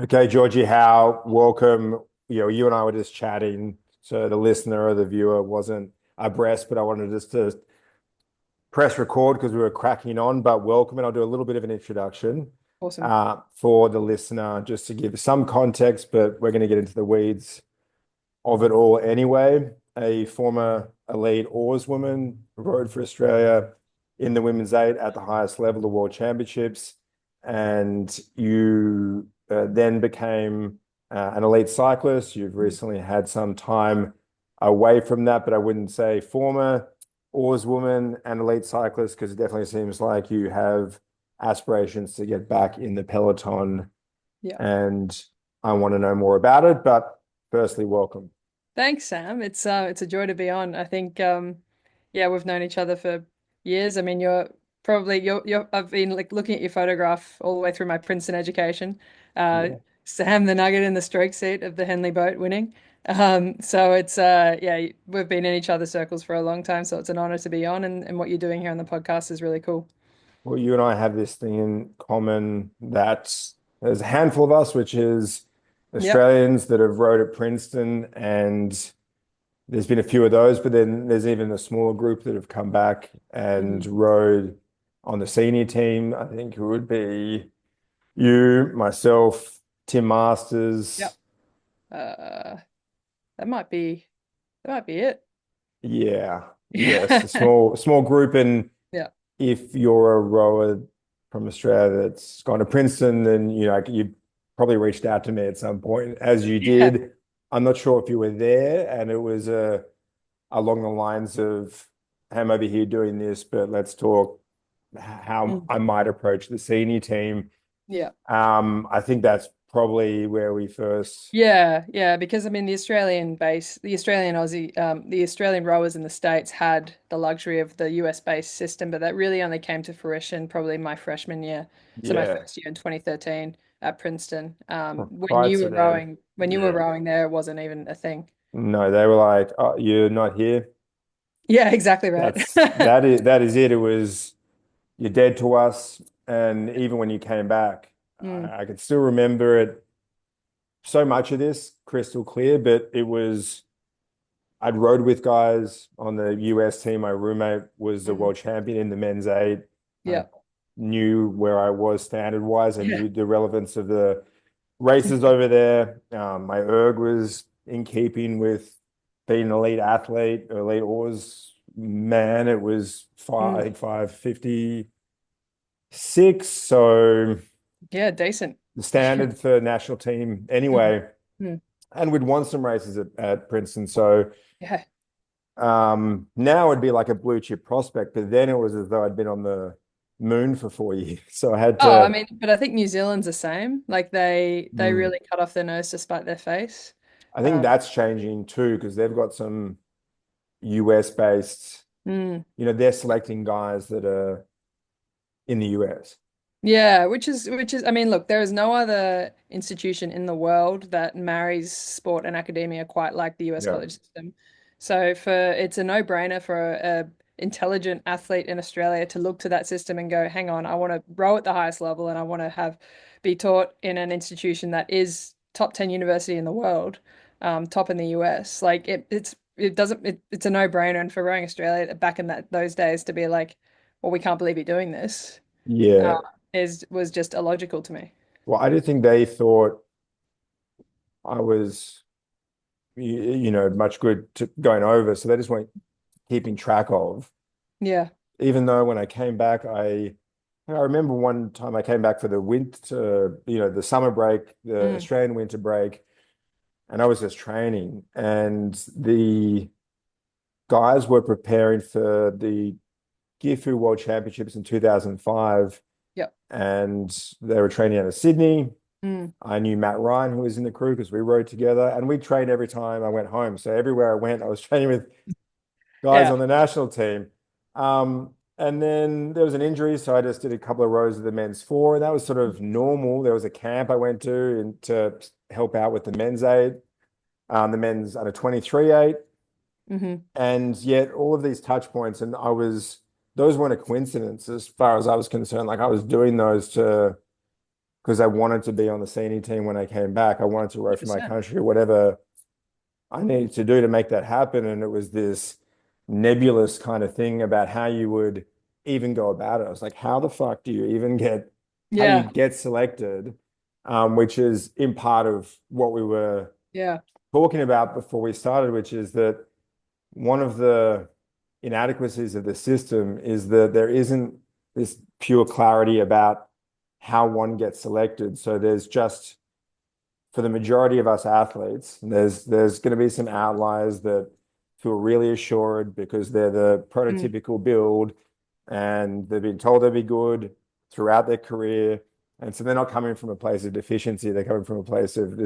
Okay, Georgie Howe, welcome. You and I were just chatting, so the listener or the viewer wasn't abreast, but I wanted just to press record because we were cracking on, but welcome, and I'll do a little bit of an introduction Awesome. for the listener, just to give some context, but we're going to get into the weeds of it all anyway. A former elite oarswoman, rode for Australia in the women's eight at the highest level, the World Championships, and you then became an elite cyclist. You've recently had some time away from that, but I wouldn't say former oarswoman and elite cyclist because it definitely seems like you have aspirations to get back in the peloton, Yeah. and I want to know more about it. But firstly, welcome. Thanks, Sam. It's a joy to be on. I think yeah, we've known each other for years. I mean, you're I've been like looking at your photograph all the way through my Princeton education. Uh Yeah. Sam the Nugget in the stroke seat of the Henley boat winning. So it's yeah, we've been in each other's circles for a long time, so it's an honor to be on and what you're doing here on the podcast is really cool. Well, you and I have this thing in common that there's a handful of us, which is Yep. Australians that have rowed at Princeton, and there's been a few of those, but then there's even a smaller group that have come back and Hmm. rowed on the senior team. I think it would be you, myself, Tim Yep. Masters. Uh that might be that might be it. Yeah, yes, a small group. And Yeah. if you're a rower from Australia that's gone to Princeton, then you probably reached out to me at some point, as you Yeah. did. I'm not sure if you were there, and it was along the lines of, "Hey, I'm over here doing this, but let's talk how Mm. I might approach the senior team." Yeah. I think that's probably where we first. Yeah, yeah, because I mean the Australian Aussie, the Australian rowers in the States had the luxury of the US based system, but that really only came to fruition probably my freshman year. So my Yeah, first year in 2013 at Princeton. prior to then. When you were Yeah. rowing there, it wasn't even a thing. No, they were like, "Oh, you're not here." Yeah, exactly right. That is it. It was, "You're dead to us." And even when you came back, Mm, I could still remember it, so much of this crystal clear, but it was, I'd rode with guys on the US team. My roommate was the mm, world champion in the men's eight. I yeah. knew where I was standard wise. I Yeah. knew the relevance of the races over there. My erg was in keeping with being an elite athlete, elite oars man. It was Mm, I think 556. So yeah, decent. the standard for national team Mm, anyway. mm, And we'd won some races at Princeton. So yeah. now it'd be like a blue chip prospect, but then it was as though I'd been on the moon for 4 years. So I had Oh, I to, mean, but I think New Zealand's the same. Like they mm, really cut off their nose to spite their face. I think Um, that's changing too, because they've got some US based, mm. they're selecting guys that are in the US. Yeah, which is I mean, look, there is no other institution in the world that marries sport and academia quite like the US Yeah. college system. So it's a no-brainer for a intelligent athlete in Australia to look to that system and go, hang on, I want to row at the highest level and I want to have be taught in an institution that is top 10 university in the world, top in the US. Like it's a no-brainer. And for rowing Australia back in those days to be like, well, we can't believe you're doing this uh, Yeah. is was just illogical to me. Well, I did think they thought I was, much good to going over. So they just weren't keeping track of. Yeah. Even though when I came back, I remember one time I came back for the winter, the summer break, the Mm, Australian winter break, and I was just training. And the guys were preparing for the Gifu World Championships in 2005, yep. and they were training out of Sydney. Mm, I knew Matt Ryan, who was in the crew, because we rode together, and we trained every time I went home. So everywhere I went, I was training with guys yeah. on the national team. And then there was an injury, so I just did a couple of rows of the men's four, and that was sort of normal. There was a camp I went to and to help out with the men's eight, the men's under 23 eight, Hmm. and yet all of these touch points, and those weren't a coincidence as far as I was concerned. Like I was doing those to because I wanted to be on the senior team when I came back. I wanted to row for my 100%. country or whatever I needed to do to make that happen. And it was this nebulous kind of thing about how you would even go about it. I was like, how the fuck do you even how do you Yeah. get selected? Which is in part of what we were Yeah. talking about before we started, which is that one of the inadequacies of the system is that there isn't this pure clarity about how one gets selected. So there's just for the majority of us athletes, there's going to be some outliers that feel really assured because they're the Mm. prototypical build and they've been told they'll be good throughout their career. And so they're not coming from a place of deficiency. They're coming from a place of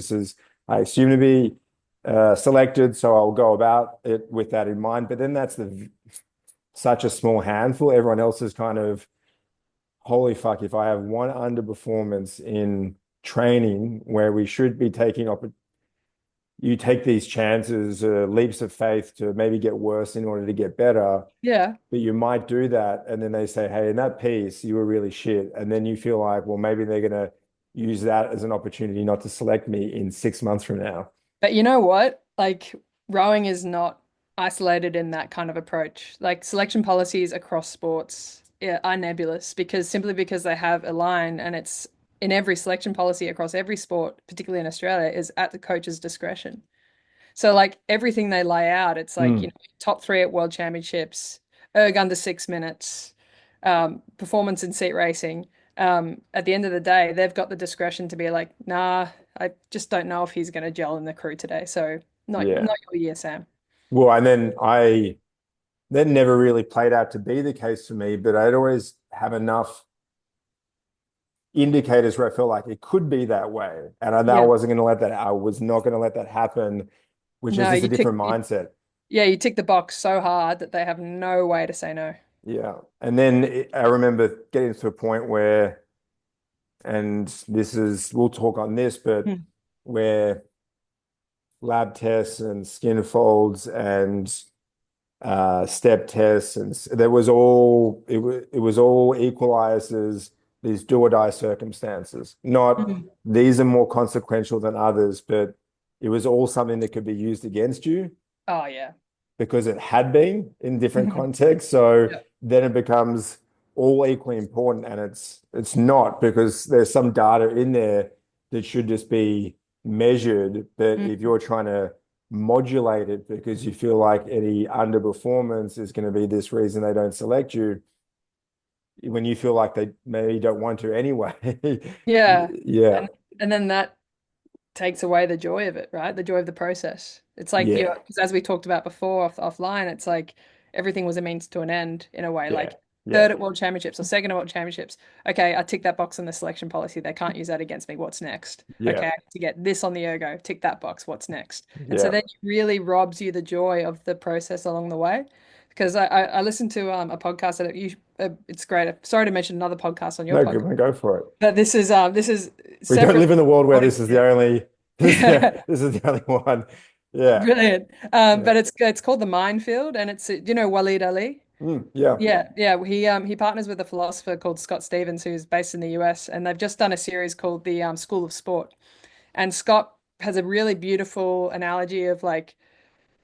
I assume to be selected, so I'll go about it with that in mind. But then that's such a small handful. Everyone else is kind of, holy fuck, if I have one underperformance in training where we should be you take these chances, leaps of faith to maybe get worse in order to get better, Yeah. but you might do that. And then they say, hey, in that piece, you were really shit. And then you feel like, well, maybe they're going to use that as an opportunity not to select me in 6 months from now. But you know what? Like rowing is not isolated in that kind of approach. Like selection policies across sports, yeah, are nebulous because simply because they have a line and it's in every selection policy across every sport, particularly in Australia, is at the coach's discretion. So like everything they lay out, it's like, Mm, top three at world championships, erg under 6 minutes, performance in seat racing. At the end of the day, they've got the discretion to be like, nah, I just don't know if he's going to gel in the crew today. So yeah. not your year, Sam. Well, and then that never really played out to be the case for me, but I'd always have enough indicators where I felt like it could be that way. And I Yeah. wasn't going to let that, I was not going to let that happen, which is No, just a different mindset. you tick the box so hard that they have no way to say no. Yeah. And then I remember getting to a point where, and we'll talk on this, but Hmm. where lab tests and skin folds and step tests and it was all equalized as these do or die circumstances. Not Mhm. these are more consequential than others, but it was all something that could be used against you Oh yeah. because it had been in different contexts. So Yeah. then it becomes all equally important, and it's not because there's some data in there that should just be measured. But if Mm. you're trying to modulate it because you feel like any underperformance is going to be this reason they don't select you, when you feel like they maybe don't want to anyway. Yeah. Yeah, And and then that takes away the joy of it, right? The joy of the process. It's like yeah, because as we talked about before offline, it's like everything was a means to an end in a way. yeah, Like yeah, third at World Championships or second at World Championships. Okay, I tick that box in the selection policy. They can't use that against me. What's next? yeah, Okay, I have to get this on the ergo. Tick that box. What's next? And so yeah. then it really robs you the joy of the process along the way. Because I listened to a podcast that it's great. Sorry to mention another podcast on your No, good podcast, one, go for it. but this is We don't separate. live in the world where this is the only Yeah. this is the only one. Yeah. Brilliant. Yeah. But it's called The Minefield and it's Waleed Ali? Yeah. Yeah. He partners with a philosopher called Scott Stevens who's based in the US and they've just done a series called the School of Sport. And Scott has a really beautiful analogy of like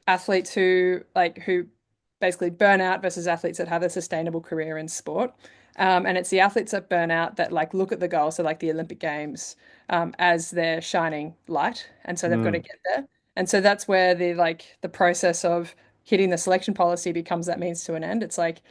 athletes who basically burn out versus athletes that have a sustainable career in sport. And it's the athletes that burn out that like look at the goal, so like the Olympic Games, as their shining light, and so they've got to Mm. get there. And so that's where the process of hitting the selection policy becomes that means to an end. It's like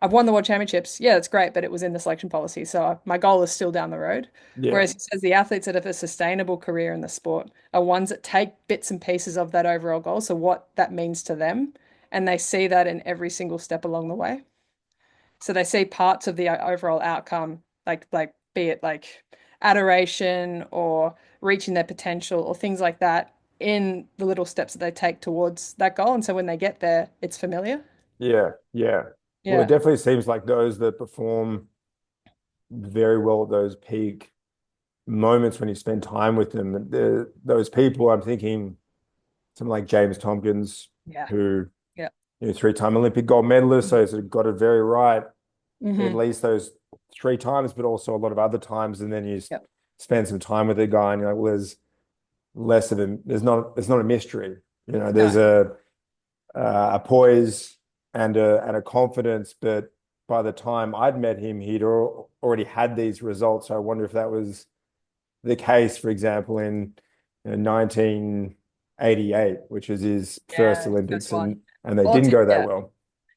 I've won the world championships. Yeah, that's great, but it was in the selection policy. So my goal is still down the road. Yeah. Whereas he says the athletes that have a sustainable career in the sport are ones that take bits and pieces of that overall goal. So what that means to them. And they see that in every single step along the way. So they see parts of the overall outcome, like be it like adoration or reaching their potential or things like that in the little steps that they take towards that goal. And so when they get there, it's familiar. Yeah. Yeah. Well, it Yeah. definitely seems like those that perform very well at those peak moments when you spend time with them, those people, I'm thinking something like James Tompkins, Yeah. who, Yeah. three-time Olympic gold medalist, so he's got it very right at Hmm. least those three times, but also a lot of other times. And then you Yeah. spend some time with the guy, and you're like, well, there's less of a there's not a mystery. You know, there's No. a poise and a confidence, but by the time I'd met him, he'd already had these results. So I wonder if that was the case, for example, in 1988, which is his first Yeah, first Olympics, one. and they Well, didn't go that yeah. well.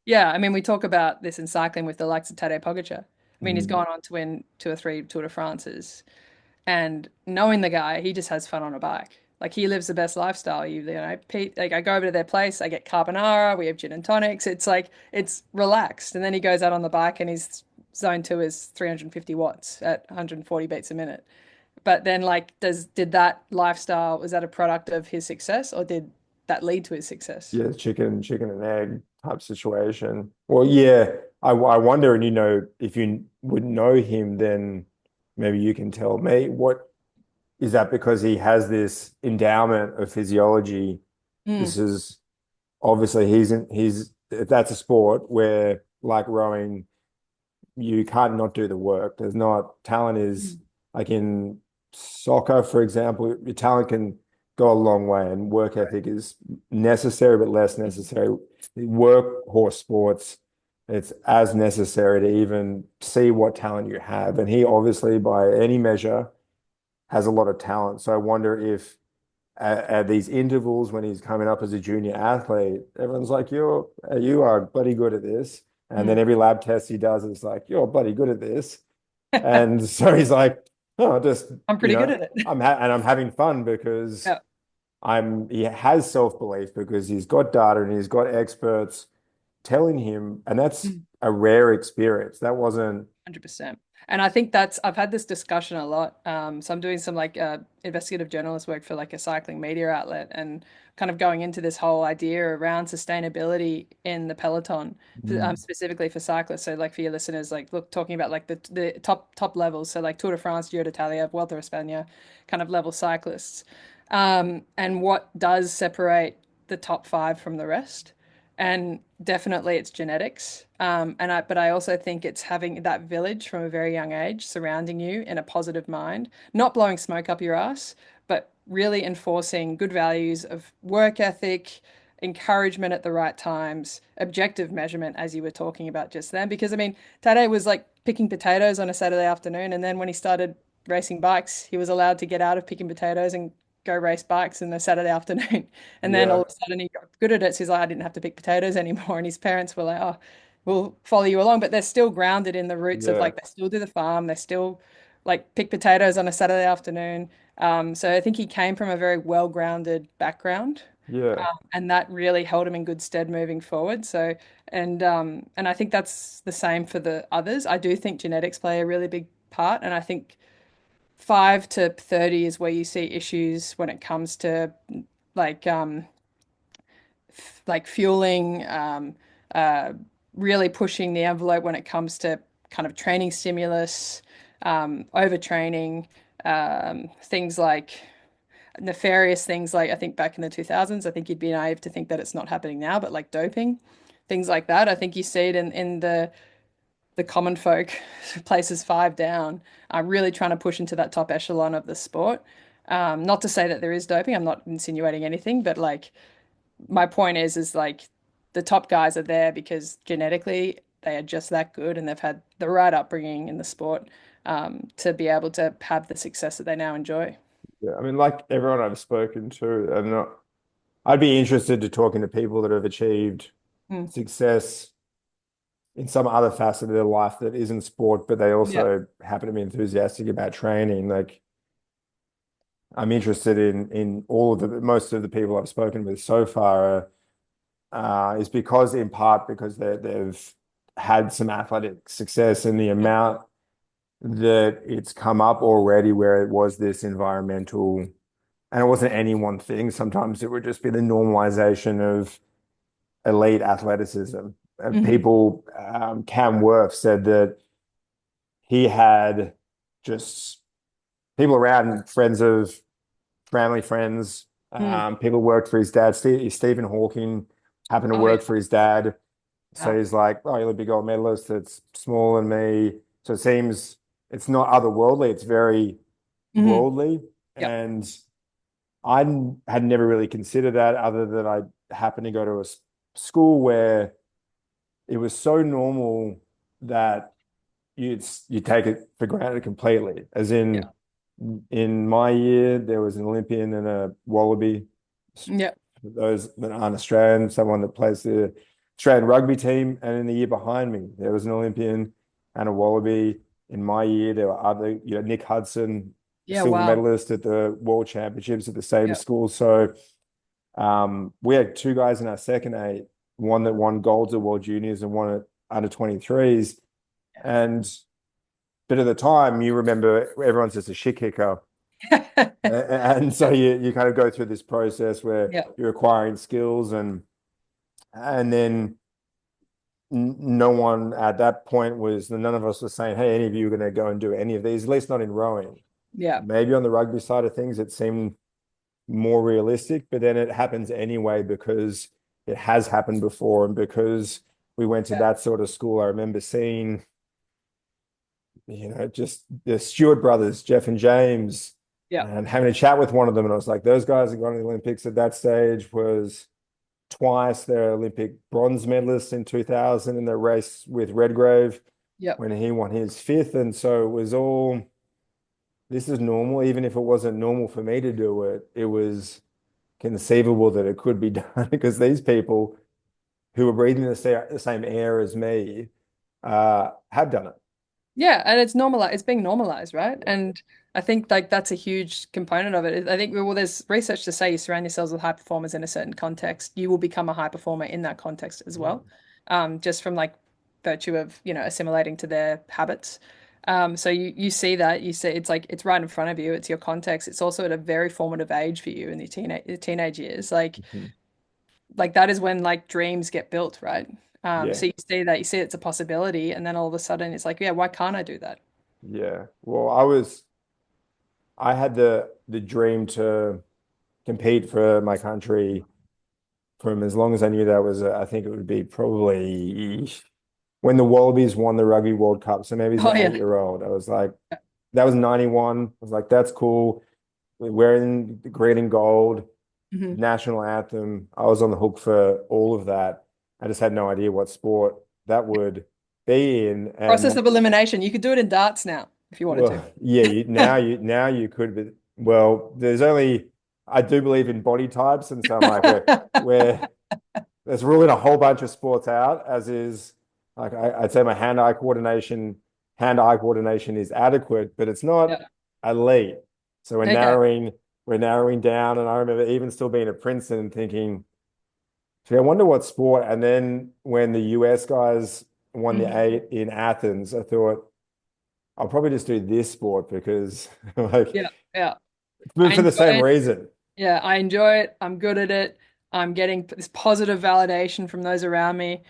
Yeah, I mean, we talk about this in cycling with the likes of Tadej Pogačar. I mean, he's Mm. gone on to win two or three Tour de France's, and knowing the guy, he just has fun on a bike. Like he lives the best lifestyle. You know, Pete, like I go over to their place, I get carbonara, we have gin and tonics. It's like it's relaxed, and then he goes out on the bike, and his zone two is 350 watts at 140 beats a minute. But then, like, did that lifestyle, was that a product of his success, or did that lead to his success? Yeah, chicken and egg type situation. Well, yeah, I wonder, and if you would know him, then maybe you can tell me what is that because he has this endowment of physiology. Mm, This is obviously he's if that's a sport where like rowing, you can't not do the work. There's not talent is mm, like in soccer, for example, your talent can go a long way and work right. ethic is necessary, but less necessary. Workhorse sports, it's as necessary to even see what talent you have. And he obviously, by any measure, has a lot of talent. So I wonder if at these intervals when he's coming up as a junior athlete, everyone's like, you are bloody good at this. And then Mm. every lab test he does is like, you're bloody good at this. And so he's like, oh, just, I'm pretty good at it. I'm having fun because Yeah. he has self-belief because he's got data and he's got experts telling him, and that's Mm. a rare experience. That wasn't, 100%. And I think that's, I've had this discussion a lot. So I'm doing some like investigative journalist work for like a cycling media outlet and kind of going into this whole idea around sustainability in the peloton, mm, specifically for cyclists. So like for your listeners, like look, talking about like the top levels. So like Tour de France, Giro d'Italia, Vuelta a España, kind of level cyclists. And what does separate the top five from the rest? And definitely it's genetics. But I also think it's having that village from a very young age surrounding you in a positive mind, not blowing smoke up your ass, but really enforcing good values of work ethic, encouragement at the right times, objective measurement, as you were talking about just then. Because I mean, Tade was like picking potatoes on a Saturday afternoon, and then when he started racing bikes, he was allowed to get out of picking potatoes and go race bikes in the Saturday afternoon. And then all yeah, of a sudden he got good at it. So he's like, I didn't have to pick potatoes anymore. And his parents were like, oh, we'll follow you along. But they're still grounded in the roots of yeah, like, they still do the farm. They still like pick potatoes on a Saturday afternoon. So I think he came from a very well-grounded background. yeah, And that really held him in good stead moving forward. So, and I think that's the same for the others. I do think genetics play a really big part, and I think 5 to 30 is where you see issues when it comes to like like fueling, uh, really pushing the envelope when it comes to kind of training stimulus, overtraining, things like nefarious things like I think back in the 2000s, I think you'd be naive to think that it's not happening now, but like doping, things like that. I think you see it in the common folk, places five down, are really trying to push into that top echelon of the sport. Not to say that there is doping, I'm not insinuating anything, but like my point is like the top guys are there because genetically they are just that good and they've had the right upbringing in the sport to be able to have the success that they now enjoy. yeah. I mean, like everyone I've spoken to, I'd be interested to talking to people that have achieved Mm. success in some other facet of their life that isn't sport, but they Yeah. also happen to be enthusiastic about training. Like I'm interested in all of the most of the people I've spoken with so far is because in part because they've had some athletic success and the Mm. amount that it's come up already where it was this environmental and it wasn't any one thing. Sometimes it would just be the normalization of elite athleticism. Mhm. People, Cam Worth said that he had just people around, friends of family friends, Mm. people worked for his dad. Stephen Hawking happened to Oh yeah. work for his dad. So Wow. he's like, oh, you'll be gold medalist that's smaller than me. So it seems it's not otherworldly. It's very Hmm. worldly. Yep. And had never really considered that other than I happened to go to a school where it was so normal that you take it for granted completely. As in my year, there was an Olympian and a Wallaby. Yep. For those that aren't Australian, someone that plays the Australian rugby team. And in the year behind me, there was an Olympian and a Wallaby. In my year, there were other, Nick Hudson, Yeah. silver Wow. medalist at the World Championships at the same Yep. school. So we had two guys in our second eight, one that won golds at World Juniors and one at under 23s. And but at the time, you remember everyone's just a shit kicker. And so you kind of go through this process where Yep. you're acquiring skills and then no one at that point was none of us was saying, hey, any of you are going to go and do any of these, at least not in rowing. Yeah. Maybe on the rugby side of things, it seemed more realistic, but then it happens anyway because it has happened before. And because we went to Yeah. that sort of school, I remember seeing, just the Stewart brothers, Jeff and James, Yeah. and having a chat with one of them. And I was like, those guys that got to the Olympics at that stage was twice their Olympic bronze medalists in 2000 in the race with Redgrave Yep. when he won his fifth. And so it was all, this is normal. Even if it wasn't normal for me to do it, it was conceivable that it could be done because these people who were breathing the same air as me have done it. Yeah, and it's normal. It's being normalized, right? And I think like that's a huge component of it. I think well, there's research to say you surround yourselves with high performers in a certain context, you will become a high performer in that context as well. Just from like virtue of, assimilating to their habits. So you see that, you see it's like it's right in front of you. It's your context. It's also at a very formative age for you in the teenage years. Mhm. Like that is when like dreams get built, right? Yeah, So you see it's a possibility, and then all of a sudden it's like, yeah, why can't I do that? yeah. Well, I had the dream to compete for my country from as long as I knew that was, I think it would be probably when the Wallabies won the Rugby World Cup. So maybe as Oh an yeah. 8-year old, I was like, that was 91. I was like, that's cool. We're wearing the green and gold, Hmm. national anthem. I was on the hook for all of that. I just had no idea what sport that would be in. Process And of elimination. You could do it in darts now if you wanted to. well, yeah, now you could, but well, there's only I do believe in body types, and so I'm like we're there's ruling a whole bunch of sports out, as is like I'd say my hand-eye coordination is adequate, but it's not Yeah. elite. So Okay. we're narrowing down, and I remember even still being at Princeton and thinking, gee, I wonder what sport. And then when the US guys won the Mhm. eight in Athens, I thought I'll probably just do this sport because like Yeah. Yeah. but I for the enjoy same it. reason. Yeah, I enjoy it. I'm good at it. I'm getting this positive validation from those around me.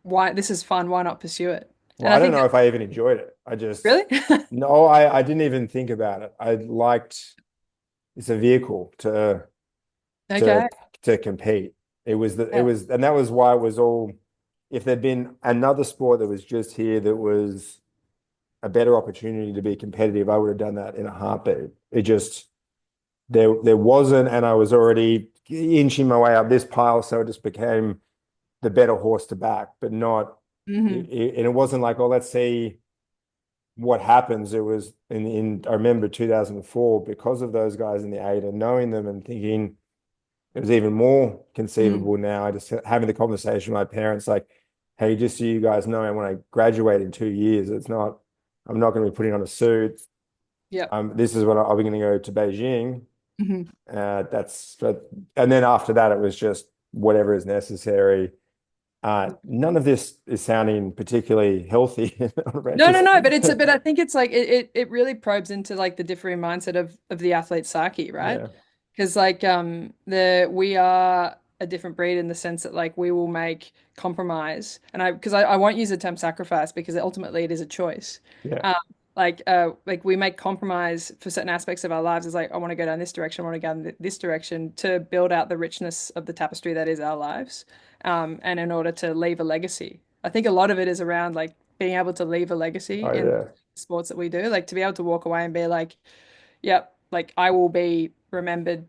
Why this is fun, why not pursue it? Well, And I I don't think know that if I even enjoyed it. I just really? no, I didn't even think about it. I liked it's a vehicle to Okay. to compete. It Yeah. was and that was why it was all if there'd been another sport that was just here that was a better opportunity to be competitive, I would have done that in a heartbeat. It just there wasn't, and I was already inching my way up this pile, so it just became the better horse to back, but not Hmm. and it wasn't like, oh, let's see what happens. It was in I remember 2004 because of those guys in the eight and knowing them and thinking it was even more Mm. conceivable now. I just having the conversation with my parents, like, hey, just so you guys know, when I graduate in 2 years, I'm not going to be putting on a suit. Yep. This is what I'll be going to go to Beijing. Hmm. That's, and then after that, it was just whatever is necessary. None of this is sounding particularly healthy. No, no, Just, no, but I think it's like it really probes into like the differing mindset of the athlete psyche, right? yeah, Because like the we are a different breed in the sense that like we will make compromise, and I won't use the term sacrifice because ultimately it is a choice. yeah. Um, like we make compromise for certain aspects of our lives. It's like I want to go down this direction, I want to go in this direction to build out the richness of the tapestry that is our lives, and in order to leave a legacy. I think a lot of it is around like being able to leave a legacy Oh in yeah. sports that we do, like to be able to walk away and be like, yep, like I will be remembered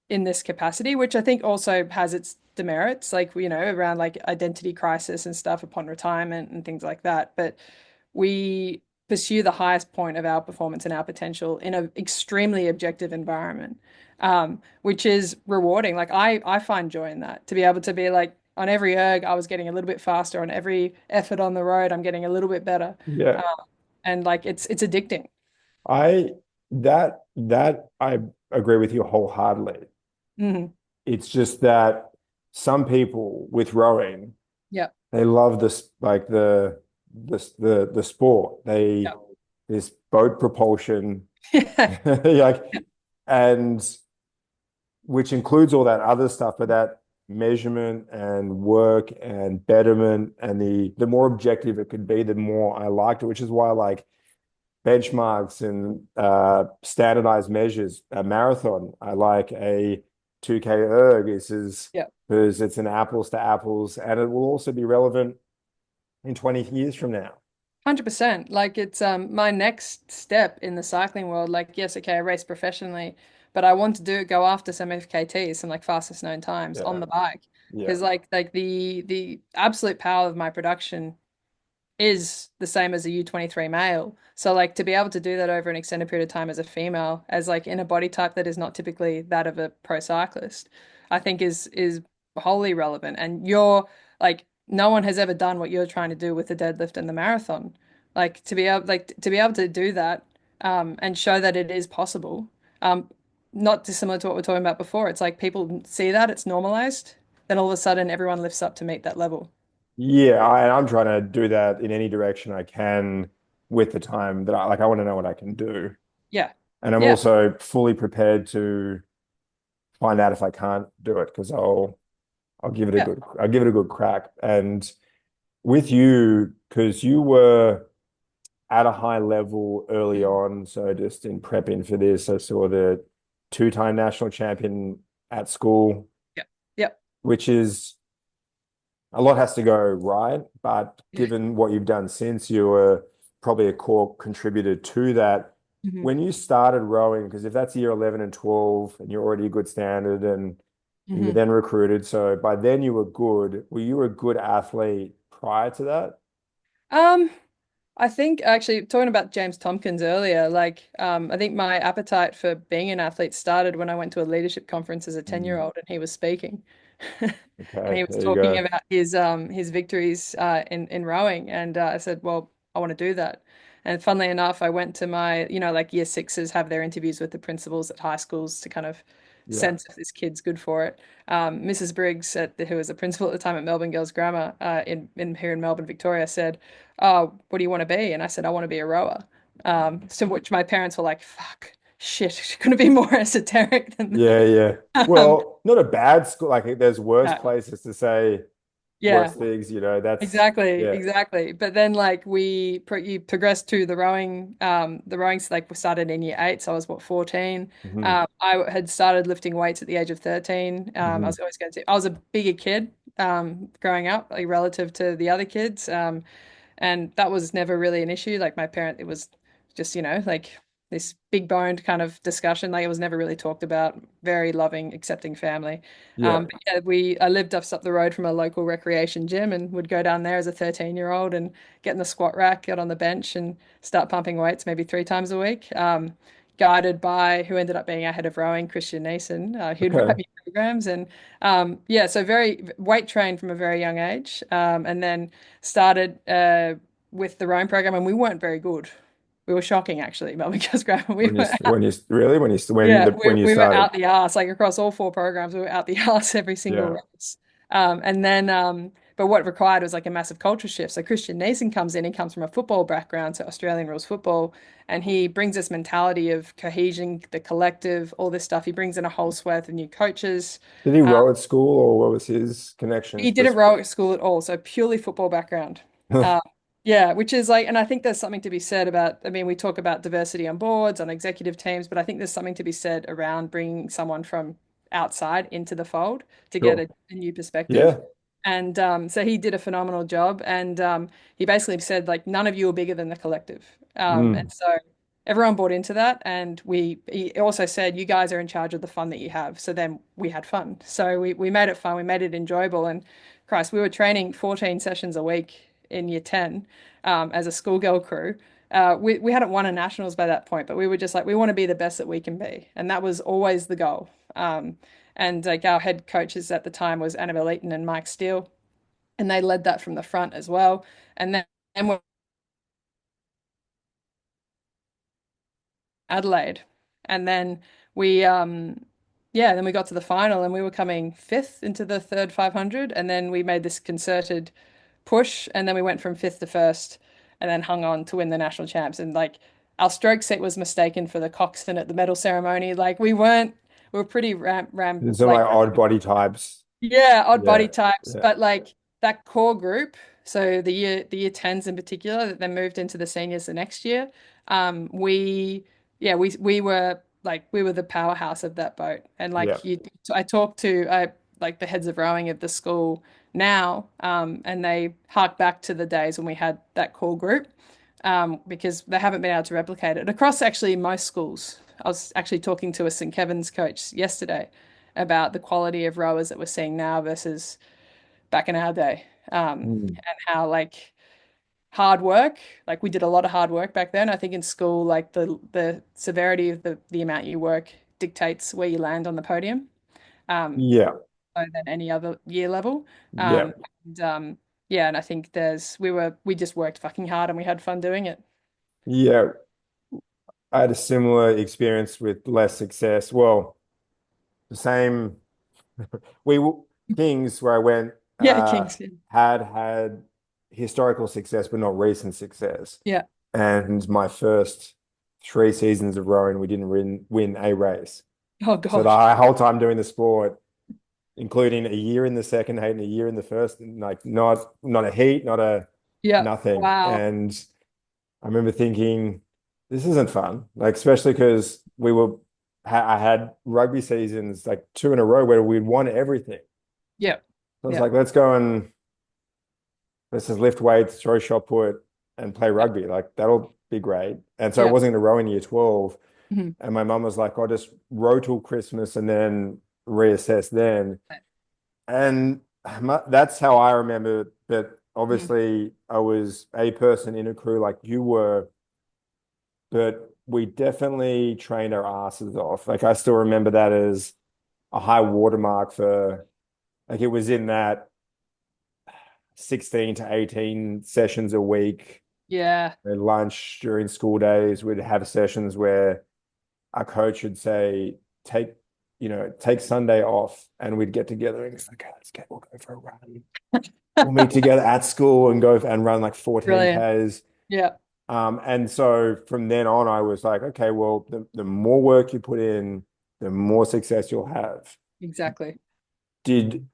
in this capacity, which I think also has its demerits, like, around like identity crisis and stuff upon retirement and things like that. But we pursue the highest point of our performance and our potential in an extremely objective environment, which is rewarding. Like I find joy in that, to be able to be like on every erg, I was getting a little bit faster. On every effort on the road, I'm getting a little bit better. Yeah. And like it's addicting. I that I agree with you wholeheartedly. Hmm. It's just that some people with rowing, Yeah. they love this like the sport. They Yeah. this boat propulsion, Yeah. like, and which includes all that other stuff, but that measurement and work and betterment and the more objective it could be, the more I liked it, which is why I like benchmarks and standardized measures. A marathon, I like a 2K erg. This is Yeah. because it's an apples to apples, and it will also be relevant in 20 years from now. 100%. Like it's my next step in the cycling world. Like, yes, okay, I race professionally, but I want to go after some FKTs, some like fastest known times on Yeah, the bike. yeah, Because like the absolute power of my production is the same as a U23 male. So like to be able to do that over an extended period of time as a female, as like in a body type that is not typically that of a pro cyclist, I think is wholly relevant. And you're like no one has ever done what you're trying to do with the deadlift and the marathon. Like to be able to do that and show that it is possible. Um, Not dissimilar to what we are talking about before. It's like people see that it's normalized, then all of a sudden everyone lifts up to meet that level. yeah. I'm trying to do that in any direction I can with the time that I like. I want to know what I can do, Yeah. and I'm Yeah. also fully prepared to find out if I can't do it because Yeah. I'll give it a good crack. And with you, because you were at a high level early Mm. on, so just in prepping for this, I saw the two-time national champion at school, Yeah. Yeah. which is a lot has to go right, but Yeah. given what you've done since, you were probably a core contributor to that. Hmm. When you started rowing, because if that's year 11 and 12 and you're already a good standard and you were Hmm. then recruited, so by then you were good. Were you a good athlete prior to that? Um, I think actually talking about James Tompkins earlier, like I think my appetite for being an athlete started when I went to a leadership conference as a Mm, 10-year-old and he was speaking. And okay, he was there you talking go. about his victories in rowing and I said, well, I want to do that. And funnily enough, I went to my, like year sixes have their interviews with the principals at high schools to kind of Yeah. sense if this kid's good for it. Mrs. Briggs, who was a principal at the time at Melbourne Girls Grammar in here in Melbourne, Victoria, said, "Oh, what do you want to be?" And I said, "I want to be a rower." To which my parents were like, "Fuck, shit, she couldn't be more esoteric than Yeah, that." yeah. Um, Well, not a bad school. Like there's worse yeah, places to say yeah. worse things, you know. That's Exactly, yeah. exactly. But then like you progressed to the rowing like we started in year eight, so I was what 14. Hmm. I had started lifting weights at the age of 13. I Hmm. was always going to I was a bigger kid growing up, like relative to the other kids. And that was never really an issue. Like my parent, it was just, like this big boned kind of discussion. Like it was never really talked about. Very loving, accepting family. Yeah. But yeah, I lived just up the road from a local recreation gym and would go down there as a 13-year-old and get in the squat rack, get on the bench and start pumping weights maybe 3 times a week. Guided by who ended up being our head of rowing, Christian Nason, who'd write Okay. me programs. And yeah, so very weight trained from a very young age. And then started with the rowing program, and we weren't very good. We were shocking, actually, Melbourne Girls Grammar. We were When you really yeah, when you we were started. out the arse, like across all four programs, we were out the arse every single Yeah. race. And then, but what it required was like a massive culture shift. So Christian Nason comes in, he comes from a football background, so Australian rules football, and he brings this mentality of cohesion, the collective, all this stuff. He brings in a whole swath of new coaches. Did he Um, row at school or what was his he connections? didn't row at school at all, so purely football background. Uh, yeah, which is like, and I think there's something to be said about, I mean, we talk about diversity on boards, on executive teams, but I think there's something to be said around bringing someone from outside into the fold to get Sure. a new perspective. Yeah. And so he did a phenomenal job. And he basically said, like, none of you are bigger than the collective. And Mm. so everyone bought into that. And he also said, you guys are in charge of the fun that you have. So then we had fun. So we made it fun. We made it enjoyable. And Christ, we were training 14 sessions a week in year 10 as a schoolgirl crew. We hadn't won a nationals by that point, but we were just like, we want to be the best that we can be. And that was always the goal. And like our head coaches at the time was Annabelle Eaton and Mike Steele, and they led that from the front as well. And then and we're Adelaide, and then we yeah, then we got to the final and we were coming fifth into the third 500, and then we made this concerted push, and then we went from fifth to first, and then hung on to win the national champs. And like our stroke set was mistaken for the coxswain at the medal ceremony. Like we were pretty There's some like like odd body types. yeah, odd body Yeah, types, yeah, but like that core group, so the year 10s in particular that then moved into the seniors the next year, we yeah, we were like we were the powerhouse of that boat. And yeah. like you I talked to like the heads of rowing of the school now, and they hark back to the days when we had that core group, because they haven't been able to replicate it across actually most schools. I was actually talking to a St. Kevin's coach yesterday about the quality of rowers that we're seeing now versus back in our day, Mm. and how like hard work, like we did a lot of hard work back then. I think in school, like the severity of the amount you work dictates where you land on the podium, Yeah, more than any other year level. yeah, Um, and yeah, and I think we just worked fucking hard and we had fun doing it. yeah. I had a similar experience with less success. Well, the same. We Kings where I went Yeah, Kingston. had historical success, but not recent success. Yeah. And my first 3 seasons of rowing, we didn't win a race. Oh So gosh. the whole time doing the sport, including a year in the second heat and a year in the first, like not a heat, not a Yeah. nothing. Wow. And I remember thinking, this isn't fun. Like especially because I had rugby seasons like two in a row where we'd won everything. Yeah. So I was Yeah. like, let's go and let's just lift weights, throw shot put, and play Yeah. rugby. Like that'll be great. And so I Yeah. wasn't going to row in year 12. Mhm. And my mum was like, I'll just row till Christmas and then reassess then. And that's how I remember it. But Mhm. obviously, I was a person in a crew like you were, but we definitely trained our asses off. Like I still remember that as a high watermark for like it was in that 16 to 18 sessions a week. Yeah. At lunch during school days, we'd have sessions where our coach would say, take Sunday off, and we'd get together and go, okay, we'll go for a run. We'll meet together at school and go and run like Brilliant. 14Ks. Yeah, And so from then on, I was like, okay, well, the more work you put in, the more success you'll have. exactly. Did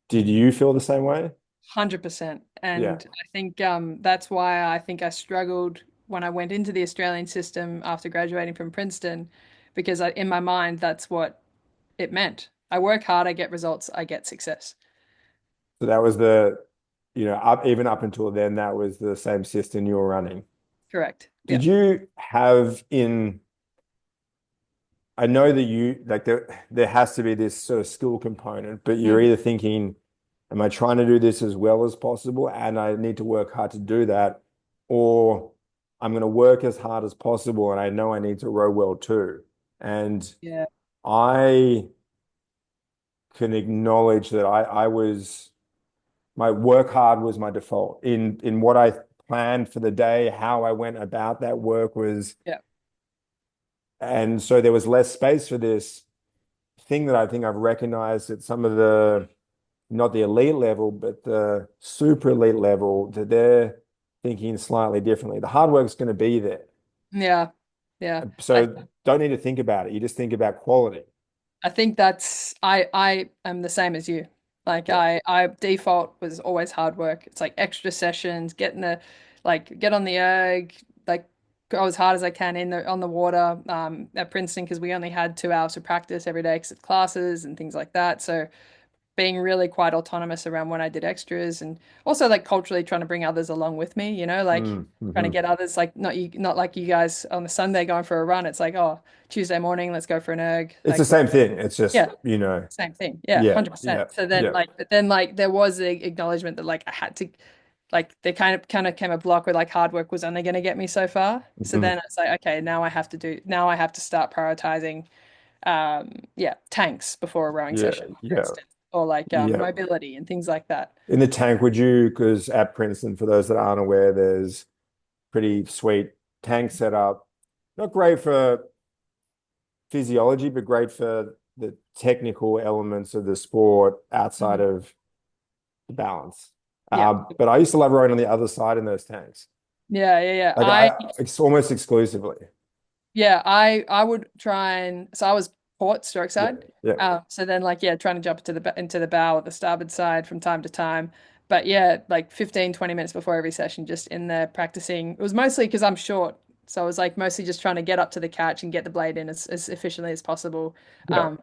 did you feel the same way? 100%. Yeah. And I think that's why I think I struggled when I went into the Australian system after graduating from Princeton, because in my mind, that's what it meant. I work hard, I get results, I get success. So that was up even up until then, that was the same system you were running. Correct. Yeah. Did you have in, I know that you like there has to be this sort of skill component, but you're Mm. either thinking, am I trying to do this as well as possible and I need to work hard to do that, or I'm going to work as hard as possible and I know I need to row well too. And Yeah. I can acknowledge that I was my work hard was my default in what I planned for the day, how I went about that work was, Yeah. and so there was less space for this thing that I think I've recognized at some of the not the elite level, but the super elite level, that they're thinking slightly differently. The hard work's going to be there. Yeah. Yeah. So don't need to think about it. You just think about quality. I think I am the same as you. Like Yeah. I default was always hard work. It's like extra sessions, get on the erg, like go as hard as I can in the on the water at Princeton, because we only had 2 hours to practice every day because of classes and things like that. So being really quite autonomous around when I did extras, and also like culturally trying to bring others along with me, like trying to Mm-hmm. get others, like not like you guys on the Sunday going for a run. It's like, oh, Tuesday morning, let's go for an erg. It's the Like, same thing. It's just, yeah, you know, same thing. Yeah, yeah, 100%. yeah, So then yeah. like, but then like there was the acknowledgement that like I had to, like there kind of came a block where like hard work was only going to get me so far. So Mhm. then it's like, okay, now I have to start prioritizing yeah, tanks before a rowing Yeah, session, for yeah, instance, or like yeah. mobility and things like that. In the tank, would you, because at Princeton, for those that aren't aware, there's pretty sweet tank setup. Not great for physiology, but great for the technical elements of the sport outside Mhm. of the balance. Yeah. But I used to love rowing on the other side in those tanks. Yeah, yeah, yeah. Like it's almost exclusively. I would try and so I was port stroke Yeah, side. yeah, So then like yeah, trying to jump into the bow or the starboard side from time to time. But yeah, like 15, 20 minutes before every session, just in there practicing. It was mostly because I'm short. So I was like mostly just trying to get up to the catch and get the blade in as efficiently as possible, yeah.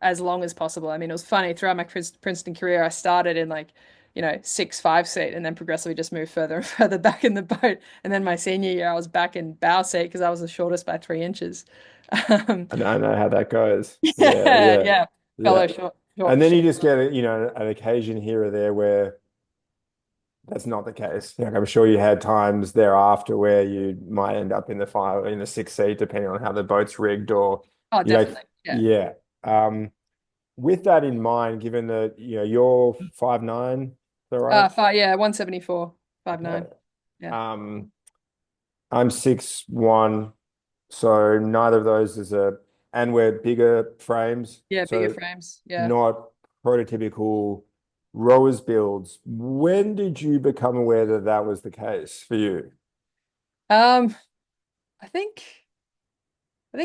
as long as possible. I mean, it was funny throughout my Princeton career, I started in like, 6-5 seat and then progressively just moved further and further back in the boat. And then my senior year, I was back in bow seat because I was the shortest by 3 inches. Um, I know how that goes. Yeah, yeah, yeah, yeah. yeah. Fellow short, And short, then you short. just get, an occasion here or there where that's not the case. Like I'm sure you had times thereafter where you might end up in the five, in the sixth seat, depending on how the boat's rigged, or Oh, you know, definitely. Yeah. yeah. With that in mind, given that you're 5'9", is that right? Yeah, 174, 5'9". Okay. Yeah. Um, I'm 6'1", so neither of those is and we're bigger frames, Yeah, bigger so frames. Yeah. not prototypical rowers builds. When did you become aware that that was the case for you? Um, I think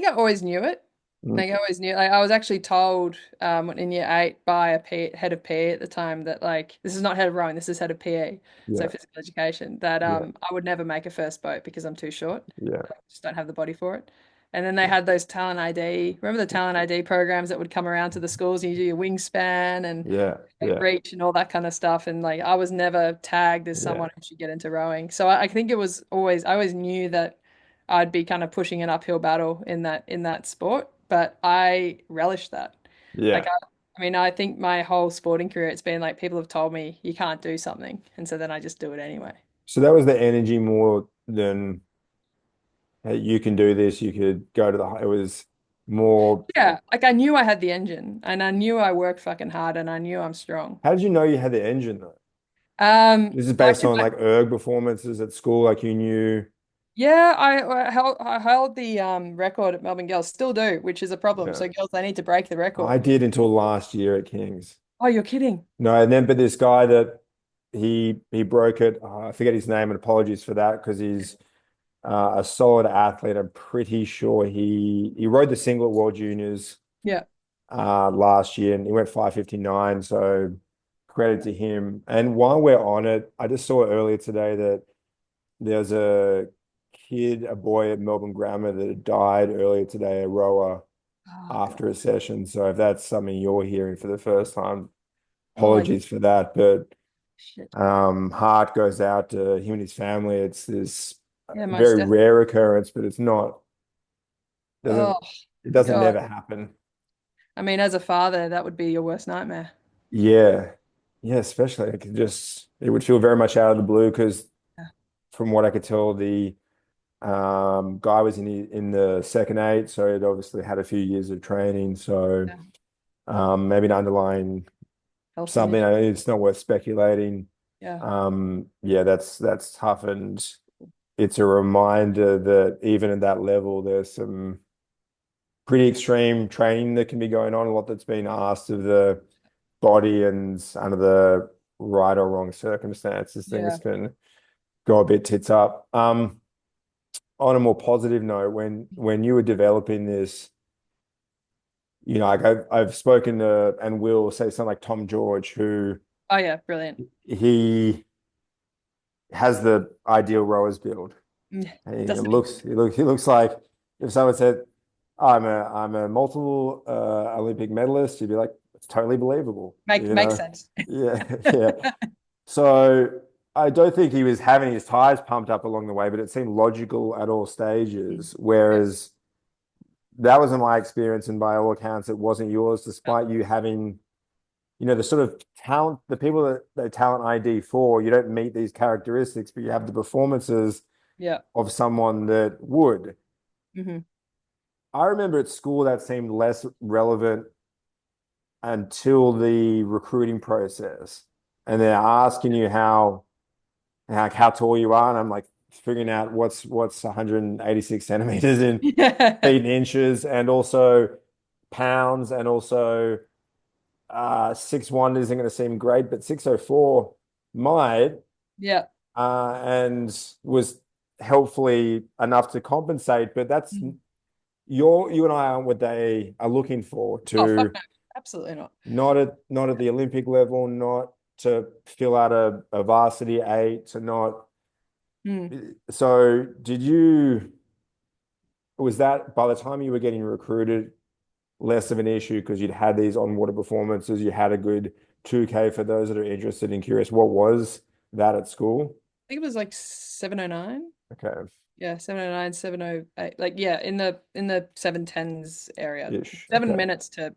I always knew it. Mm, Like I always knew. Like I was actually told in year eight by a head of PE at the time that like this is not head of rowing, this is head of PE, so yeah, physical education, that yeah, I would never make a first boat because I'm too short. yeah, I just don't have the body for it. And then they had those talent ID. Remember the talent ID programs that would come around to the schools and you do your wingspan and yeah, like yeah, reach and all that kind of stuff. And like I was never tagged as yeah, someone who should get into rowing. So I think it was always I always knew that I'd be kind of pushing an uphill battle in that sport, but I relish that. Like yeah. I mean, I think my whole sporting career it's been like people have told me you can't do something, and so then I just do it anyway. So that was the energy more than, hey, you can do this. You could go to the. It was more. Yeah, like I knew I had the engine, and I knew I worked fucking hard, and I knew I'm strong. How did you know you had the engine though? This is Back based in on like erg performances at school, like you knew. Yeah, I held the record at Melbourne Girls, still do, which is a problem. Yeah, So girls, they need to break the I record. did until last year at King's. Oh, you're kidding. No, and then but this guy that he broke it. I forget his name, and apologies for that because he's a solid athlete. I'm pretty sure he rode the single at World Juniors Yeah. last year, and he went 5:59. So credit to him. And while we're on it, I just saw earlier today that there's a boy at Melbourne Grammar that had died earlier today, a rower Oh God. after a session. So if that's something you're hearing for the first time, Oh my apologies for that. But shit. heart goes out to him and his family. It's this Yeah, most very definitely. rare occurrence, but it's not Oh doesn't it doesn't God. never happen. I mean, as a father, that would be your worst nightmare. Yeah. Yeah, especially it would feel very much out of the blue because Yeah. from what I could tell, the guy was in the second eight, so he'd obviously had a few years of training. So Yeah. maybe an underlying Health something. condition. It's not worth speculating. Yeah. Yeah, that's tough, and it's a reminder that even at that level, there's some pretty extreme training that can be going on. A lot that's been asked of the body, and under the right or wrong circumstances, things Yeah. can go a bit tits up. On a more positive note, when you were developing this, like I've spoken to and will say something like Tom George, who Oh yeah, brilliant. he has the ideal rowers build. Doesn't he? He looks like if someone said, I'm a multiple Olympic medalist, you'd be like, it's totally believable, Makes sense. Yeah, yeah. So I don't think he was having his tires pumped up along the way, but it seemed logical at all Mm. stages. Yeah. Whereas that wasn't my experience, and by all accounts, it wasn't yours, despite you having, the sort of talent, the people that they talent ID for, you don't meet these characteristics, but you have the performances Yeah. of someone that would. Hmm. I remember at school that seemed less relevant until the recruiting process. And they're asking you how tall you are, and I'm like figuring out what's 186 centimeters in Yeah. feet and inches, and also pounds, and also 6'1" isn't going to seem great, but 604 might, Yeah. and was helpfully enough to compensate. But that's Mm. you and I aren't what they are looking for Oh, fuck to no. Absolutely not. not at the Olympic level, not to fill out a varsity eight, to not. Mm. So did you, was that by the time you were getting recruited less of an issue because you'd had these on water performances, you had a good 2K for those that are interested and curious, what was that at school? I think it was like 709. Okay. Yeah, 709, 708. Like yeah, in the 710s area. Ish. 7 minutes to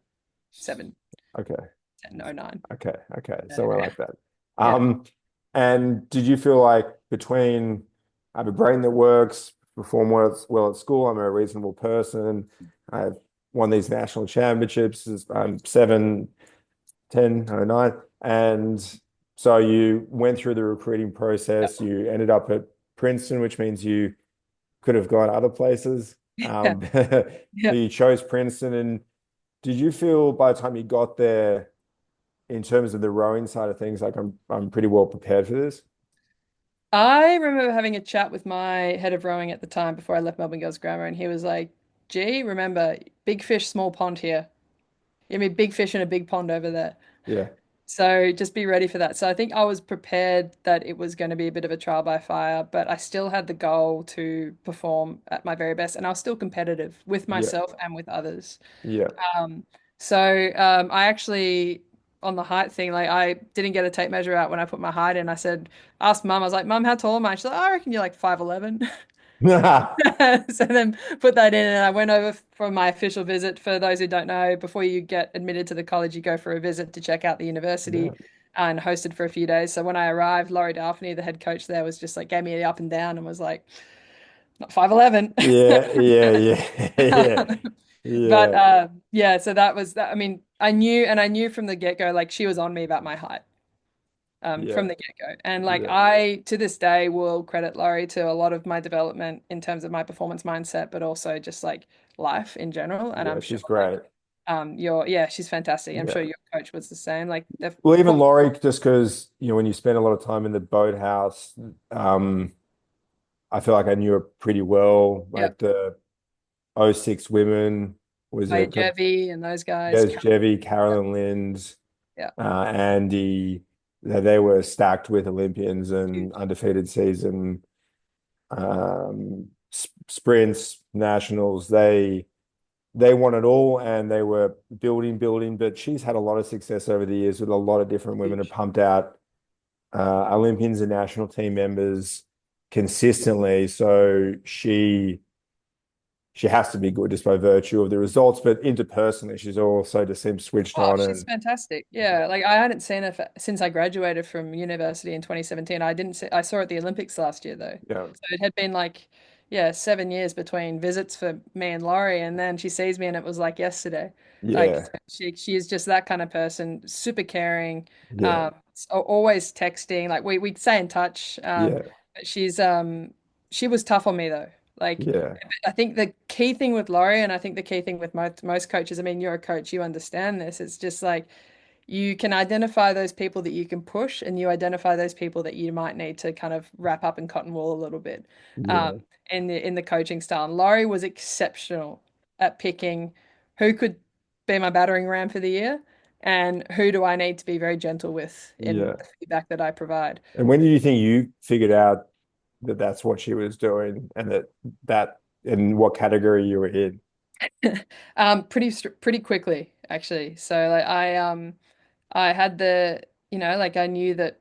seven Okay. ten oh nine. Okay. Okay. That Somewhere area. like that. Yeah. Um, and did you feel like between I have a brain that works, perform well at school, I'm a reasonable person, I've won these national championships, I'm 7, 10, 09, and so you went through the recruiting process, you ended up at Princeton, which means you could have gone other places. Yeah. But Yeah. you chose Princeton, and did you feel by the time you got there, in terms of the rowing side of things, like I'm pretty well prepared for this? I remember having a chat with my head of rowing at the time before I left Melbourne Girls Grammar, and he was like, "Gee, remember, big fish, small pond here. You mean big fish in a big pond over there." Yeah, So just be ready for that. So I think I was prepared that it was going to be a bit of a trial by fire, but I still had the goal to perform at my very best, and I was still competitive with yeah, myself and with others. yeah. Um, so I actually on the height thing, like I didn't get a tape measure out when I put my height in. I said, asked mum, I was like, Mum, how tall am I? She's like, "Oh, I reckon you're like 5'11". So then put that in, and I went over for my official visit. For those who don't know, before you get admitted to the college, you go for a visit to check out the Yeah, university and hosted for a few days. So when I arrived, Laurie Daphne, the head coach there, was just like, gave me the up and down and was like, not 5'11". yeah, yeah, yeah, yeah, But yeah, yeah, so that was that. I mean, I knew from the get-go, like she was on me about my height yeah, from the get-go. And like yeah, I, to this day, will credit Laurie to a lot of my development in terms of my performance mindset, but also just like life in general. And yeah. I'm sure She's like great. yeah, she's fantastic. I'm sure Yeah. your coach was the same. Like they've Well, even put, Laurie, just because, when you spend a lot of time in the boathouse, I feel like I knew her pretty well. yeah, Like the '06 women was Maya Jevi and those guys. Des Jevy, Carolyn Lind, Yeah, Andy. They were stacked with Olympians and huge. undefeated season, sprints, nationals. They won it all, and they were building, building. But she's had a lot of success over the years with a lot of different women, have Huge. pumped out Olympians and national team members consistently. So she has to be good just by virtue of the results, but interpersonally, she's also just seems switched Oh, on. she's And fantastic. Yeah, like I hadn't seen her since I graduated from university in 2017. I didn't see, I saw her at the Olympics last year though. yeah, So it had been like, yeah, 7 years between visits for me and Laurie, and then she sees me and it was like yesterday. Like yeah, she is just that kind of person, super caring, yeah, always texting. Like we stay in touch. yeah, But she was tough on me though. Like yeah, I think the key thing with Laurie, and I think the key thing with most coaches, I mean, you're a coach, you understand this. It's just like you can identify those people that you can push, and you identify those people that you might need to kind of wrap up in cotton wool a little bit, um, yeah, in the coaching style. And Laurie was exceptional at picking who could be my battering ram for the year, and who do I need to be very gentle with in yeah. the feedback that I provide. And when did you think you figured out that that's what she was doing, and that in what category you were in? Pretty quickly. actually. So like I had the, like I knew that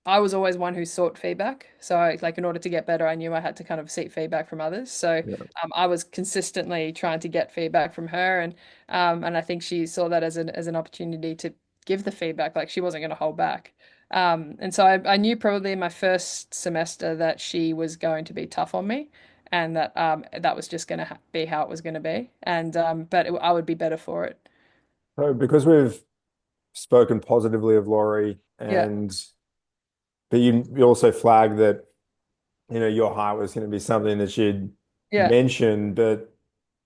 I was always one who sought feedback. So like in order to get better, I knew I had to kind of seek feedback from others. So Yeah. I was consistently trying to get feedback from her, and I think she saw that as an opportunity to give the feedback. Like she wasn't going to hold back. And so I knew probably in my first semester that she was going to be tough on me, and that was just going to ha be how it was going to be. And I would be better for it. So because we've spoken positively of Laurie, Yeah, and but you also flagged that your height was going to be something that you'd yeah. mentioned, but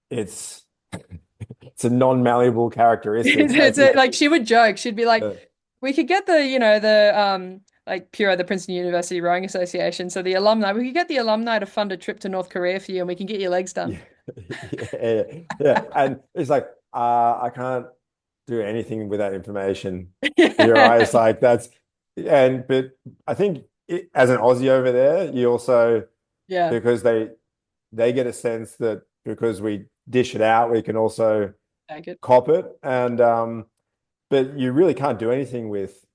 it's it's a non-malleable characteristic. Like she would joke. She'd be like, Uh, "We could get the like Puro, the Princeton University Rowing Association. So the alumni, we could get the alumni to fund a trip to North Korea for you, and we can get your legs done." yeah, yeah, yeah. And it's like, I can't do anything with that information. You're right. It's like but I think as an Aussie over there, you also, Yeah, because they get a sense that because we dish it out, we can also take it. cop it. And but you really can't do anything with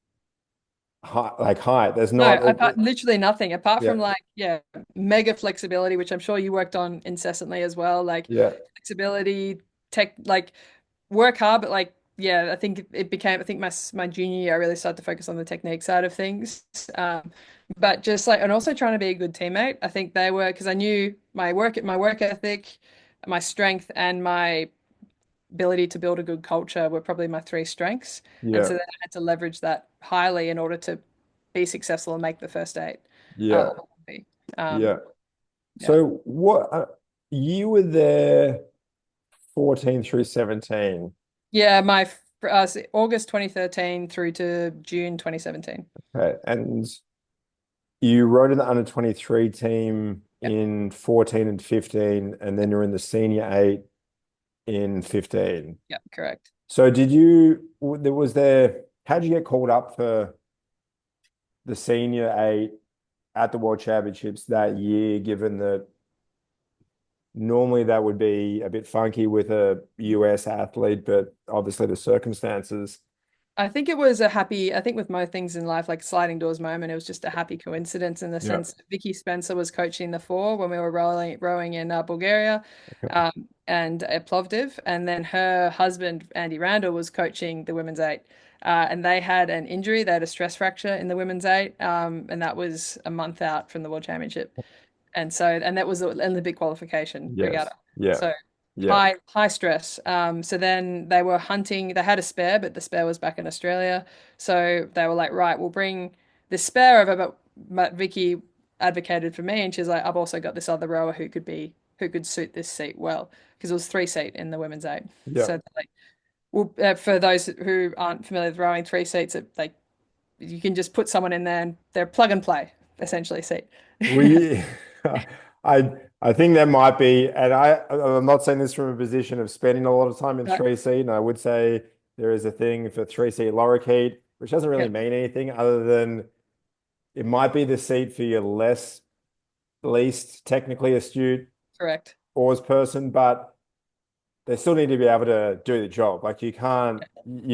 height. There's No, not literally nothing apart yeah, from like, yeah, mega flexibility, which I'm sure you worked on incessantly as well. Like yeah, flexibility, tech, like work hard, but like, yeah, I think it became, I think my junior year, I really started to focus on the technique side of things. But just like, and also trying to be a good teammate. I think they were, because I knew my work ethic, my strength, and my ability to build a good culture were probably my three strengths. And yeah, so then I had to leverage that highly in order to be successful and make the first eight. yeah, On the yeah. yeah. So what you were there 14 through 17. Yeah, August 2013 through to June 2017. Okay. And you rode in the under 23 team Yep. in 14 and 15, and then Yep. you're in the senior eight in 15. Yep. Correct. So how'd you get called up for the senior eight at the World Championships that year, given that normally that would be a bit funky with a US athlete, but obviously the circumstances. I think with most things in life, like sliding doors moment, it was just a happy coincidence in the Yeah. sense that Vicky Spencer was coaching the four when we were rowing in Bulgaria, Okay. and at Plovdiv, and then her husband Andy Randall was coaching the women's eight, and they had an injury, they had a stress fracture in the women's eight, and that was a month out from the World Championship. And that was an Olympic qualification regatta. Yes. Yeah. So Yeah. high stress. So then they were hunting. They had a spare, but the spare was back in Australia. So they were like, right, we'll bring the spare over. But Vicky advocated for me, and she's like, I've also got this other rower who could suit this seat well because it was three seat in the women's eight. Yeah. So like, well, for those who aren't familiar with rowing three seats, like you can just put someone in there and they're plug and play essentially seat. We, I think there might be, and I'm not saying this from a position of spending a lot of time in No, three seat, and I would say there is a thing for three seat lorikeet, which doesn't really yeah, mean anything other than it might be the seat for your least technically astute correct. oars person, but they still need to be able to do the job. Like you Oh, it can't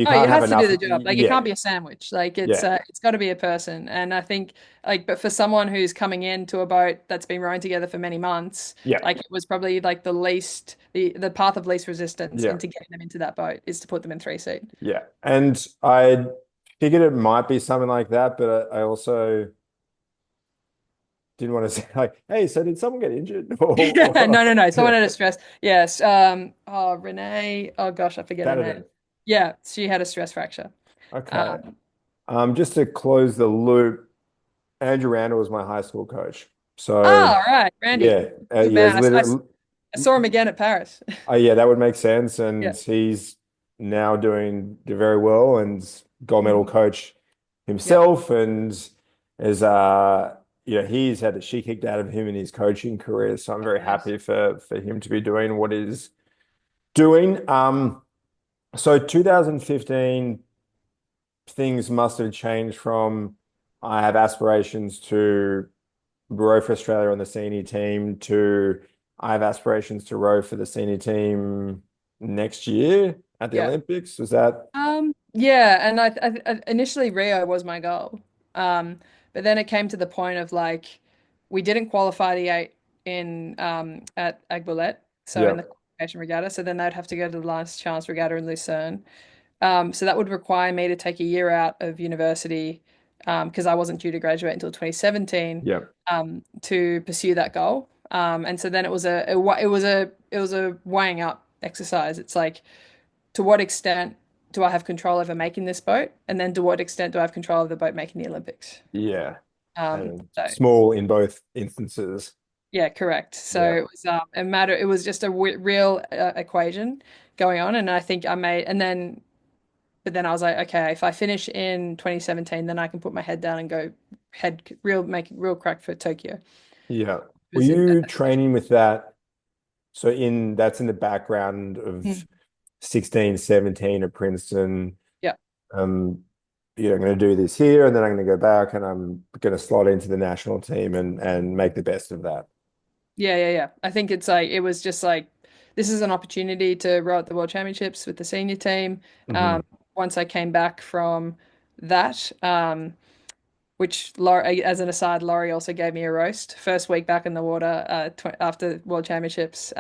have has to do enough. the job. Like it Yeah, can't be a sandwich. Like yeah, it's got to be a person. And I think but for someone who's coming into a boat that's been rowing together for many months, yeah, like it was probably like the path of least resistance yeah, into getting them into that boat is to put them in three seat. yeah. And I figured it might be something like that, but I also didn't want to say like, hey, so did someone get injured? Yeah, no, no, no. Yeah, Someone had a stress. Yes. Oh, Renee. Oh gosh, I forget her name. Saturday. Yeah, she had a stress fracture. Okay. Um, Just to close the loop, Andrew Randall was my high school coach. So oh, right, Randy. yeah, Good he was man. literally. I saw him again at Paris. Yeah, that would make sense. And Yeah. he's now doing very well and gold medal Mhm. coach Yep. himself. And as he's had the shit kicked out of him in his coaching career. So I'm very Nice. happy for him to be doing what he's doing. So 2015, things must have changed from I have aspirations to row for Australia on the senior team to I have aspirations to row for the senior team next year. at the Yeah. Olympics? Was that? Yeah, and initially Rio was my goal. Um, but then it came to the point of like we didn't qualify the eight in at Agbolet, so in Yeah, the qualification regatta. So then they'd have to go to the last chance regatta in Lucerne. So that would require me to take a year out of university because I wasn't due to graduate until 2017 yeah, to pursue that goal. And so then it was a weighing up exercise. It's like to what extent do I have control over making this boat? And then to what extent do I have control over the boat making the Olympics? yeah. And So small in both instances. yeah, correct. So Yeah, it was it was just a real equation going on. And I think I made, and then, but then I was like, okay, if I finish in 2017, then I can put my head down and go make real crack for Tokyo. yeah. It Were was in, you training with that? So that's in the background of Mm. 16, 17 at Princeton. Yeah. Um, I'm going to do this here, and then I'm going to go back, and I'm going to slot into the national team and make the best of that. Yeah, yeah, yeah. I think it's like it was just like this is an opportunity to row at the World Championships with the senior team. Hmm. Once I came back from that, which Laurie, as an aside, Laurie also gave me a roast first week back in the water tw after World Championships.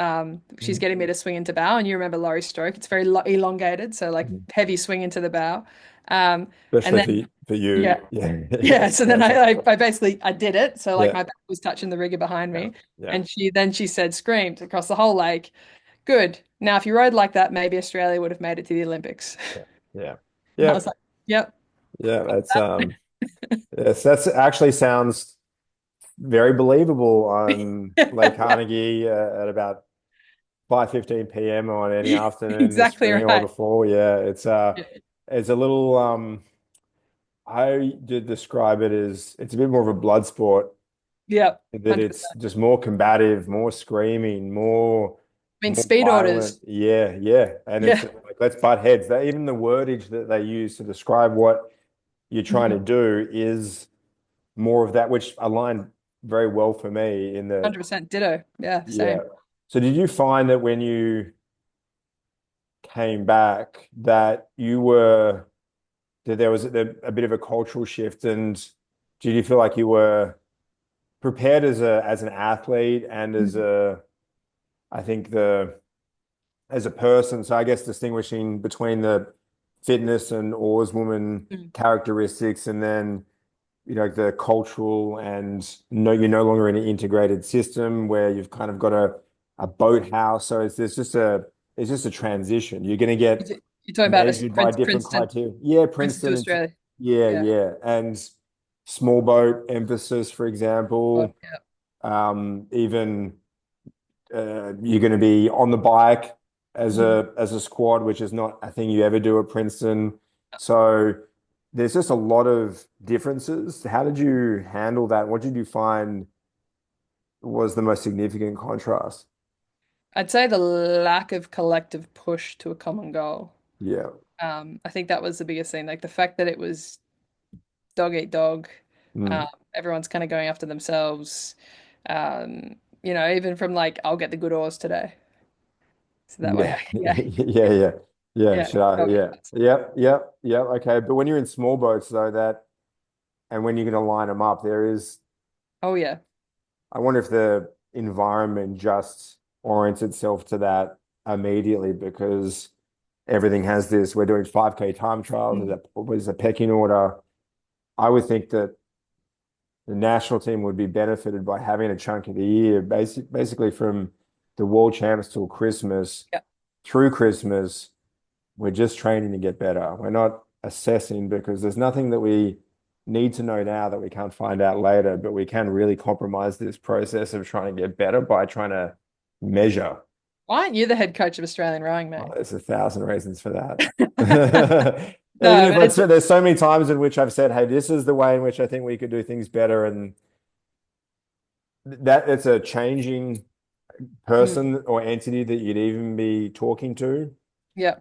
She's getting me to swing into bow, and you remember Laurie's stroke; it's very elongated, so like Hmm. heavy swing into the bow. Um, and Especially then for you. yeah, Yeah, yeah, so then yeah, I basically I did it. So like yeah, my back was touching the rigger behind yeah, me. yeah, And she said, screamed across the whole lake, good. Now if you rode like that, maybe Australia would have made it to the Olympics. yeah, yeah, And I yeah, was like, yep. yeah. Yes, that's actually sounds very believable on Lake Carnegie at about 5:15 p.m. on any afternoon this Exactly spring or the right. fall. Yeah, Yeah. it's a little I did describe it as it's a bit more of a blood sport, Yep. that it's 100%. just more combative, more screaming, I mean, more speed violent. orders. Yeah, yeah. And it's Yeah. like let's butt heads. That even the wordage that they use to describe what you're trying to do is more of that, which aligned very well for me in the 100% ditto. Yeah, yeah. same. So did you find that when you came back that that there was a bit of a cultural shift, and did you feel like you were prepared as an athlete and as Mhm. a I think the as a person? So I guess distinguishing between the fitness and oarswoman Mhm. characteristics, and then the cultural, and no, you're no longer in an integrated system where you've kind of got a boat house. So it's just a transition. You're going to get You're talking about measured by different Princeton, criteria. Yeah, Princeton to Princeton, and Australia. yeah, Yeah. yeah, and small boat emphasis, for Oh, example. yeah. Even you're going to be on the bike Mhm. as a squad, which is not a thing you ever do at Princeton. So there's just a lot of differences. How did you handle that? What did you find was the most significant contrast? I'd say the lack of collective push to a common goal. Yeah. I think that was the biggest thing. Like the fact that it was dog eat dog. Um, Mm. everyone's kind of going after themselves. Even from like, I'll get the good oars today. So that way, Yeah. yeah, Yeah, yeah. Yeah. yeah, Should I? go get Yeah. that. Yep. Yep. Yep. Okay. But when you're in small boats though, and when you're going to line them up, Oh yeah. I wonder if the environment just orients itself to that immediately, because everything has this, we're doing 5K time trials, Mm. there's a pecking order. I would think that the national team would be benefited by having a chunk of the year, basically from the World Champs till Christmas, Yeah. through Christmas, we're just training to get better. We're not assessing, because there's nothing that we need to know now that we can't find out later, but we can really compromise this process of trying to get better by trying to measure. Why aren't you the head coach of Australian rowing, Oh, mate? there's 1,000 reasons for that. Even No, if but it's there's so many times in which I've said, "Hey, this is the way in which I think we could do things better," and that it's a changing mm, person or entity that you'd even be talking to, yeah,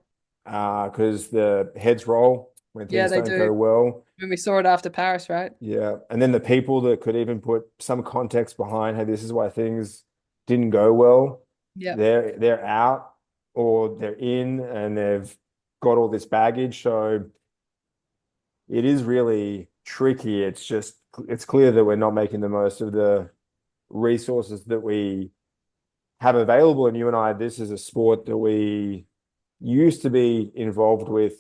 because the heads roll when yeah, things they don't do. go well. When we saw it after Paris, right? Yeah, and then the people that could even put some context behind, "Hey, this is why things didn't go well." Yeah. They're out, or they're in, and they've got all this baggage. So it is really tricky. It's clear that we're not making the most of the resources that we have available. And you and I, this is a sport that we used to be involved with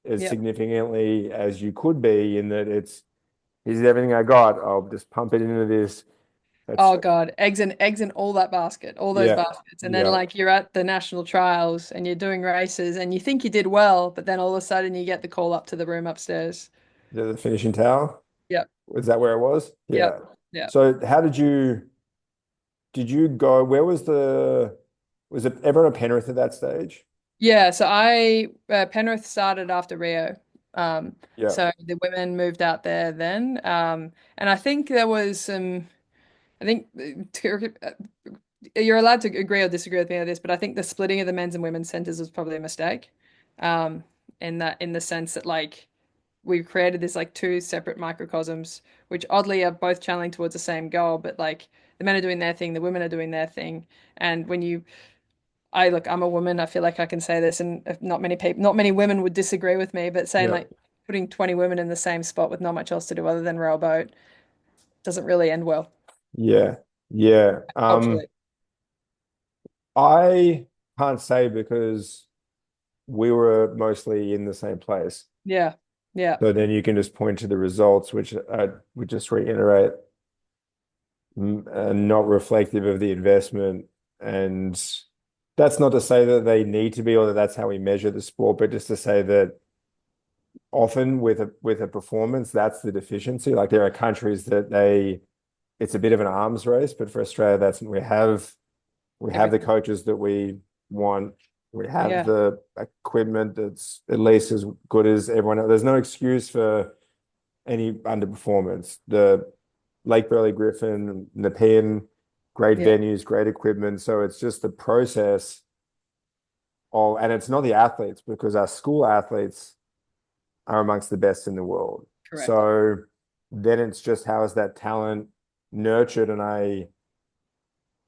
as Yep. significantly as you could be, in that here's everything I got. I'll just pump it into this. That's Oh God, eggs in all that basket, all those yeah, baskets. And then yeah. like you're at the national trials and you're doing races and you think you did well, but then all of a sudden you get the call up to the room upstairs. The finishing tower. Yep. Was that where it was? Yep. Yeah. Yep. So how did you go? Where was it everyone at Penrith at that stage? Yeah, so I Penrith started after Rio. Um, Yeah. so the women moved out there then. And I think there was some I think you're allowed to agree or disagree with me on this, but I think the splitting of the men's and women's centers was probably a mistake. Um, in the sense that like we've created this like two separate microcosms, which oddly are both channeling towards the same goal, but like the men are doing their thing, the women are doing their thing. And when you I look, I'm a woman, I feel like I can say this, and if not many people, not many women would disagree with me, but saying Yeah. like putting 20 women in the same spot with not much else to do other than row a boat doesn't really end well Yeah. Yeah. culturally. I can't say because we were mostly in the same place. Yeah. Yeah. So then you can just point to the results, which I would just reiterate, are not reflective of the investment. And that's not to say that they need to be, or that that's how we measure the sport, but just to say that often with a performance, that's the deficiency. Like there are countries that it's a bit of an arms race, but for Australia, that's we have the Everything. coaches that we want. We have Yeah. the equipment that's at least as good as everyone else. There's no excuse for any underperformance. The Lake Burley Griffin, Nepean, great Yeah. venues, great equipment. So it's just the process of, and it's not the athletes, because our school athletes are amongst the best in the world. Correct. So then it's just how is that talent nurtured? And I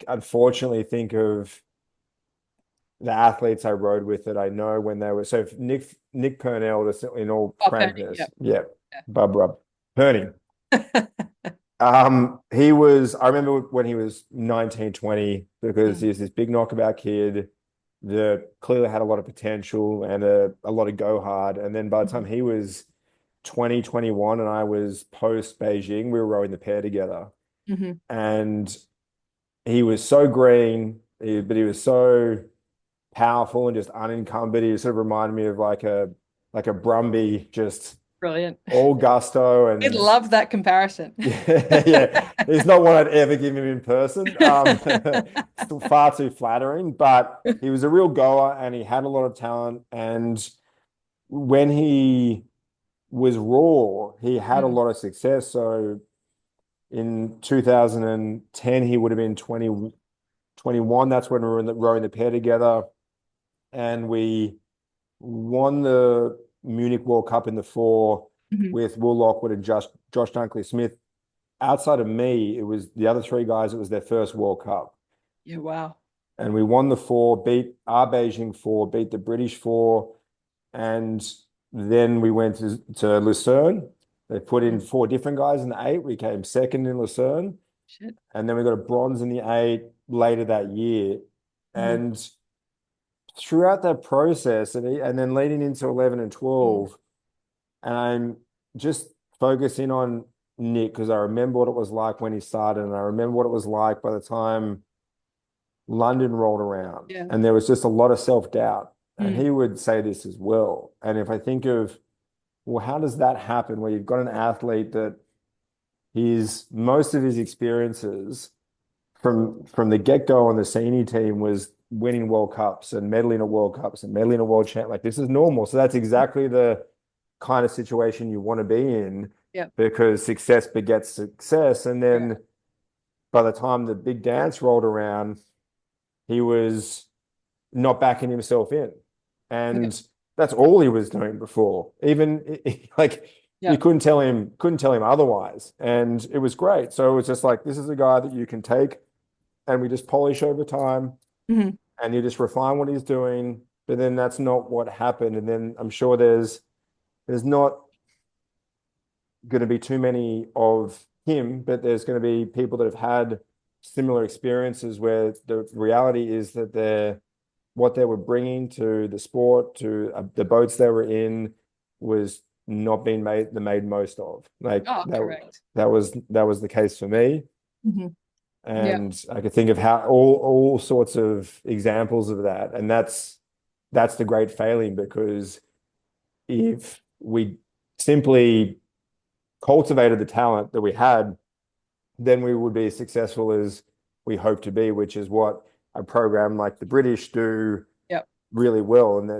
unfortunately think of the athletes I rode with that I know when they were, so Nick Purnell, in all Oh, Penny. frankness, Yeah. yeah, Bub Purney. I remember when he was 19, 20, because Mm, he was this big knockabout kid that clearly had a lot of potential and a lot of go hard. And then by the time mhm, he was 20, 21, and I was post Beijing, we were rowing the pair together. mhm. And he was so green, but he was so powerful and just unencumbered. He sort of reminded me of like a Brumby, just Brilliant. all gusto I'd and love that comparison. yeah, yeah. It's not what I'd ever give him in person. Still far too flattering, but he was a real goer and he had a lot of talent. And when he was raw, he had a Mm, lot of success. So in 2010, he would have been 21. That's when we were rowing the pair together. And we won the Munich World Cup in the four mhm. with Will Lockwood and Josh Dunkley Smith. Outside of me, it was the other three guys. It was their first World Cup, Yeah, wow. and we won the four, beat our Beijing four, beat the British four, and then we went to Lucerne. They put in Mm, four different guys in the eight. We came second in Lucerne, shit. and then we got a bronze in the eight later that year. Mhm, And throughout that process, and then leading into 11 and mm. 12, and I'm just focusing on Nick because I remember what it was like when he started, and I remember what it was like by the time London rolled around, Yeah. and there was just a lot of self-doubt. And Mm, he would say this as well. And if I think of, well, how does that happen where you've got an athlete that most of his experiences from the get-go on the senior team was winning World Cups and medaling at World Cups and medaling at World Champ. Like this is normal. So that's exactly the kind of situation you want to be in, yeah. because success begets success. And Correct. then by the time the big dance rolled around, he was not backing himself in. Yeah. And that's all he was doing before. Even like you Yeah. couldn't tell him otherwise. And it was great. So it was just like, this is a guy that you can take and we just polish over time Mhm. and you just refine what he's doing. but then that's not what happened. And then I'm sure there's not going to be too many of him, but there's going to be people that have had similar experiences where the reality is that what they were bringing to the sport, to the boats they were in, was not being made most of. Like Oh, correct. that was the case for me. Hmm. Yeah. And I could think of how all sorts of examples of that. And that's the great failing, because if we simply cultivated the talent that we had, then we would be as successful as we hope to be, which is what a program like the British do Yep. really well. And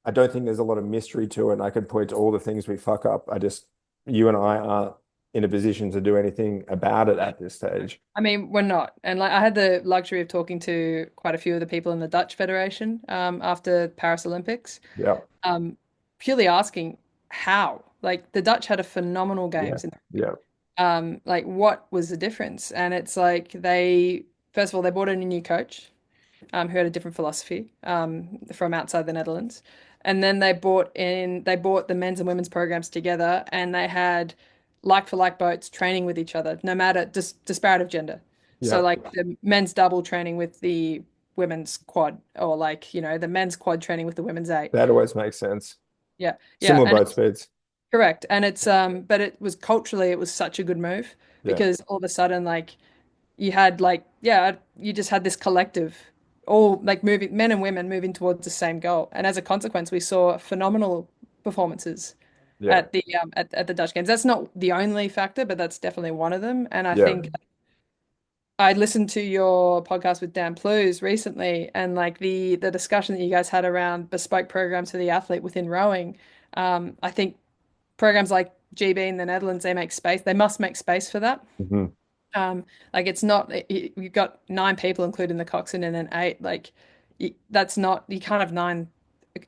I don't think there's a lot of mystery to it. And I could point to all the things we fuck up. You and I aren't in a position to do anything about it at this stage. I mean, we're not. And like I had the luxury of talking to quite a few of the people in the Dutch Federation after Paris Olympics, Yeah, um, purely asking how. Like the Dutch had a phenomenal yeah, games in yeah, like what was the difference? And it's like they first of all they brought in a new coach who had a different philosophy from outside the Netherlands. And then they brought the men's and women's programs together and they had like for like boats training with each other, no matter disparate of gender. So yeah. like the men's double training with the women's quad, or like, the men's quad training with the women's eight. That always makes sense. Yeah. Yeah. Similar And boat speeds. correct. And it's but it was culturally it was such a good move Yeah. because all of a sudden like you had like yeah, you just had this collective all like moving men and women moving towards the same goal. And as a consequence, we saw phenomenal performances Yeah. at the at the Dutch Games. That's not the only factor, but that's definitely one of them. And I Yeah. think I listened to your podcast with Dan Plews recently and like the discussion that you guys had around bespoke programs for the athlete within rowing. I think programs like GB in the Netherlands, they must make space for that. Mhm. Um, like it's not you've got nine people, including the coxswain and an eight. Like that's not you can't have nine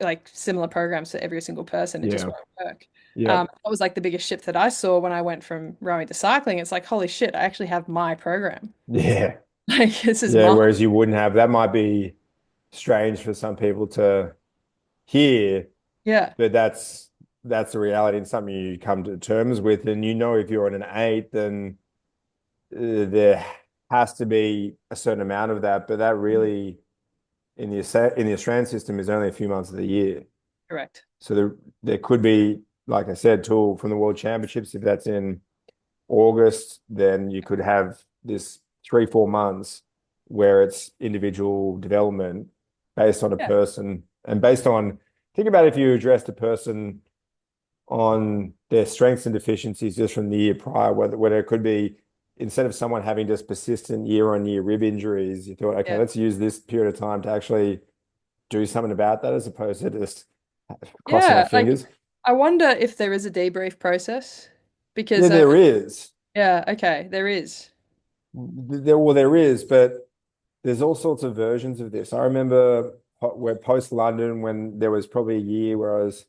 like similar programs for every single person. It just Yeah. won't work. Yeah. That was like the biggest shift that I saw when I went from rowing to cycling. It's like, holy shit, I actually have my program. Yeah. Like this is Yeah. mine. Whereas you wouldn't have, that might be strange for some people to hear, Yeah, but that's the reality and something you come to terms with. And if you're on an eight, then there has to be a certain amount of that. But that really, in the Australian system, is only a few months of the year. correct. So there could be, like I said, till from the World Championships, if that's in August, then you could have this 3, 4 months where it's individual development based on a Yeah, person and think about if you addressed a person on their strengths and deficiencies just from the year prior, whether it could be, instead of someone having just persistent year-on-year rib injuries, you thought, okay, yeah, let's use this period of time to actually do something about that as opposed to just crossing our yeah. Like fingers. I wonder if there is a debrief process Yeah, because there is. yeah, okay, there is. There is, but there's all sorts of versions of this. I remember where post London, when there was probably a year where I was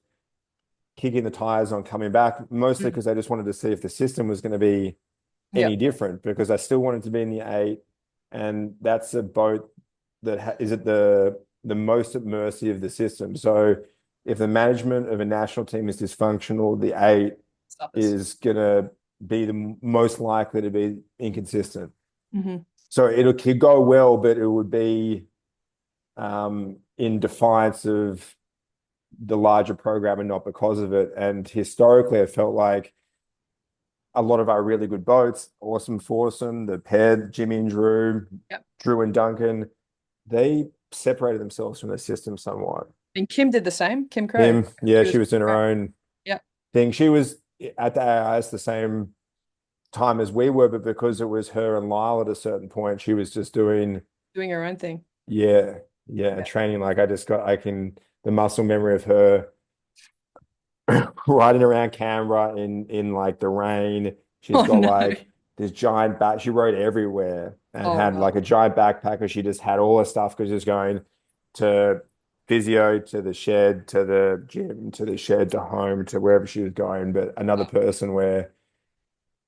kicking the tires on coming back, mostly Mm. because I just wanted to see if the system was going to be any Yep. different, because I still wanted to be in the eight, and that's a boat that is at the most at mercy of the system. So if the management of a national team is dysfunctional, the eight Stop us. is going to be the most likely to be inconsistent. Hmm. So it could go well, but it would be in defiance of the larger program and not because of it. And historically, I felt like a lot of our really good boats, Awesome Foursome, the pair, Jimmy and Drew, Yep. Drew and Duncan, they separated themselves from the system somewhat. And Kim did the same. Kim Crow. Kim, yeah, She she was was doing her own Yep. thing. She was at the AIS the same time as we were, but because it was her and Lyle at a certain point, she was just doing, Doing her own thing. yeah, yeah, Yeah. training. Like the muscle memory of her riding around Canberra in like the rain. She's Oh got no. like this giant back. She rode everywhere and Oh had wow. like a giant backpack, because she just had all her stuff, because she was going to physio, to the shed, to the gym, to the shed, to home, to wherever she was going. But another Wow. person where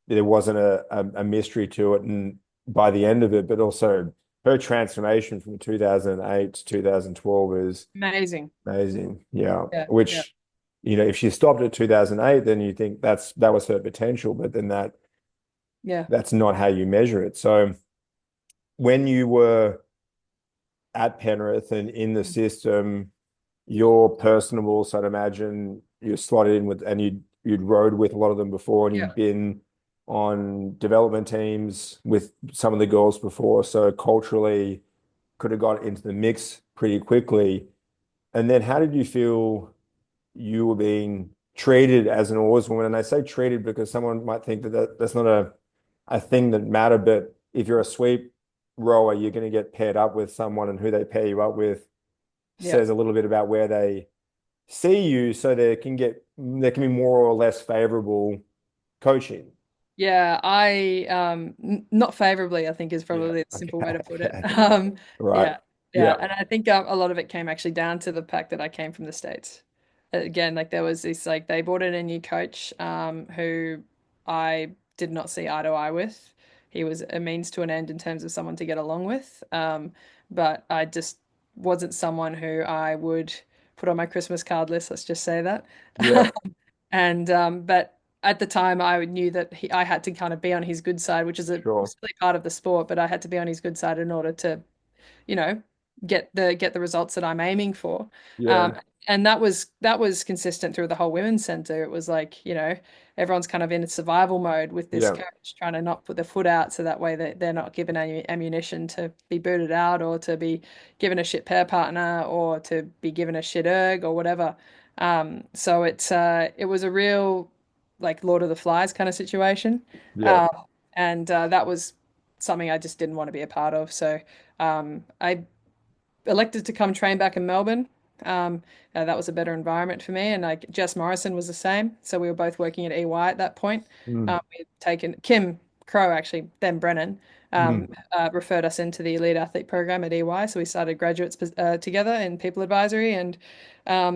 there wasn't a mystery to it, and by the end of it, but also her transformation from 2008 to 2012 is Amazing. amazing. Yeah. Yeah, yeah, Which, if she stopped at 2008, then you think that was her potential, but then yeah, that's not how you measure it. So when you were at Penrith and in the system, you're personable. So I'd imagine you're slotted in with, and you'd rode with a lot of them before, and yeah, you'd been on development teams with some of the girls before. So culturally, could have got into the mix pretty quickly. And then how did you feel you were being treated as an oarswoman? And I say treated because someone might think that's not a thing that mattered, but if you're a sweep rower, you're going to get paired up with someone, and who they pair you up with yeah. says a little bit about where they see you, so there can be more or less favorable coaching. Yeah, I not favorably, I think is Yeah. probably the Okay. simple way to put it. Okay. Right. Yeah, yeah, Yeah. and I think a lot of it came actually down to the fact that I came from the States. Again, like there was this like they brought in a new coach who I did not see eye to eye with. He was a means to an end in terms of someone to get along with. But I just wasn't someone who I would put on my Christmas card list, let's just say that. Yeah. And but at the time, I knew that I had to kind of be on his good side, which is a Sure. silly part of the sport, but I had to be on his good side in order to, you know, get the results that I'm aiming for. Yeah. Um, and that was consistent through the whole women's center. It was like, everyone's kind of in a survival mode with this Yeah. coach trying to not put their foot out so that way they're not given any ammunition to be booted out or to be given a shit pair partner or to be given a shit erg or whatever. So it was a real like Lord of the Flies kind of situation. Yeah. Uh, and that was something I just didn't want to be a part of. So I elected to come train back in Melbourne. That was a better environment for me. And like Jess Morrison was the same. So we were both working at EY at that point. Mm. We had taken Kim Crow, actually, then Brennan, Mm. referred us into the elite athlete program at EY. So we started graduates together in people advisory. And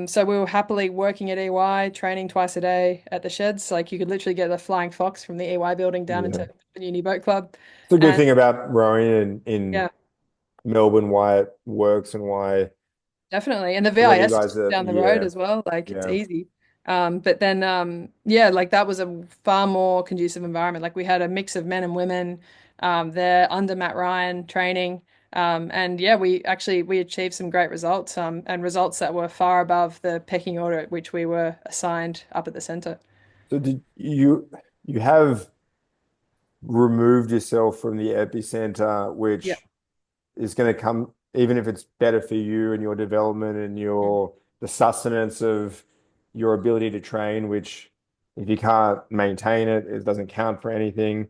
so we were happily working at EY, training twice a day at the sheds. Like you could literally get the flying fox from the EY building down Yeah. into the Uni Boat Club. It's a good And thing about rowing in yeah. Melbourne, why it works and why Definitely. And the a lot of you VIS is guys just are, down the road yeah, as well. Like it's yeah. easy. But then yeah, like that was a far more conducive environment. Like we had a mix of men and women there under Matt Ryan training. And yeah, we achieved some great results, and results that were far above the pecking order at which we were assigned up at the center. So did you have removed yourself from the epicenter, Yeah. which is going to come, even if it's better for you and your development and Mhm. the sustenance of your ability to train, which if you can't maintain it, it doesn't count for anything,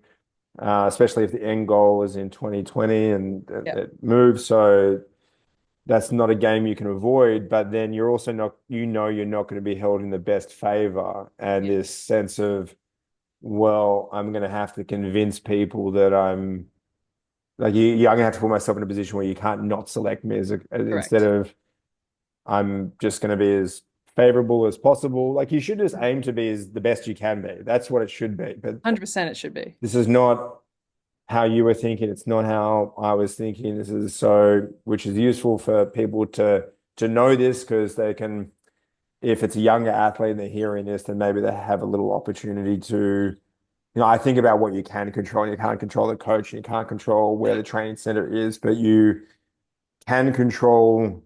especially if the end goal is in 2020 and Yeah. it moves. So that's not a game you can avoid, but then you're also not, you're not going to be held in the best favor. And Yeah. this sense of, well, I'm going to have to convince people that I'm gonna have to put myself in a position where you can't not select me instead Correct. of I'm just gonna be as favorable as possible. Like you should just aim to be as the best you can be. That's what it should be. But 100% it should be. this is not how you were thinking. It's not how I was thinking. This is which is useful for people to know this because they can, if it's a younger athlete and they're hearing this, then maybe they have a little opportunity to, I think about what you can control. You can't control the coach, and you can't control where the training center is, but you can control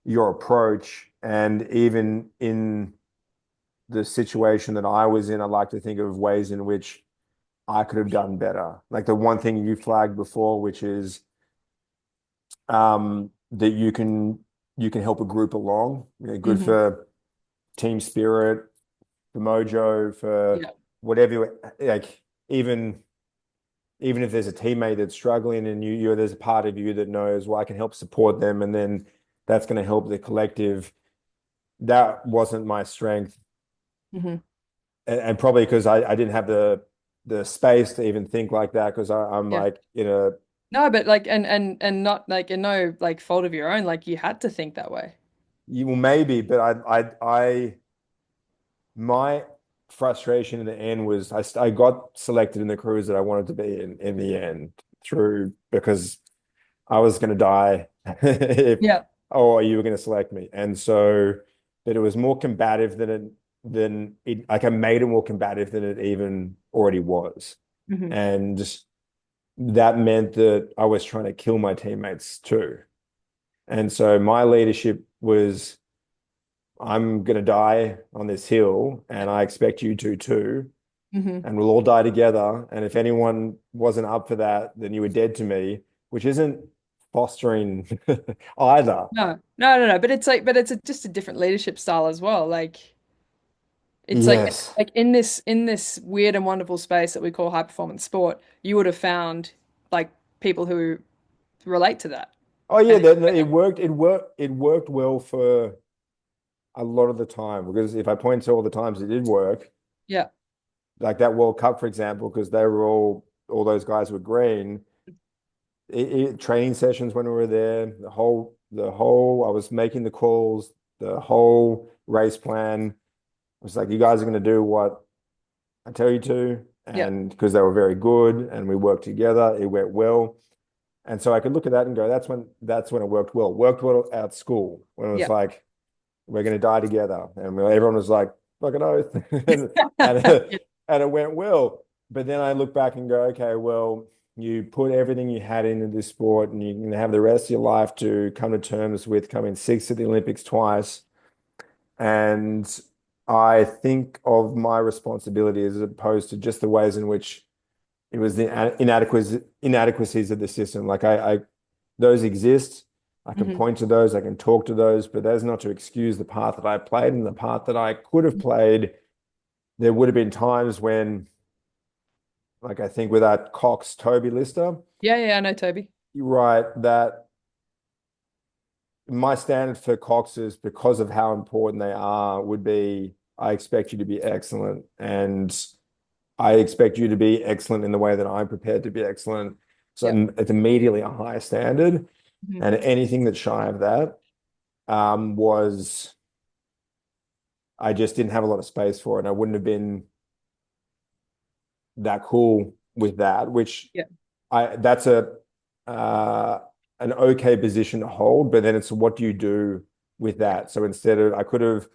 your approach. And even in the situation that I was in, I like to think of ways in which I could have done better. Like the one thing you flagged before, which is that you can help a group along. Good Hmm. for team spirit, for mojo, for Yeah. whatever. Like even if there's a teammate that's struggling and there's a part of you that knows, well, I can help support them, and then that's going to help the collective. That wasn't my strength, Hmm. and probably because I didn't have the space to even think like that because I'm Yeah. like in a No, but like and not like in no like fault of your own, like you had to think that way. you well maybe, but my frustration in the end was I got selected in the cruise that I wanted to be in the end through because I was going to die if, Yeah. oh, you were going to select me. And so that it was more combative like I made it more combative than it even already was. Hmm. And that meant that I was trying to kill my teammates too. And so my leadership was, I'm going to die on this hill, and I expect you to too. Hmm. And we'll all die together. And if anyone wasn't up for that, then you were dead to me, which isn't fostering either. No, no, no, no. But it's like, but it's just a different leadership style as well. It's Yes. like in this weird and wonderful space that we call high performance sport, you would have found like people who relate to that. Oh yeah, And that it worked. It worked well for a lot of the time, because if I point to all the times it did work, yeah, like that World Cup, for example, because they were all those guys were green. Training sessions when we were there, I was making the calls, the whole race plan. I was like, you guys are going to do what I tell you to. yeah, And because they were very good and we worked together, it went well. And so I could look at that and go, that's when it worked well. Worked well at school when it was yeah. like, we're going to die together. And everyone was like, fucking oath. And and it went well. But then I look back and go, okay, well, you put everything you had into this sport, and you're going to have the rest of your life to come to terms with coming sixth at the Olympics twice. And I think of my responsibility as opposed to just the ways in which it was the inadequacies of the system. Like those exist. I can Hmm. point to those, I can talk to those, but that's not to excuse the part that I played and the part that I could have played. There would have been times when, like I think with that Cox Toby Lister, Yeah, yeah, I know Toby. you're right that my standard for Coxes, because of how important they are, would be I expect you to be excellent, and I expect you to be excellent in the way that I'm prepared to be excellent. Yeah. So it's immediately a higher standard, Hmm. and anything that's shy of that was I just didn't have a lot of space for it. And I wouldn't have been that cool with that, which Yeah. that's uh, an okay position to hold, but then it's what do you do with Yeah. that? So instead of, I could have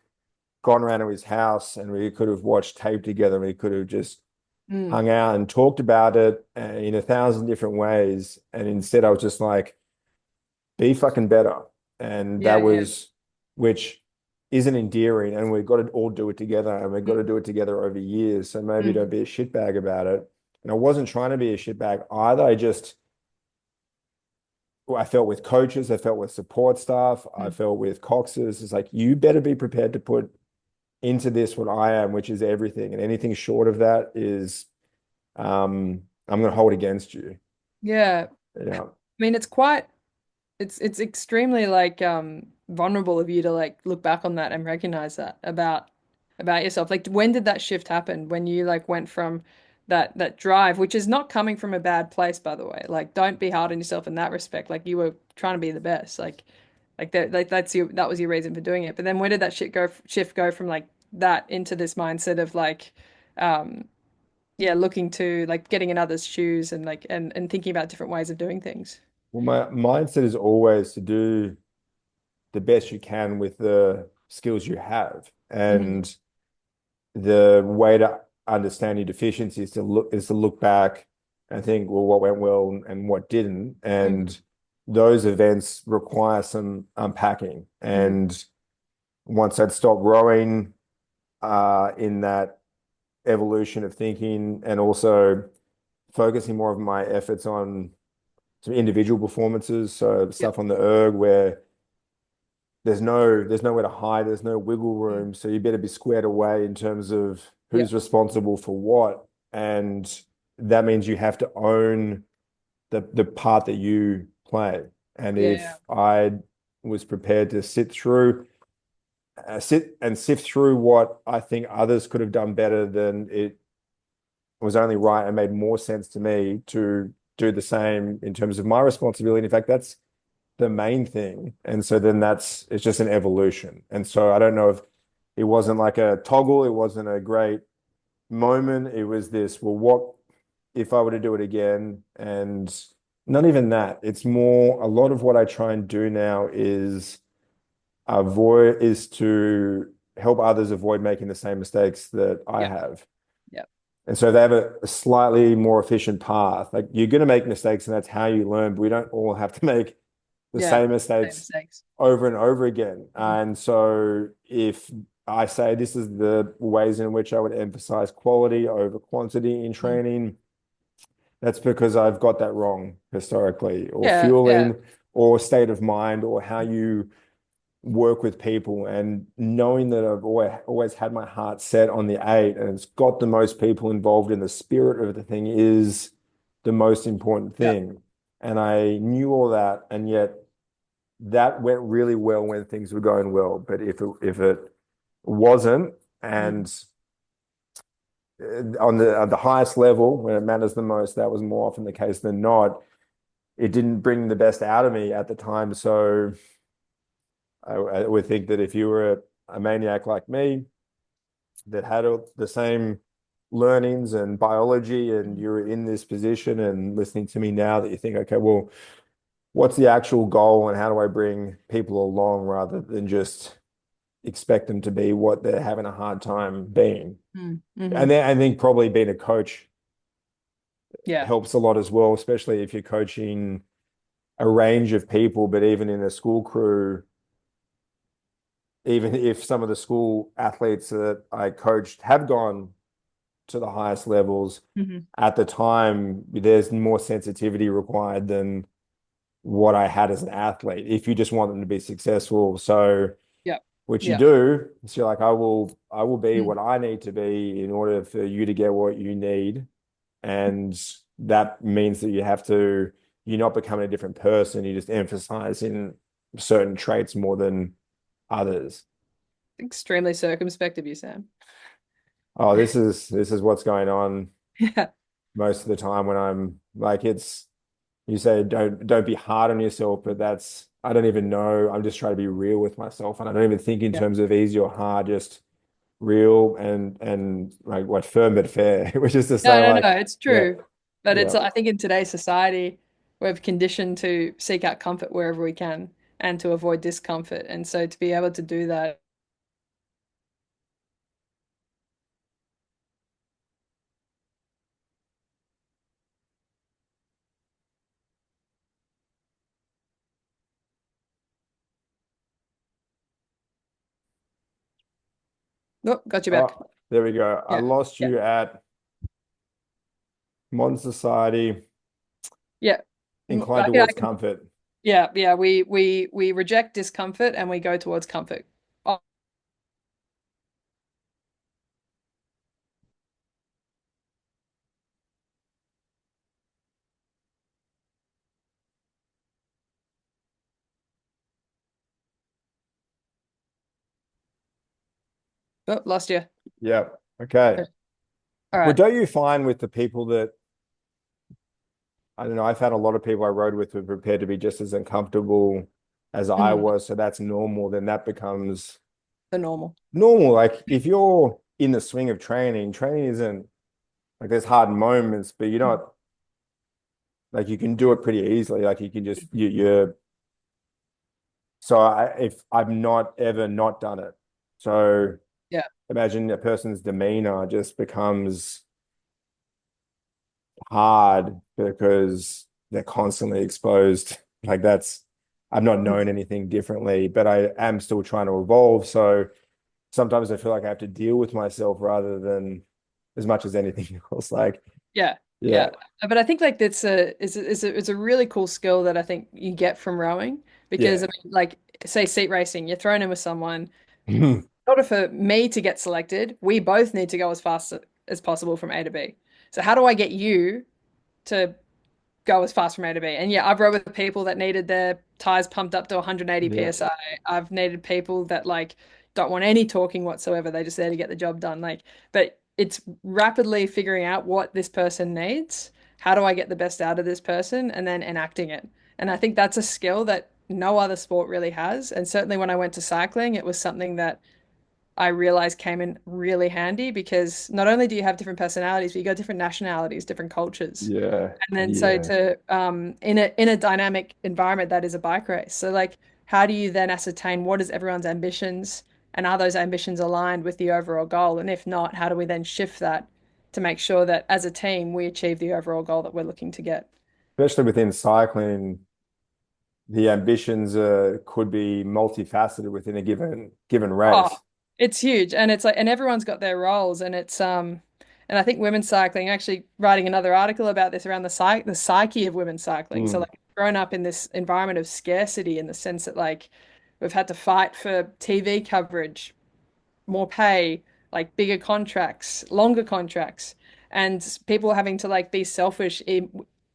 gone around to his house and we could have watched tape together, and we could have just Mm. hung out and talked about it in a thousand different ways. And instead, I was just like, be fucking better. And Yeah, that yeah. was, which isn't endearing. And we've got to all do it together, and we've got to Mm. do it together over years. So maybe don't Mm. be a shitbag about it. And I wasn't trying to be a shitbag either. I felt with coaches, I felt with support staff, I Mm. felt with Coxes. It's like, you better be prepared to put into this what I am, which is everything. And anything short of that is, I'm going to hold against you. Yeah. Yeah. I mean, it's extremely like vulnerable of you to like look back on that and recognize that about yourself. Like when did that shift happen? When you like went from that drive, which is not coming from a bad place, by the way. Like don't be hard on yourself in that respect. Like you were trying to be the best. Like that that was your reason for doing it. But then where did that shift go from like that into this mindset of like um yeah, looking to like getting in others' shoes and like and thinking about different ways of doing things. Well, my mindset is always to do the best you can with the skills you have. Hmm. And the way to understand your deficiencies is to look back and think, well, what went well and what didn't. Hmm. And those events require some unpacking. Hmm. And once I'd stopped growing in that evolution of thinking, and also focusing more of my efforts on some individual performances, so Yeah. stuff on the erg where there's nowhere to hide, there's no wiggle room, so you better be squared away in terms of Yeah. who's responsible for what. And that means you have to own the part that you play. And Yeah. if I was prepared to sit and sift through what I think others could have done better, then it was only right and made more sense to me to do the same in terms of my responsibility. In fact, that's the main thing. And so then it's just an evolution. And so I don't know if it wasn't like a toggle, it wasn't a great moment. It was this, well, what if I were to do it again? And not even that. It's more a lot of what I try and do now is to help others avoid making the same mistakes that I Yeah. have. Yeah. And so they have a slightly more efficient path. Like you're going to make mistakes and that's how you learn, but we don't all have to make the Yeah. same Same mistakes mistakes. over and over again. Mhm. And so if I say this is the ways in which I would emphasize quality over quantity in Mm. training, that's because I've got that wrong historically, or Yeah. Yeah. fueling, or state of mind, or how you work with people. And knowing that I've always had my heart set on the eight and it's got the most people involved in the spirit of the thing is the most important Yeah. thing. And I knew all that, and yet that went really well when things were going well. But if it wasn't, Mm. and on the highest level when it matters the most, that was more often the case than not. It didn't bring the best out of me at the time. So I would think that if you were a maniac like me that had the same learnings and biology, and Mm. you're in this position and listening to me now, that you think, okay, well, what's the actual goal and how do I bring people along rather than just expect them to be what they're having a hard time being. Mm. Hmm. And then I think probably being a coach Yeah. helps a lot as well, especially if you're coaching a range of people, but even in a school crew, even if some of the school athletes that I coached have gone to the highest levels, Hmm. at the time, there's more sensitivity required than what I had as an athlete if you just want them to be successful. So, Yeah. which you Yeah. do, so you're like, I will be Mm. what I need to be in order for you to get what you need. And that means that you're not becoming a different person. You just emphasize in certain traits more than others. Extremely circumspect of you, Sam. Oh, this is what's going on Yeah. most of the time when I'm like, you say don't be hard on yourself, but that's I don't even know. I'm just trying to be real with myself, and I don't even think in Yeah. terms of easy or hard, just real and like what firm but fair, which is to say No, no, like, no, it's yeah, true. But yeah. it's, I think in today's society, we're conditioned to seek out comfort wherever we can and to avoid discomfort. And so to be able to do that. Oh, got you back. Oh, there we go. I Yeah. lost Yeah. you at modern society Yeah. inclined I towards can, comfort. yeah. Yeah. We reject discomfort and we go towards comfort. Oh, oh, lost you. Yeah. Okay. All Well, right. don't you find with the people that I don't know, I've had a lot of people I rode with who were prepared to be just as uncomfortable as I Mhm. was, so that's normal, then that becomes The normal. normal. Like if you're in the swing of training isn't like there's hard moments, but you're Mhm. not like you can do it pretty easily. Like you can just you're so if I've not ever not done it. So Yeah. imagine a person's demeanor just becomes hard because they're constantly exposed. Like I've not known anything differently, but I am still trying to evolve. So sometimes I feel like I have to deal with myself rather than as much as anything else. Like, Yeah, yeah. yeah. But I think like that's it's a really cool skill that I think you get from rowing because Yeah. I mean, like say seat racing, you're thrown in with someone. In order for me to get selected, we both need to go as fast as possible from A to B. So how do I get you to go as fast from A to B? And yeah, I've rode with people that needed their tires pumped up to 180 Yeah. psi. I've needed people that like don't want any talking whatsoever. They just there to get the job done. Like, but it's rapidly figuring out what this person needs. How do I get the best out of this person? And then enacting it. And I think that's a skill that no other sport really has. And certainly when I went to cycling, it was something that I realized came in really handy because not only do you have different personalities, but you got different nationalities, different cultures. Yeah. And then so Yeah. to in a dynamic environment that is a bike race. So like how do you then ascertain what is everyone's ambitions and are those ambitions aligned with the overall goal? And if not, how do we then shift that to make sure that as a team we achieve the overall goal that we're looking to get? Especially within cycling, the ambitions could be multifaceted within a given Oh, race. it's huge. And it's like and everyone's got their roles and it's and I think women's cycling, actually writing another article about this around the psyche of women's cycling. So Mm. like grown up in this environment of scarcity in the sense that like we've had to fight for TV coverage, more pay, like bigger contracts, longer contracts, and people having to like be selfish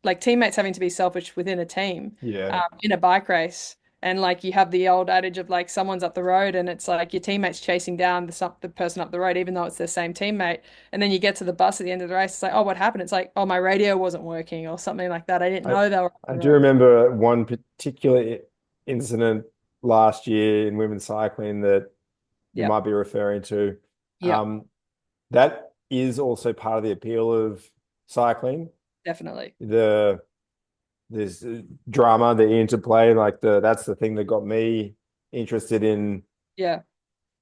like teammates having to be selfish within a team, Yeah. in a bike race. And like you have the old adage of like someone's up the road and it's like your teammate's chasing down the person up the road, even though it's their same teammate. And then you get to the bus at the end of the race, it's like, oh, what happened? It's like, oh, my radio wasn't working or something like that. I didn't I know they were up I the do road. remember one particular incident last year in women's cycling that you Yep. might be referring to. Yep. That is also part of the appeal of cycling. Definitely. The There's drama, the interplay, like that's the thing that got me interested in. Yeah.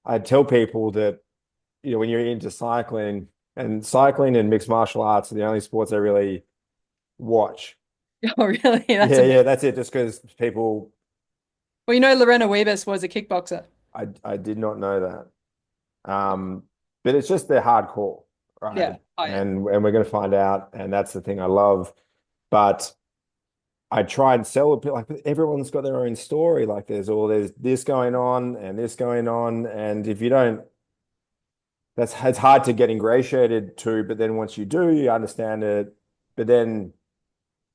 I tell people that, when you're into cycling and mixed martial arts are the only sports I really watch. Oh, really? That's Yeah, a yeah, bit. that's it. Just because people, Well, you know, Lorena Wiebes was a kickboxer. I did not know that. But it's just they're hardcore, right? Yeah. Oh, yeah. And we're going to find out, and that's the thing I love. But I try and sell a bit like everyone's got their own story. Like there's this going on and this going on, and if you don't, it's hard to get ingratiated to. But then once you do, you understand it. But then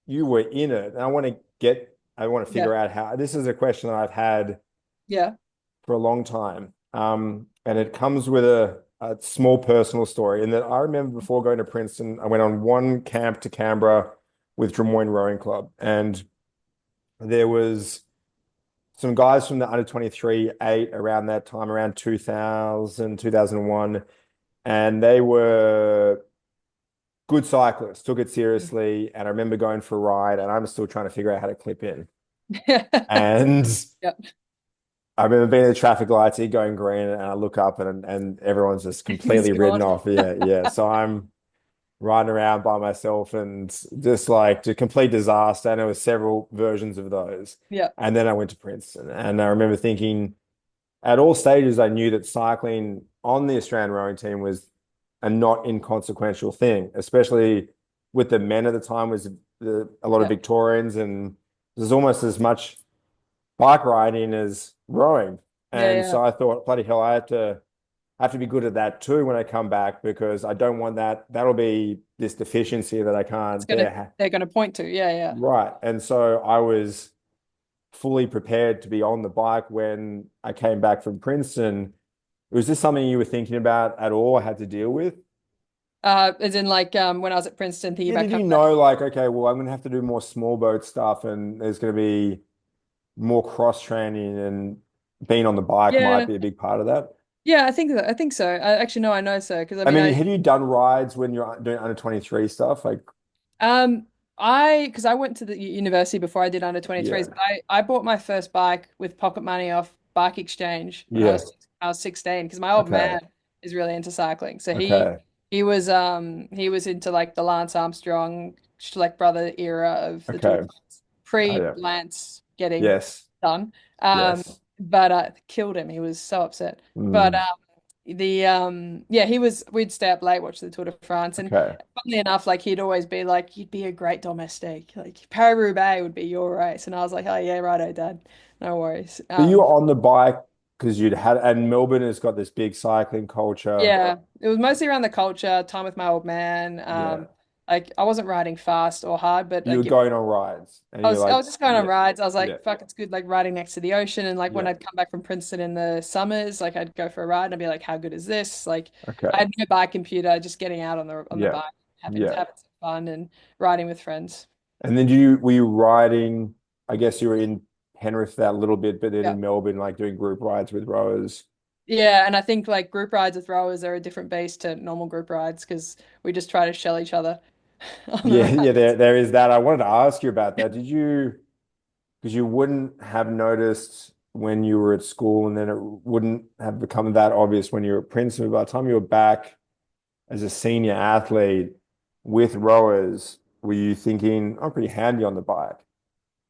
you were in it, and I want to Yeah. figure out how. This is a question that I've had Yeah. for a long time, and it comes with a small personal story. In that I remember before going to Princeton, I went on one camp to Canberra with Drummoyne Rowing Club, and there was some guys from the under 23 eight around that time, around 2000, 2001, and they were good cyclists, took it seriously. And I remember going for a ride, and I'm still trying to figure out how to clip in. And Yeah. I remember being at the traffic lights, here going green, and I look up and everyone's just It's completely written gone. off. Yeah, yeah. So I'm riding around by myself and just like a complete disaster. And there were several versions of those. Yeah. And then I went to Princeton. And I remember thinking at all stages, I knew that cycling on the Australian rowing team was a not inconsequential thing, especially with the men at the time was a lot of Yeah. Victorians and there's almost as much bike riding as rowing. Yeah. And Yeah. so I thought, bloody hell, I have to be good at that too when I come back because I don't want that. That'll be this deficiency that I It's can't gonna bear. they're gonna point to. Yeah. Yeah. Right. And so I was fully prepared to be on the bike when I came back from Princeton. Was this something you were thinking about at all, had to deal with? As in like when I was at Princeton thinking Yeah, about did you coming back. know, like, okay, well, I'm going to have to do more small boat stuff and there's going to be more cross training and being on the bike might Yeah. be a big part of that? Yeah, I think so. I actually know I know so because I I mean mean, I have you done rides when you're doing under 23 stuff? Like, Um, because I went to the university before I did under 23s, yeah, but I bought my first bike with pocket money off Bike Exchange when yeah, I was 16 because my old okay, man is really into cycling. So okay, he was into like the Lance Armstrong Schleck brother era of the Tour de okay. France, Oh, pre yeah, Lance getting yes, done. yes. But killed him. He was so upset. But Mm, the yeah, he was we'd stay up late watch the Tour de France and okay. funnily enough, like he'd always be like, "You'd be a great domestique. Like Paris-Roubaix would be your race." And I was like, "Oh yeah, righto, Dad. No worries." But you were on the bike because and Melbourne has got this big cycling culture. Yeah, it was mostly around the culture, time with my old man. Yeah. Like I wasn't riding fast or hard, but You were like going on rides and you're I like, was just going on yeah, rides. I was yeah, like, "Fuck, it's good." Like riding next to the ocean, and like when yeah. I'd come back from Princeton in the summers, like I'd go for a ride and I'd be like, "How good is this?" Like I Okay. had no bike computer, just getting out on the Yeah. bike, Yeah. having some fun and riding with friends. And then were you riding, I guess you were in Penrith that little bit, but then Yeah. in Melbourne, like doing group rides with rowers. Yeah, and I think like group rides with rowers are a different beast to normal group rides because we just try to shell each other on the Yeah, ride. yeah, there is that. I wanted to ask you about that. Did you, because you wouldn't have noticed when you were at school, and then it wouldn't have become that obvious when you were at Princeton. By the time you were back as a senior athlete with rowers, were you thinking, I'm pretty handy on the bike?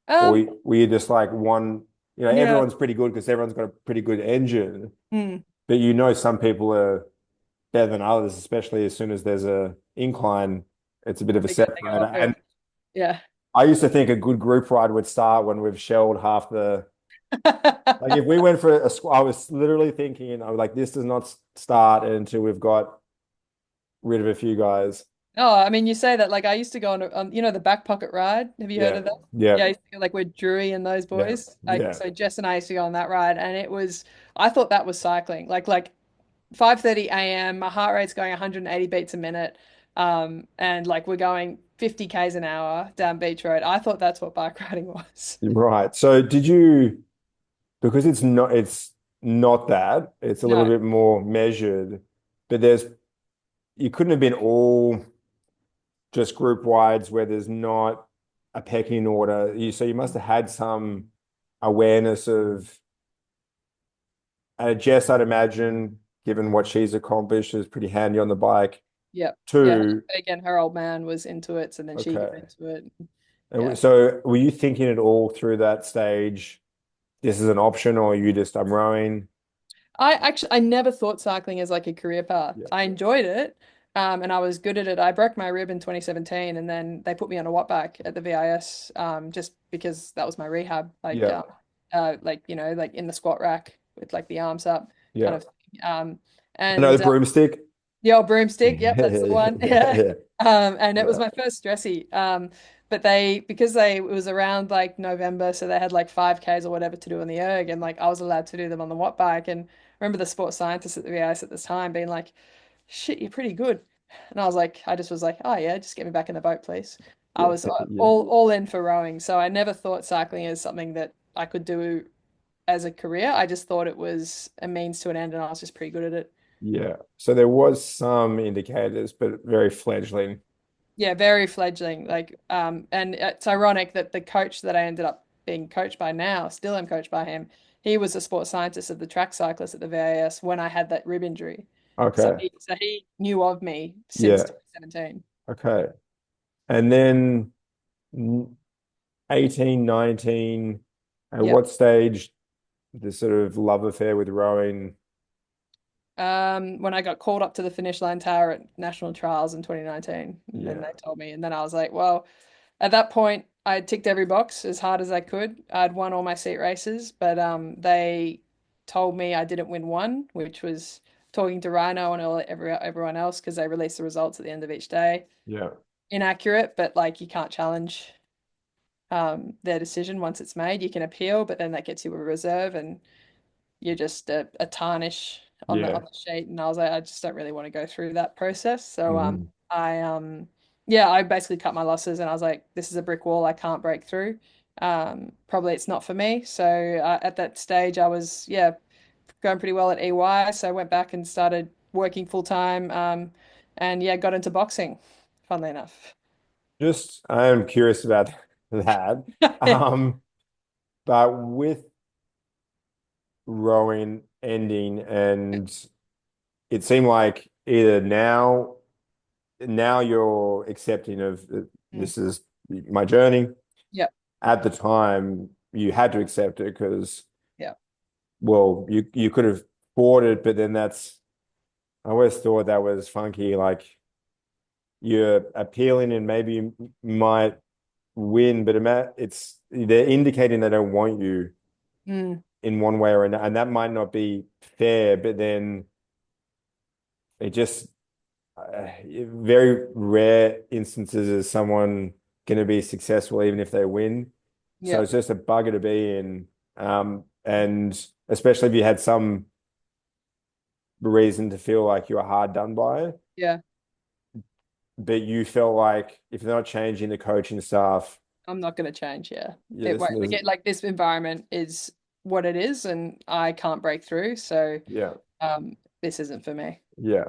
Or Um, were you just like one, yeah. everyone's pretty good because everyone's got a pretty good engine, Mm. but some people are better than others, especially as soon as there's a incline, it's a bit of a They go separator. uphill. And Yeah. I used to think a good group ride would start when we've shelled half like if we went for I was literally thinking, I was like, this does not start until we've got rid of a few guys. Oh, I mean, you say that like I used to go on the back pocket ride. Have you heard Yeah, of that? yeah, Yeah, I used to go, like with Drury and those yeah, boys. Like yeah. so Jess and I used to go on that ride and it was I thought that was cycling. Like 5:30 a.m. My heart rate's going 180 beats a minute. And like we're going 50 k's an hour down Beach Road. I thought that's what bike riding was. Right. So did you, because it's not that, it's a little No. bit more measured, but you couldn't have been all just group rides where there's not a pecking order. So you must have had some awareness of, Jess, I'd imagine, given what she's accomplished, is pretty handy on the bike. Yep. Yeah. Two, Again, her old man was into it, so then she got okay. into it. And Yeah. so were you thinking it all through that stage? This is an option, or you just, I'm rowing? I never thought cycling as like a career path. Yeah. I enjoyed it, and I was good at it. I broke my rib in 2017, and then they put me on a watt bike at the VIS, just because that was my rehab, Yeah. like like in the squat rack with like the arms up, kind Yeah. of thing. I know And the broomstick. the old broomstick, yep, that's the Yeah. one. Yeah. Yeah. Yeah. And it was Yeah. my first dressy. But it was around like November, so they had like 5Ks or whatever to do on the erg, and like I was allowed to do them on the watt bike. And I remember the sports scientist at the VIS at this time being like, "Shit, you're pretty good." And I just was like, "Oh yeah, just get me back in the boat, please." I Yeah. was Yeah. all in for rowing, so I never thought cycling as something that I could do as a career. I just thought it was a means to an end, and I was just pretty good at it. Yeah. So there was some indicators, but very fledgling. Yeah, very fledgling. And it's ironic that the coach that I ended up being coached by now, still am coached by him. He was a sports scientist of the track cyclists at the VAS when I had that rib injury. Okay. So he knew of me since Yeah. 2017. Okay. And then 18, 19, at Yep. what stage the sort of love affair with rowing? When I got called up to the finish line tower at national trials in 2019, and then Yeah. they told me, and then I was like, well, at that point, I had ticked every box as hard as I could. I'd won all my seat races, but they told me I didn't win one, which was talking to Rhino and everyone else because they released the results at the end of each day. Yeah. Inaccurate, but like you can't challenge their decision once it's made. You can appeal, but then that gets you a reserve, and you're just a tarnish on Yeah. the sheet. And I was like, I just don't really want to go through that process. So Hmm. I yeah, I basically cut my losses and I was like, this is a brick wall I can't break through. Probably it's not for me. So at that stage I was going pretty well at EY. So I went back and started working full time. And yeah, got into boxing, funnily enough. Just, I am curious about that. Um, but with rowing ending, and it seemed like either now you're accepting of Mm. this is my journey. Yep. At the time, you had to accept it because, Yep. well, you could have fought it, but then I always thought that was funky. Like you're appealing and maybe you might win, but they're indicating they don't want you Mm. in one way or another, and that might not be fair. But then it just very rare instances is someone going to be successful even if they win. So it's Yep. just a bugger to be in, and especially if you had some reason to feel like you were hard done by, Yeah. but you felt like if they're not changing the coaching staff, I'm not going to change. Yeah. yeah, It won't. Like this environment is what it is, and I can't break through. So yeah. This isn't for me. Yeah.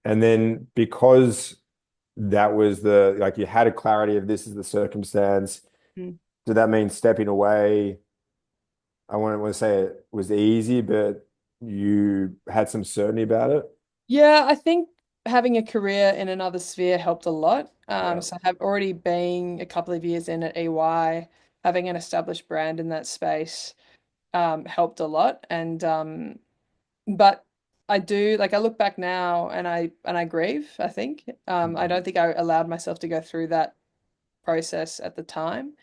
And then because that was the like you had a clarity of this is the circumstance, Mm. did that mean stepping away? I wouldn't want to say it was easy, but you had some certainty about it. Yeah, I think having a career in another sphere helped a lot. Yeah. So I have already been a couple of years in at EY, having an established brand in that space helped a lot. And but I do like I look back now and I grieve, I think. I Mhm. don't think I allowed myself to go through that process at the time.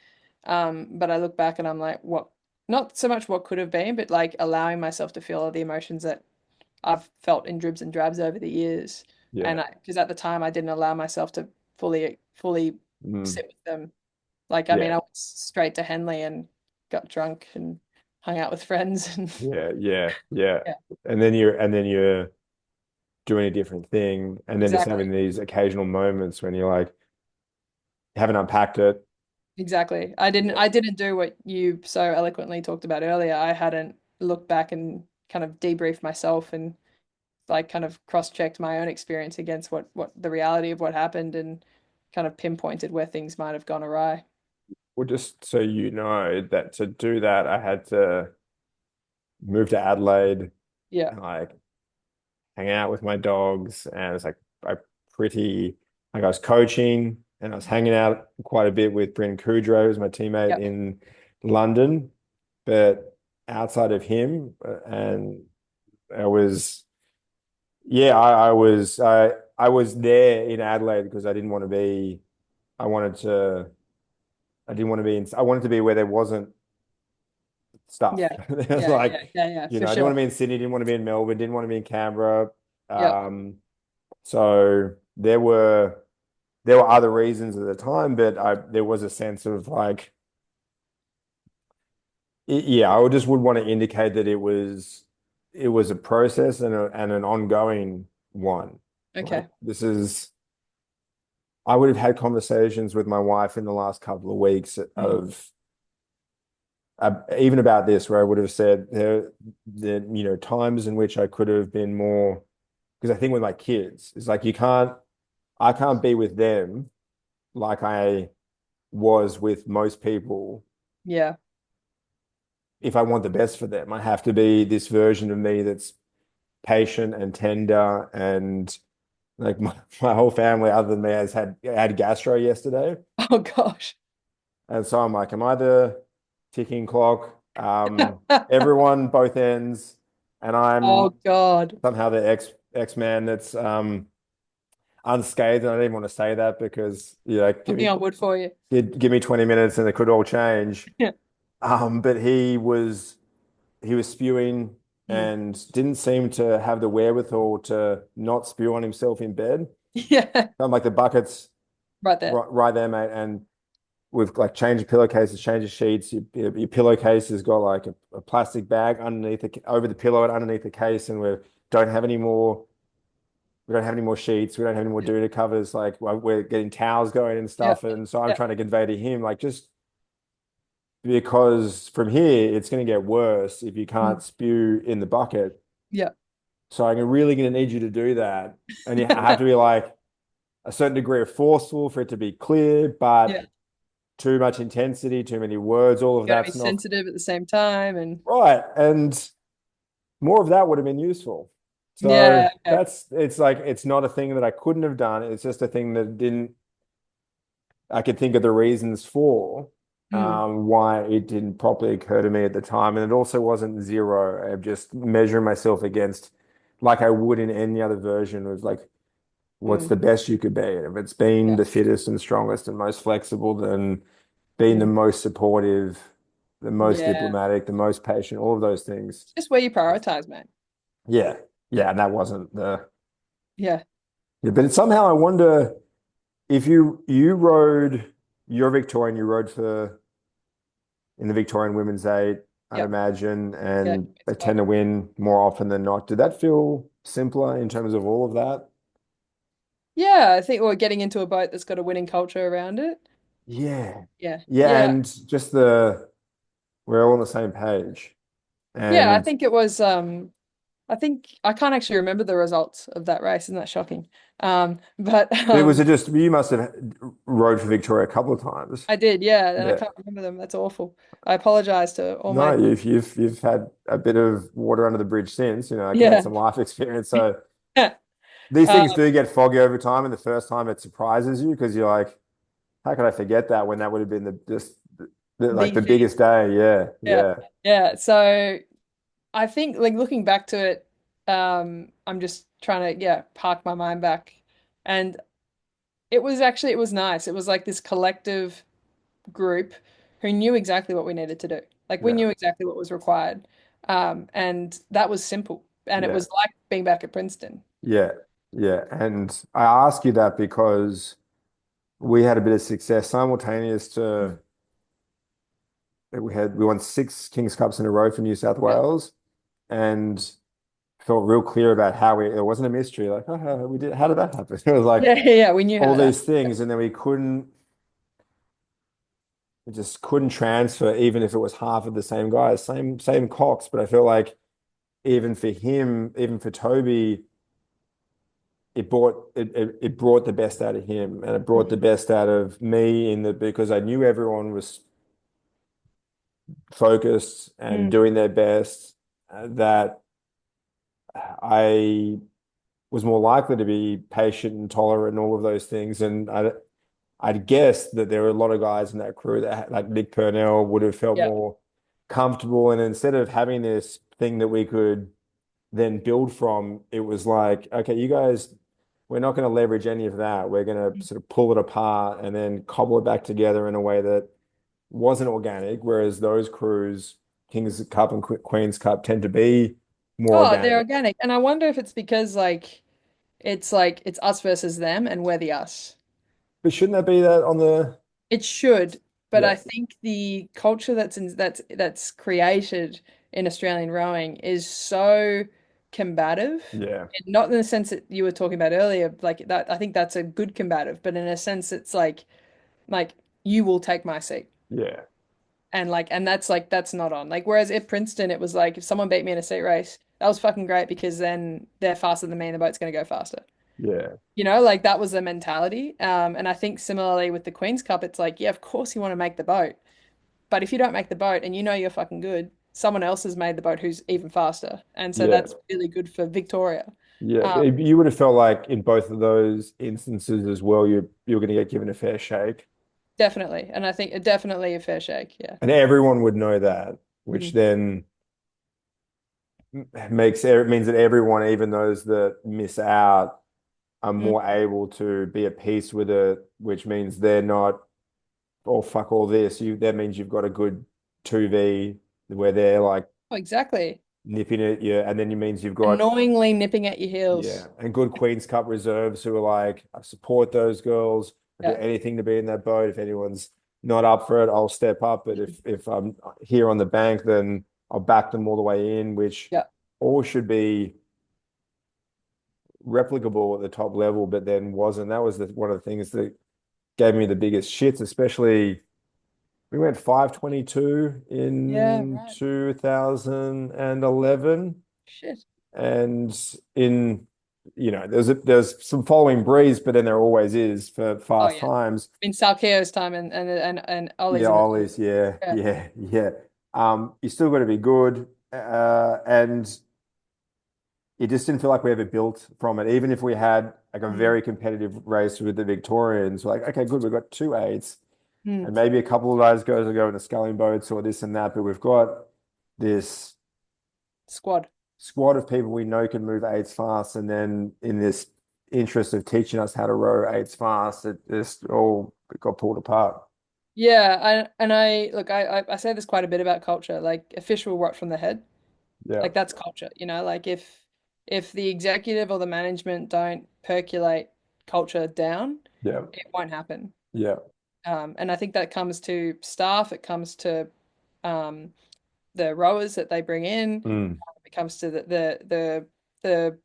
But I look back and I'm like, what, not so much what could have been, but like allowing myself to feel all the emotions that I've felt in dribs and drabs over the years. Yeah. And because at the time I didn't allow myself to fully Mm. sit with them. Like, I mean, Yeah. I went straight to Henley and got drunk and hung out with friends and Yeah. Yeah. Yeah. yeah, And then you're doing a different thing, and then just exactly. having these occasional moments when you're like, haven't unpacked it. Exactly. Yeah. I didn't do what you so eloquently talked about earlier. I hadn't looked back and kind of debriefed myself and like kind of cross-checked my own experience against what the reality of what happened and kind of pinpointed where things might have gone awry. Well, just so you know that to do that, I had to move to Adelaide Yeah. and like hang out with my dogs. And it's like I pretty like I was coaching and I was hanging out quite a bit with Bryn Kudrow, who's my teammate Yeah. in London. But outside of him, and I was yeah, I was there in Adelaide because I didn't want to be I wanted to I didn't want to be in I wanted to be where there wasn't stuff. Yeah. It was Yeah. like, Yeah. Yeah. Yeah. For I didn't want to sure. be in Sydney, didn't want to be in Melbourne, didn't want to be in Canberra. Yeah. So there were other reasons at the time, but there was a sense of like, yeah, I just would want to indicate that it was a process and an ongoing one. Like Okay. this is, I would have had conversations with my wife in the last couple of weeks Mm. of even about this, where I would have said times in which I could have been more, because I think with my kids, it's like I can't be with them like I was with most people Yeah. if I want the best for them. I have to be this version of me that's patient and tender and like my whole family other than me has had gastro yesterday. Oh gosh. And so I'm like, am I the ticking clock? Everyone, both ends, and Oh I'm God. somehow the X-Man that's unscathed. And I don't even want to say that because Knocking on wood for you. give me 20 minutes and it could all change. Yeah. But he was spewing Mm. and didn't seem to have the wherewithal to not spew on himself in bed. Yeah. I'm like the buckets Right there. right there, mate. And we've like changed pillowcases, changed the sheets. Your pillowcase has got like a plastic bag underneath over the pillow and underneath the case, and don't have any more. We don't have any more sheets. We don't have any more Yeah. Duda covers. Like we're getting towels going and Yeah. stuff. And so I'm Yeah. trying to convey to him, like, just because from here it's going to get worse if you Mm. can't spew in the bucket. Yeah. So I'm really going to need you to do that. And you have to be like a certain degree of forceful for it to be clear, Yeah. but too much intensity, too many words, all of Got to be that's not sensitive at the same time and right. And more of that would have been useful. So yeah. Okay. it's like, it's not a thing that I couldn't have done. It's just a thing that didn't, I could think of the reasons for Mm. why it didn't properly occur to me at the time. And it also wasn't zero. I'm just measuring myself against, like I would in any other version of like, what's Mm. the best you could be? And if it's being Yeah. the fittest and strongest and most flexible, then being the Mm. most supportive, the most Yeah. diplomatic, the most patient, all of those things. It's just where you prioritize, man. Yeah. Yeah. And that wasn't Yeah. yeah, but somehow I wonder if you rode, you're Victorian, you rode for in the Victorian Women's Eight, I'd Yep. imagine, Yeah. and It's they fun. tend to win more often than not. Did that feel simpler in terms of all of that? Yeah, I think we're getting into a boat that's got a winning culture around it. Yeah. Yeah. Yeah, Yeah. and just we're all on the same page. Yeah, I And think it was I think I can't actually remember the results of that race. Isn't that shocking? But But was it just you must have rode for Victoria a couple of times? I did, yeah, and I Yeah. can't remember them. That's awful. I apologize to all No, my you've had a bit of water under the bridge since, gained yeah. some life experience. So these Uh, things do get foggy over time, and the first time it surprises you because you're like, how could I forget that when that would have been the just like the the thing, biggest day? Yeah, yeah, yeah, yeah. So I think like looking back to it, I'm just trying to park my mind back, and it was nice. It was like this collective group who knew exactly what we needed to do. Like we yeah, knew exactly what was required. And that was simple. And it yeah, was like being back at Princeton. yeah, yeah. And I ask you that because we had a bit of success simultaneous to we won 6 King's Cups in a row for New South Yeah. Wales, and felt real clear about how it wasn't a mystery. Like, oh, we did. How did that happen? It was like Yeah, yeah, yeah. We knew how all that happened. these things, and then we just couldn't transfer, even if it was half of the same guys, same Cox. But I feel like even for him, even for Toby, it brought the best out of him, and it brought the Mhm. best out of me in the because I knew everyone was focused and Mm. doing their best. That I was more likely to be patient and tolerant and all of those things. And I'd guess that there were a lot of guys in that crew that, like Nick Purnell, would have felt Yeah. more comfortable. And instead of having this thing that we could then build from, it was like, okay, you guys, we're not going to leverage any of that. We're going to sort of pull it apart and then cobble it back together in a way that wasn't organic. Whereas those crews, King's Cup and Queen's Cup, tend to be more Oh, they're organic. organic. And I wonder if it's because like it's us versus them and we're the us. But shouldn't that be that on the, It should, but yeah, I think the culture that's created in Australian rowing is so combative, yeah, and not in the sense that you were talking about earlier, like that. I think that's a good combative, but in a sense, it's like you will take my seat, yeah, and that's like that's not on. Like whereas at Princeton, it was like if someone beat me in a seat race, that was fucking great because then they're faster than me and the boat's gonna go faster. yeah, Like that was the mentality. And I think similarly with the Queen's Cup, it's like, yeah, of course you want to make the boat. But if you don't make the boat and you know you're fucking good, someone else has made the boat who's even faster. And so yeah, that's really good for Victoria. yeah. Um, You would have felt like in both of those instances as well, you're going to get given a fair shake, Definitely. And I think definitely a fair shake. Yeah. and everyone would know that, which Mhm. then makes it means that everyone, even those that miss out, are more Mhm. able to be at peace with it, which means they're not, oh fuck all this. That means you've got a good 2V where they're like Oh, exactly. nipping it, yeah, and then it means you've got Annoyingly nipping at your yeah, heels. and good Queen's Cup reserves who are like, I support those girls. I do Yeah. anything to be in that boat. If anyone's not up for it, I'll step up. But if I'm here on the bank, then I'll back them all the way in, which Yeah. all should be replicable at the top level, but then wasn't. That was one of the things that gave me the biggest shits, especially we went 522 Yeah. in Right. 2011. Shit. And in there's some following breeze, but then there always is for Oh, fast yeah. times. In Salkeo's time and Yeah, Ollie's in the Ollie's, yeah, yeah. yeah, yeah. You still got to be good, and it just didn't feel like we ever built from it. Even if we had like a Mm. very competitive race with the Victorians, like okay, good, we've got 2 8s, Mm. and maybe a couple of those guys will go into sculling boats or this and that, but we've got this Squad. squad of people we know can move 8s fast, and then in this interest of teaching us how to row 8s fast, it just all got pulled apart. Yeah, and I look, I say this quite a bit about culture. Like a fish will rot from the head. Yeah, Like that's culture, like if the executive or the management don't percolate culture down, yeah, it won't happen. yeah. And I think that comes to staff, it comes to um, the rowers that they bring in, Mm, it comes to the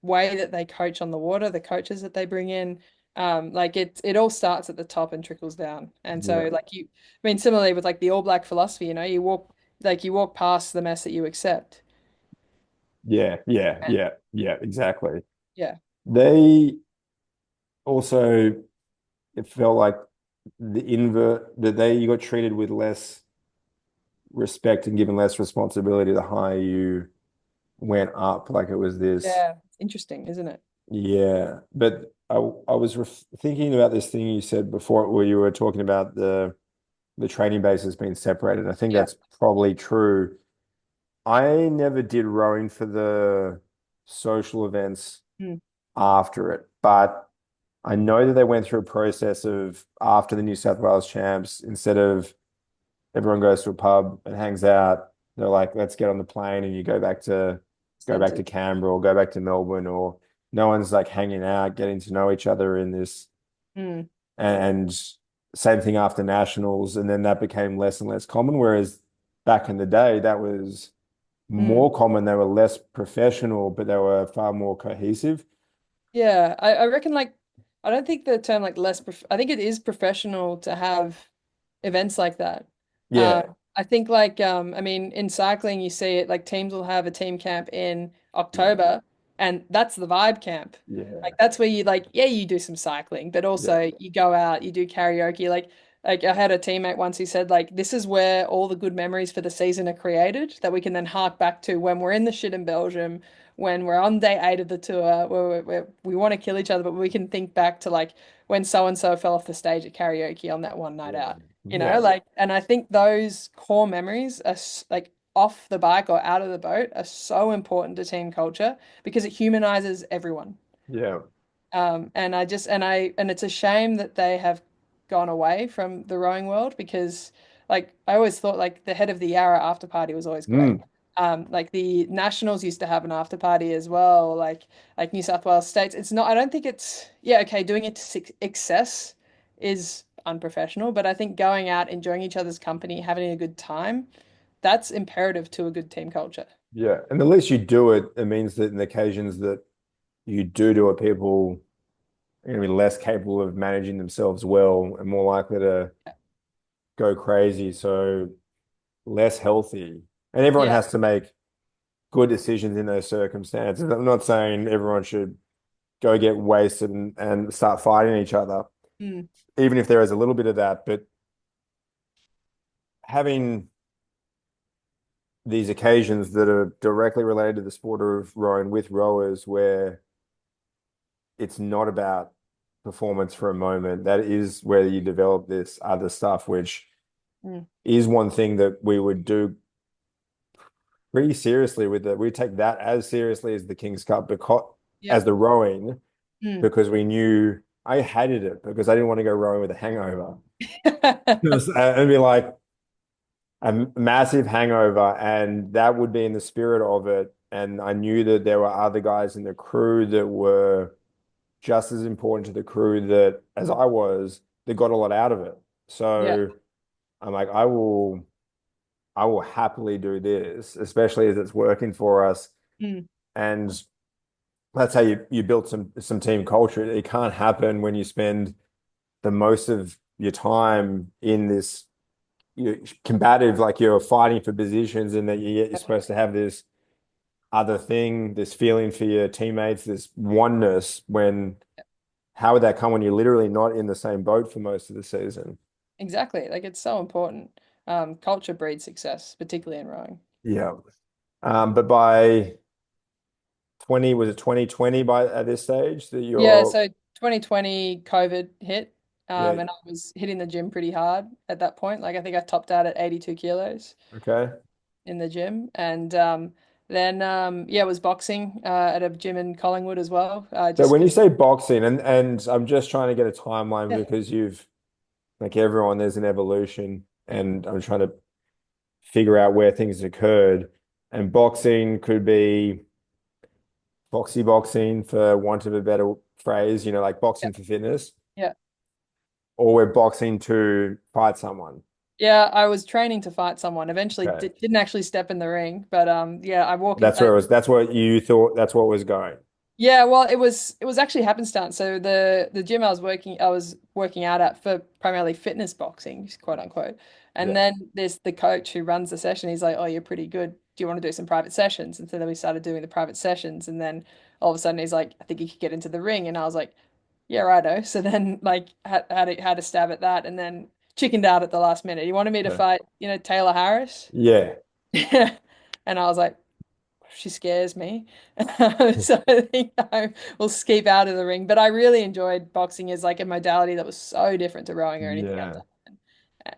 way that they coach on the water, the coaches that they bring in. Like it all starts at the top and trickles down. And yeah, so I mean, similarly with like the All Black philosophy, you walk past the mess that you accept. Yeah, exactly. Yeah. They also, it felt like the invert that they you got treated with less respect and given less responsibility the higher you went up. Like it was this, Yeah. It's interesting, isn't it? yeah. But I was ref thinking about this thing you said before where you were talking about the training bases being separated. I think Yeah. that's probably true. I never did rowing for the social events Mm. after it, but I know that they went through a process of after the New South Wales champs, instead of everyone goes to a pub and hangs out, they're like, let's get on the plane and you go back Centers. to Canberra or go back to Melbourne, or no one's like hanging out, getting to know each other in this. Mm. And same thing after nationals, and then that became less and less common. Whereas back in the day, that was Mm. more common. They were less professional, but they were far more cohesive. Yeah, I reckon like I don't think the term like I think it is professional to have events like that. Um, Yeah. I think like I mean in cycling you see it like teams will have a team camp in Yeah. October and that's the vibe camp. Like Yeah. that's where you like yeah you do some cycling, but Yeah. also you go out, you do karaoke. Like I had a teammate once who said like this is where all the good memories for the season are created that we can then hark back to when we're in the shit in Belgium when we're on day 8 of the tour, where we want to kill each other, but we can think back to like when so and so fell off the stage at karaoke on that one night Yeah. out, Yeah. like, and I think those core memories are like off the bike or out of the boat are so important to team culture because it humanizes everyone. Yeah. And I just and it's a shame that they have gone away from the rowing world because like I always thought like the head of the Yarra after party was always great. Mm. Like the Nationals used to have an after party as well, like New South Wales States. It's not, I don't think it's yeah, okay, doing it to excess is unprofessional, but I think going out, enjoying each other's company, having a good time, that's imperative to a good team culture. Yeah. And the least you do it, it means that in the occasions that you do it, people are going to be less capable of managing themselves well and more likely to go crazy. So less healthy. And everyone Yeah. has to make good decisions in those circumstances. I'm not saying everyone should go get wasted and start fighting each other, Mm. even if there is a little bit of that. But having these occasions that are directly related to the sport of rowing with rowers where it's not about performance for a moment, that is where you develop this other stuff, which Mm. is one thing that we would do pretty seriously with it. We take that as seriously as the King's Cup because Yeah. as the rowing, Mm. because we knew I hated it because I didn't want to go rowing with a hangover. It'd be like a massive hangover, and that would be in the spirit of it. And I knew that there were other guys in the crew that were just as important to the crew that as I was, that got a lot out of it. Yeah. So I'm like, I will happily do this, especially as it's working for us. Mm. And that's how you build some team culture. It can't happen when you spend the most of your time in this combative, like you're fighting for positions, and that you're supposed to have this other thing, this feeling for your teammates, this oneness. When how would that come when you're literally not in the same boat for most of the season? Exactly. Like it's so important. Culture breeds success, particularly in rowing. Yeah. But by 20, was it 2020 by at this stage that Yeah, you're, so 2020 COVID hit, yeah, and I was hitting the gym pretty hard at that point. Like I think I topped out at 82 kilos okay. in the gym, and then yeah, it was boxing at a gym in Collingwood as well. So Just when you because say boxing, and I'm just trying to get a timeline yeah, because you've, like everyone, there's an evolution, and I'm trying to figure out where things occurred. And boxing could be boxy boxing, for want of a better phrase, like yeah, boxing for fitness, yeah. or we're boxing to fight someone. Yeah, I was training to fight someone. Eventually, Okay. didn't actually step in the ring, but yeah, I walk in. That's where it was. That's what you thought. That's what was going. Yeah, well, it was actually happenstance. So the gym I was working out at for primarily fitness boxing, quote unquote. And Yeah. then there's the coach who runs the session. He's like, "Oh, you're pretty good. do you want to do some private sessions? And so then we started doing the private sessions, and then all of a sudden he's like, I think you could get into the ring, and I was like, yeah, righto. So then like had a stab at that, and then chickened out at the last minute. He wanted me to Okay. fight, Taylor Harris. Yeah. And I was like, she scares me. So I think I will skip out of the ring. But I really enjoyed boxing as like a modality that was so different to rowing or anything I've Yeah. done.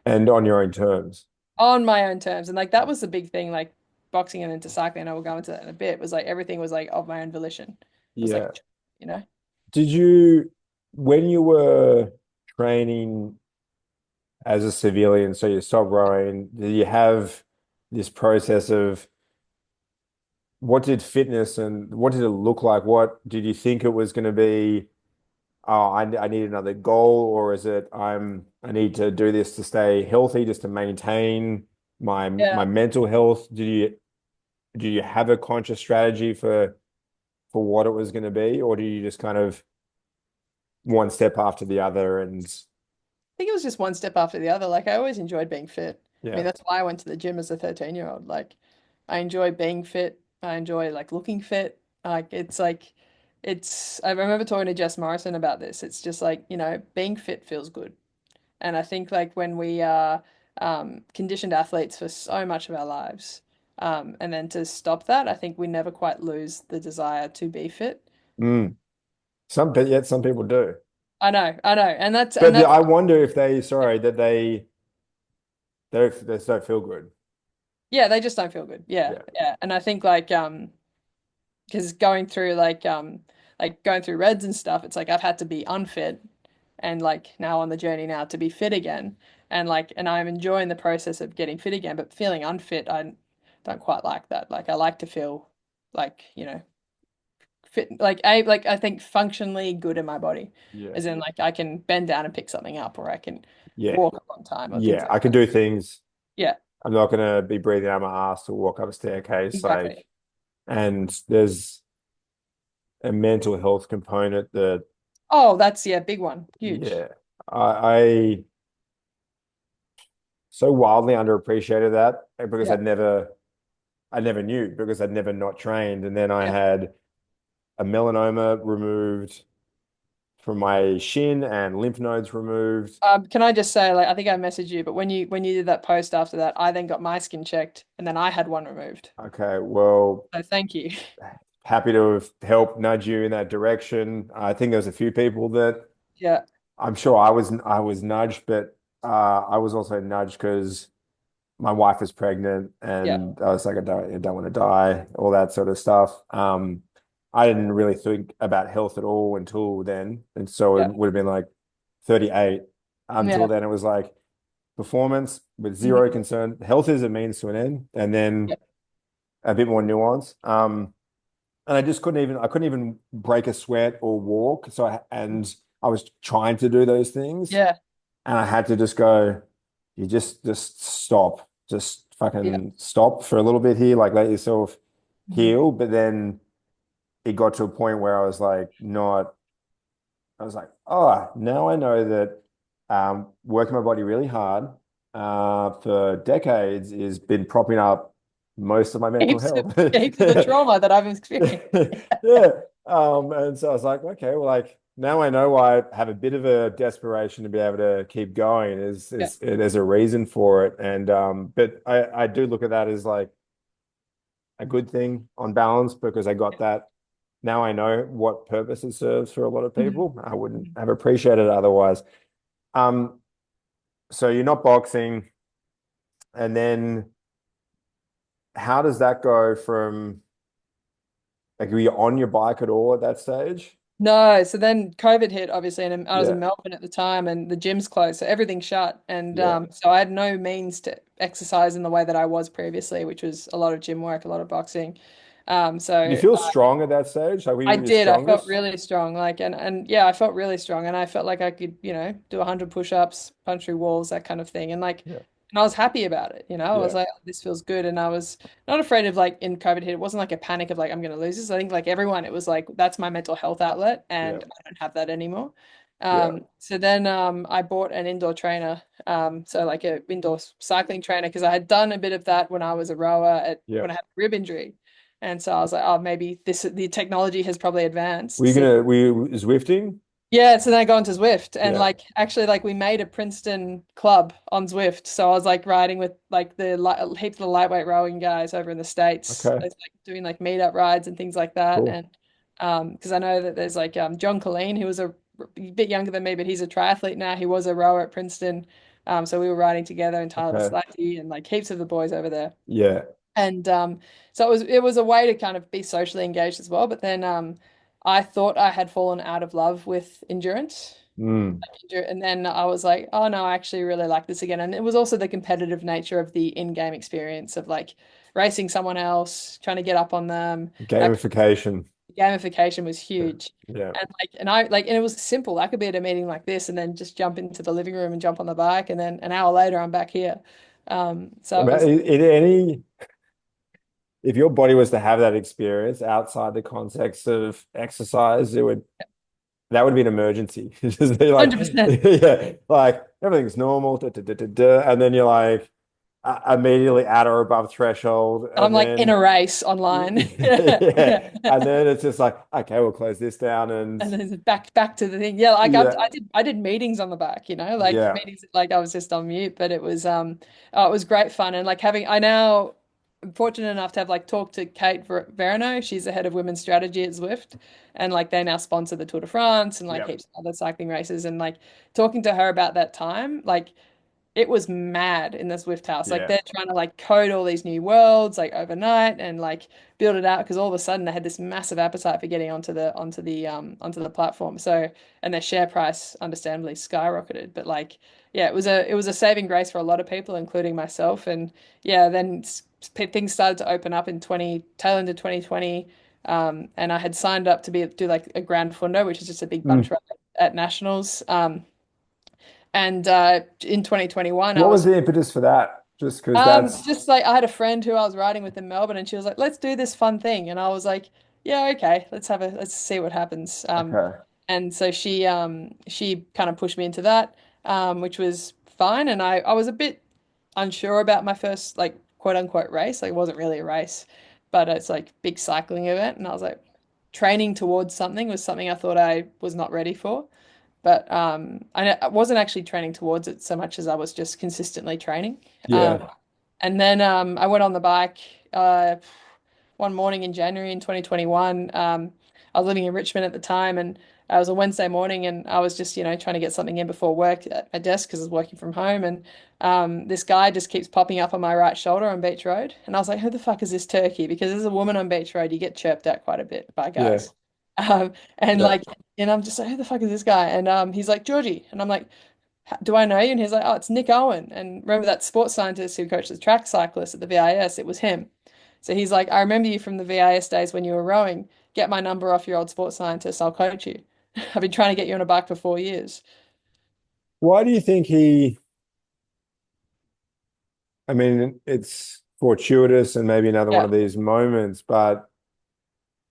And on your own terms. On my own terms. And like that was the big thing, like boxing and into cycling, I will go into that in a bit, was like everything was like of my own volition. It was Yeah. like, you know? Did you, when you were training as a civilian, so you stopped rowing, did you have this process of what did fitness and what did it look like? What did you think it was going to be? Oh, I need another goal, or is it I need to do this to stay healthy, just to maintain my Yeah. mental health? Did you have a conscious strategy for what it was going to be, or do you just kind of one step after the other and Think it was just one step after the other. Like I always enjoyed being fit. I mean, yeah. that's why I went to the gym as a 13-year-old. Like I enjoy being fit. I enjoy like looking fit. I remember talking to Jess Morrison about this. It's just like, being fit feels good. And I think like when we are conditioned athletes for so much of our lives, and then to stop that, I think we never quite lose the desire to be fit. Mm. But yet some people do. I know. And But that's I wonder if sorry, that they just don't feel good. yeah, they just don't feel good. Yeah, Yeah. yeah. And I think like because going through like going through reds and stuff, it's like I've had to be unfit and like now on the journey now to be fit again. And I'm enjoying the process of getting fit again, but feeling unfit, I don't quite like that. Like I like to feel like, fit like I think functionally good in my body. Yeah. As in like I can bend down and pick something up or I can Yeah. walk a long time or things Yeah. like I can that. do things. Yeah, I'm not gonna be breathing out my ass to walk up a staircase. exactly. And there's a mental health component that, Oh, that's yeah, big one. Huge. yeah, I so wildly underappreciated that because Yeah. I never knew because I'd never not trained. And then I Yeah. had a melanoma removed from my shin and lymph nodes removed. Can I just say, like, I think I messaged you, but when you did that post after that, I then got my skin checked, and then I had one removed. Okay, well, So thank you. happy to have helped nudge you in that direction. I think there's a few people that Yeah, I'm sure I was nudged, but I was also nudged because my wife was pregnant yeah, and I was like, I don't want to die, all that sort of stuff. I didn't really think about health at all until then. And so it yeah, would have been like 38. Until yeah. then, it was like performance with zero Mhm. concern. Health is a means to an end, and Yeah, then a bit more nuance. And I couldn't even break a sweat or walk. And I was trying to do those things, yeah, and I had to just go, you just stop, just yeah. fucking stop for a little bit here, like let yourself Mhm. heal. But then it got to a point where I was like, not, I was like, oh, now I know that working my body really hard for decades has been propping up most of my mental Heaps of health. heaps of the trauma that I've experienced. Yeah. And so I was like, okay, well, like now I know why I have a bit of a desperation to be able to keep going. Yeah. There's a reason for it. And but I do look at that as like a good thing on balance because I got that. Now I know what purpose it serves for a lot of Mhm. people. I wouldn't have appreciated it otherwise. Um, so you're not boxing, and then how does that go from like were you on your bike at all at that stage? No, so then COVID hit, obviously, and I was in Yeah, Melbourne at the time, and the gym's closed, so everything's shut, and yeah. so I had no means to exercise in the way that I was previously, which was a lot of gym work, a lot of boxing. Did you So feel strong at that stage? Like were I you at your did. I felt strongest? really strong, like, and yeah, I felt really strong, and I felt like I could, do 100 push-ups, punch through walls, that kind of thing, Yeah, and I was happy about it. I was yeah, like, this feels good, and I was not afraid of like in COVID hit. It wasn't like a panic of like I'm going to lose this. I think like everyone, it was like that's my mental health outlet, yeah. and I don't have that anymore. Yeah. So then I bought an indoor trainer, so like a indoor cycling trainer because I had done a bit of that when I was a rower Yeah. when I had a rib injury. And so I was like, oh, maybe the technology has probably Were advanced. you So gonna were you Zwifting? yeah, so then I got into Zwift and Yeah. like actually like we made a Princeton club on Zwift. So I was like riding with like the heaps of the lightweight rowing guys over in the States. Okay. I was like doing like meetup rides and things like that. Cool. And because I know that there's like John Colleen who was a bit younger than me, but he's a triathlete now. He was a rower at Princeton. So we were riding together and Tyler Okay. Slatty and like heaps of the boys over there. Yeah. And so it was a way to kind of be socially engaged as well. But then I thought I had fallen out of love with endurance. Mm. And then I was like, oh no, I actually really like this again. And it was also the competitive nature of the in-game experience of like racing someone else, trying to get up on them. That Gamification. gamification was Yeah. huge. Yeah. And it was simple. I could be at a meeting like this and then just jump into the living room and jump on the bike, and then an hour later I'm back here. So it was In any, if your body was to have that experience outside the context of exercise, it would that would be an emergency. Just be like, 100%. yeah, like everything's normal, and then you're like immediately at or above threshold, I'm and like in a then race online. yeah, and then it's just like, okay, we'll close this down, and And then it's back to the thing. Yeah, like yeah, I did meetings on the back, like yeah, meetings like I was just on mute, but it was great fun. And like having I now am fortunate enough to have like talked to Kate Verano. She's the head of women's strategy at Zwift, and like they now sponsor the Tour de France and like yeah, heaps of other cycling races. And like talking to her about that time, like it was mad in the Swift house. Like yeah, they're trying to like code all these new worlds like overnight and like build it out because all of a sudden they had this massive appetite for getting onto the platform. So and their share price understandably skyrocketed. But like yeah, it was a saving grace for a lot of people, including myself. And yeah, then things started to open up in 20 tail end of 2020. And I had signed up to do like a Grand Fundo, which is just a big bunch Mm. ride at nationals. And in 2021, I What was was the impetus for that? Just because that's just like I had a friend who I was riding with in Melbourne, and she was like, "Let's do this fun thing," and I was like, "Yeah, okay, let's see what happens." okay. And so she kind of pushed me into that, which was fine. And I was a bit unsure about my first like quote unquote race. Like it wasn't really a race, but it's like big cycling event, and I was like training towards something was something I thought I was not ready for. But I wasn't actually training towards it so much as I was just consistently training. Um, Yeah, and then I went on the bike one morning in January in 2021. I was living in Richmond at the time, and it was a Wednesday morning, and I was just, trying to get something in before work at my desk because I was working from home. And this guy just keeps popping up on my right shoulder on Beach Road. And I was like, who the fuck is this turkey? Because as a woman on Beach Road, you get chirped at quite a bit by yeah, guys. And yeah. like, and I'm just like, who the fuck is this guy? And he's like, Georgie. And I'm like, do I know you? And he's like, oh, it's Nick Owen. And remember that sports scientist who coached the track cyclists at the VIS? It was him. So he's like, I remember you from the VIS days when you were rowing. Get my number off your old sports scientist. I'll coach you. I've been trying to get you on a bike for 4 years. Why do you think he? I mean, it's fortuitous and maybe another one Yeah. of these moments, but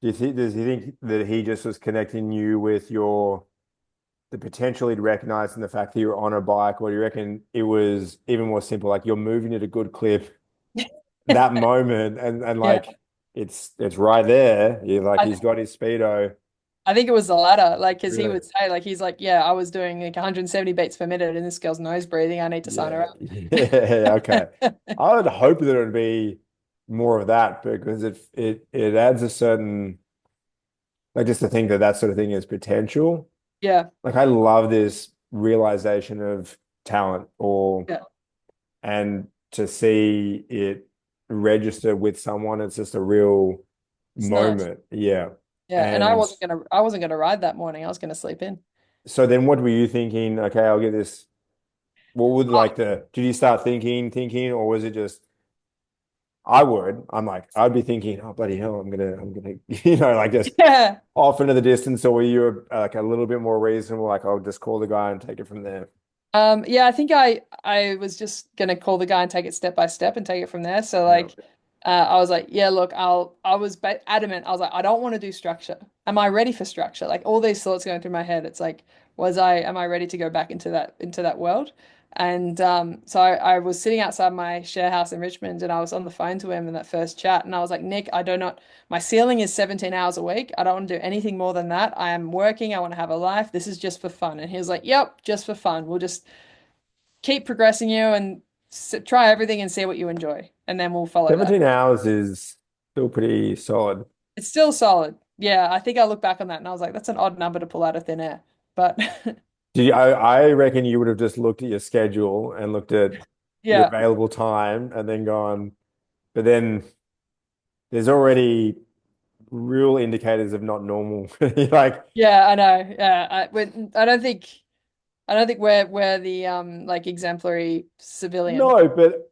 does he think that he just was connecting you with the potential he'd recognized in the fact that you were on a bike, or do you reckon it was even more simple, like you're moving at a good clip that moment and Yeah. like it's right there. You like I, he's got his speedo. I think it was the latter. Like, because he Really? would say, like, he's like, yeah, I was doing like 170 beats per minute and this girl's nose breathing. I need to sign her Yeah. Yeah, okay. up. I would hope that it would be more of that because it adds a certain like just to think that that sort of thing is potential. Yeah. Like I love this realization of talent or Yeah. and to see it register with someone, it's just a real It's nice. moment. Yeah. Yeah. And I And wasn't gonna ride that morning. I was gonna sleep in. so then what were you thinking? Okay, I'll get this. What would like did you start thinking, or was it just I would. I'm like, I'd be thinking, oh bloody hell, I'm gonna, like just Yeah. off into the distance, or were you like a little bit more reasonable, like I'll just call the guy and take it from there. Yeah, I think I was just gonna call the guy and take it step by step and take it from there. So Yeah. like I was like, yeah, look, I was adamant. I was like, I don't want to do structure. Am I ready for structure? Like all these thoughts going through my head. It's like, am I ready to go back into that world? And so I was sitting outside my share house in Richmond and I was on the phone to him in that first chat. And I was like, Nick, I do not, my ceiling is 17 hours a week. I don't want to do anything more than that. I am working. I want to have a life. This is just for fun. And he was like, yep, just for fun. We'll just keep progressing you and try everything and see what you enjoy. And then we'll follow that. 17 hours is still pretty solid. It's still solid. Yeah, I think I look back on that and I was like, that's an odd number to pull out of thin air. But I reckon you would have just looked at your schedule and looked at your yeah, available time and then gone, but then there's already real indicators of not normal. Like, yeah, I know. Yeah, I don't think we're the like exemplary civilian. no, but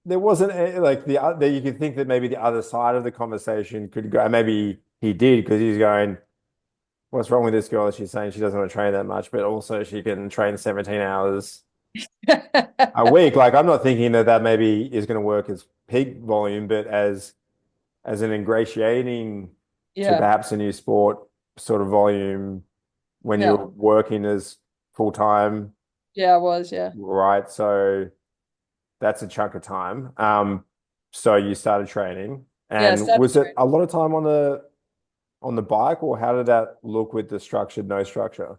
there wasn't like the other, you could think that maybe the other side of the conversation could go, and maybe he did because he's going, what's wrong with this girl? She's saying she doesn't want to train that much, but also she can train 17 hours a week. Like, I'm not thinking that that maybe is going to work as peak volume, but as an ingratiating to Yeah, perhaps a new sport sort of volume when yeah, you're working as full time, yeah, I was, yeah. right? So that's a chunk of time. So you started training, Yeah, and started was it training. a lot of time on the bike, or how did that look with the structured, no structure?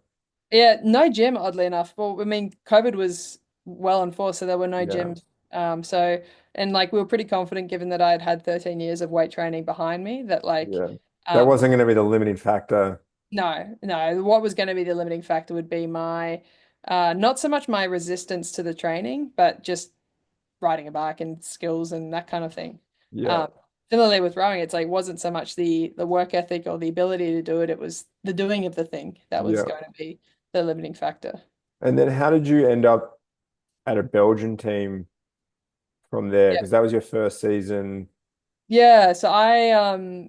Yeah, no gym, oddly enough. Well, I mean, COVID was well enforced, so there were no Yeah, gyms. So and like we were pretty confident given that I had had 13 years of weight training behind me that like yeah. That um wasn't going to be the limiting factor. no, what was going to be the limiting factor would be my not so much my resistance to the training, but just riding a bike and skills and that kind of thing. Yeah, Um, Similarly with rowing, it's like wasn't so much the work ethic or the ability to do it, it was the doing of the thing that was yeah. going to be the limiting factor. And then how did you end up at a Belgian team from there? Yeah. Because that was your first season. Yeah, so I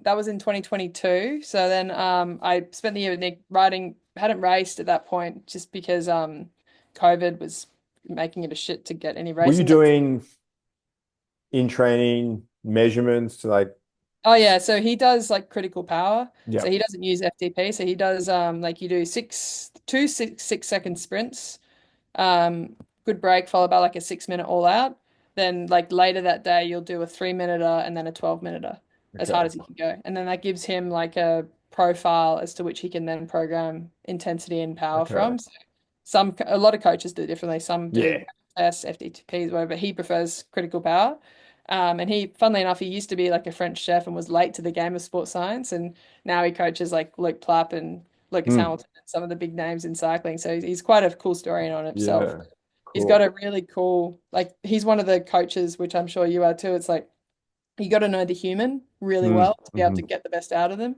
that was in 2022. So then I spent the year with Nick riding, hadn't raced at that point just because COVID was making it a shit to get any Were you racing done. doing in training measurements to like, Oh yeah, so he does like critical power. yeah, So he doesn't use FTP. So he does like you do six second sprints, good break followed by like a 6 minute all out. Then like later that day you'll do a 3 minuter and then a 12 minuter as hard okay, as he can go. And then that gives him like a profile as to which he can then program intensity and power okay, from. So a lot of coaches do differently. Some do yeah, tests, FTPs, whatever. He prefers critical power. And funnily enough, he used to be like a French chef and was late to the game of sports science. And now he coaches like Luke Plapp and Lucas mm, Hamilton and some of the big names in cycling. So he's quite a cool story in on himself. yeah, He's got cool, a really cool, like, he's one of the coaches, which I'm sure you are too. It's like you got to know the human really mm, well to be able to mhm. get the best out of them.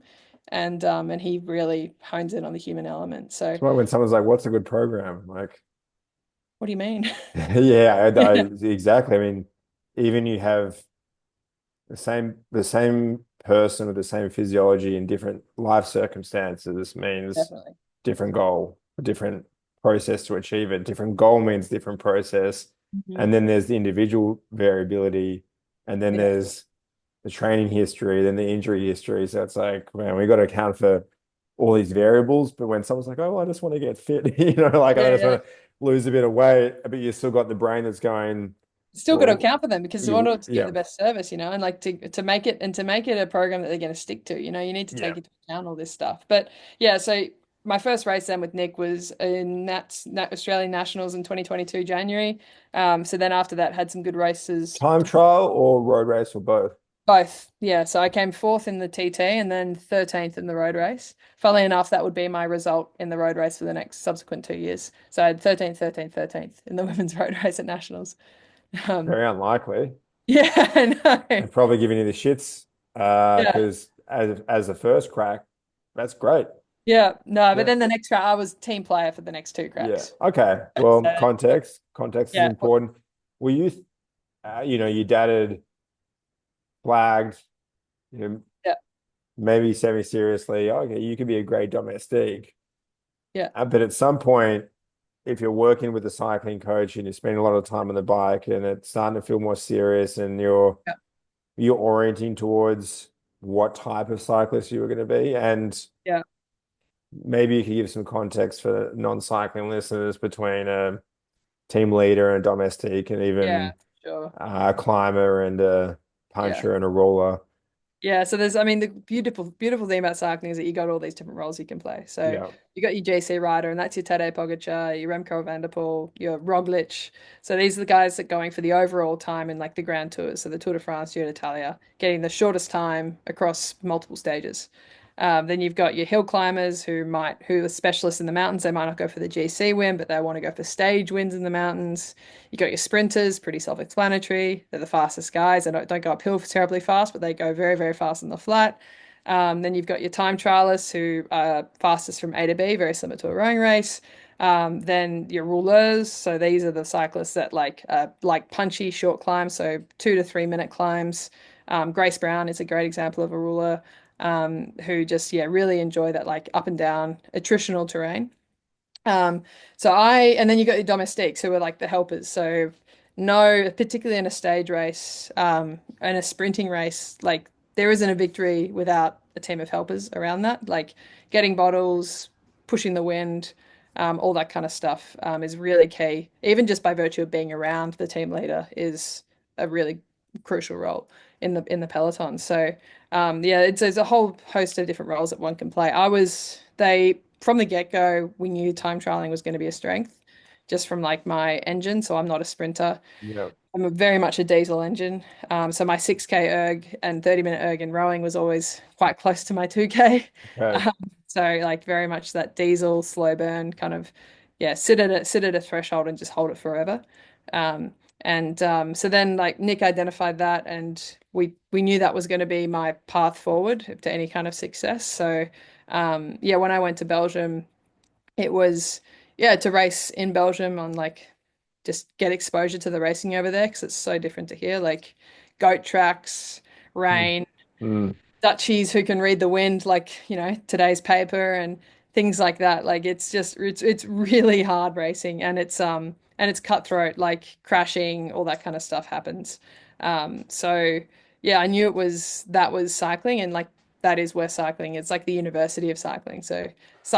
And he really hones in on the human element. So That's why when someone's like, "What's a good program?" Like, what do you mean? yeah, Yeah, exactly. I mean, even you have the same person with the same physiology in different life circumstances means definitely. different goal, a different process to achieve it. Different goal means different process. Mhm. And then there's the individual variability, and then Yeah. there's the training history, then the injury history. So it's like, man, we got to account for all these variables. But when someone's like, oh, well, I just want to get fit, like I Yeah, just yeah. want to lose a bit of weight, but you still got the brain that's going, Still got to well, account for them because you want you, to give yeah, the best service, and like to make it a program that they're going to stick to, you need to yeah. take into account all this stuff. But yeah, so my first race then with Nick was in Nat Australian Nationals in 2022 January. So then after that had some good races. Time trial or road race or both? Both, yeah. So I came fourth in the TT and then 13th in the road race. Funnily enough, that would be my result in the road race for the next subsequent 2 years. So I had 13th, 13th, 13th in the women's road race at Nationals. Um, Very unlikely. yeah, I know. And probably giving you the shits Yeah, because as the first crack, that's great. yeah. No, but Yeah. then the next crack, I was team player for the next two Yeah. cracks. Okay. So, Well, context is yeah, important. Were you, you dated, flagged, you know, yeah, maybe semi-seriously, okay, you could be a great domestique. yeah, But at some point, if you're working with a cycling coach and you're spending a lot of time on the bike and it's starting to feel more serious and you're yeah. you're orienting towards what type of cyclist you were going to be? And Yeah. maybe you could give some context for non-cycling listeners between a team leader and a domestique, and Yeah, even sure. a climber and a Yeah. puncher and a roller. Yeah, so there's, I mean, the beautiful thing about cycling is that you got all these different roles you can play. So Yeah. you got your JC rider, and that's your Tadej Pogačar, your Remco Evenepoel, your Roglic. So these are the guys that are going for the overall time in like the Grand Tours, so the Tour de France, Tour d'Italia, getting the shortest time across multiple stages. Then you've got your hill climbers who are specialists in the mountains. They might not go for the GC win, but they want to go for stage wins in the mountains. You got your sprinters, pretty self-explanatory. They're the fastest guys. They don't go uphill terribly fast, but they go very, very fast in the flat. Then you've got your time trialists who are fastest from A to B, very similar to a rowing race. Then your rouleurs. So these are the cyclists that like punchy short climbs, so 2 to 3 minute climbs. Grace Brown is a great example of a ruler who just really enjoy that like up and down attritional terrain. Um, and then you got your domestiques who are like the helpers. So no, particularly in a stage race, in a sprinting race, like there isn't a victory without a team of helpers around that. Like getting bottles, pushing the wind, all that kind of stuff, is really key. Even just by virtue of being around the team leader is a really crucial role in the peloton. So yeah, it's a whole host of different roles that one can play. They from the get-go, we knew time trialing was going to be a strength just from like my engine. So I'm not a sprinter. Yeah. Very much a diesel engine. So my 6K erg and 30-minute erg in rowing was always quite close to my 2K. Okay. Um, so like very much that diesel slow burn kind of, yeah, sit at a threshold and just hold it forever. Um, so then like Nick identified that, and we knew that was going to be my path forward to any kind of success. So yeah, when I went to Belgium, it was to race in Belgium on like just get exposure to the racing over there because it's so different to here. Like goat tracks, Mm. rain, Mm. Dutchies who can read the wind, like, today's paper and things like that. Like it's really hard racing, and it's cutthroat, like crashing, all that kind of stuff happens. So yeah, I knew that was cycling, and like that is where cycling it's like the university of cycling. So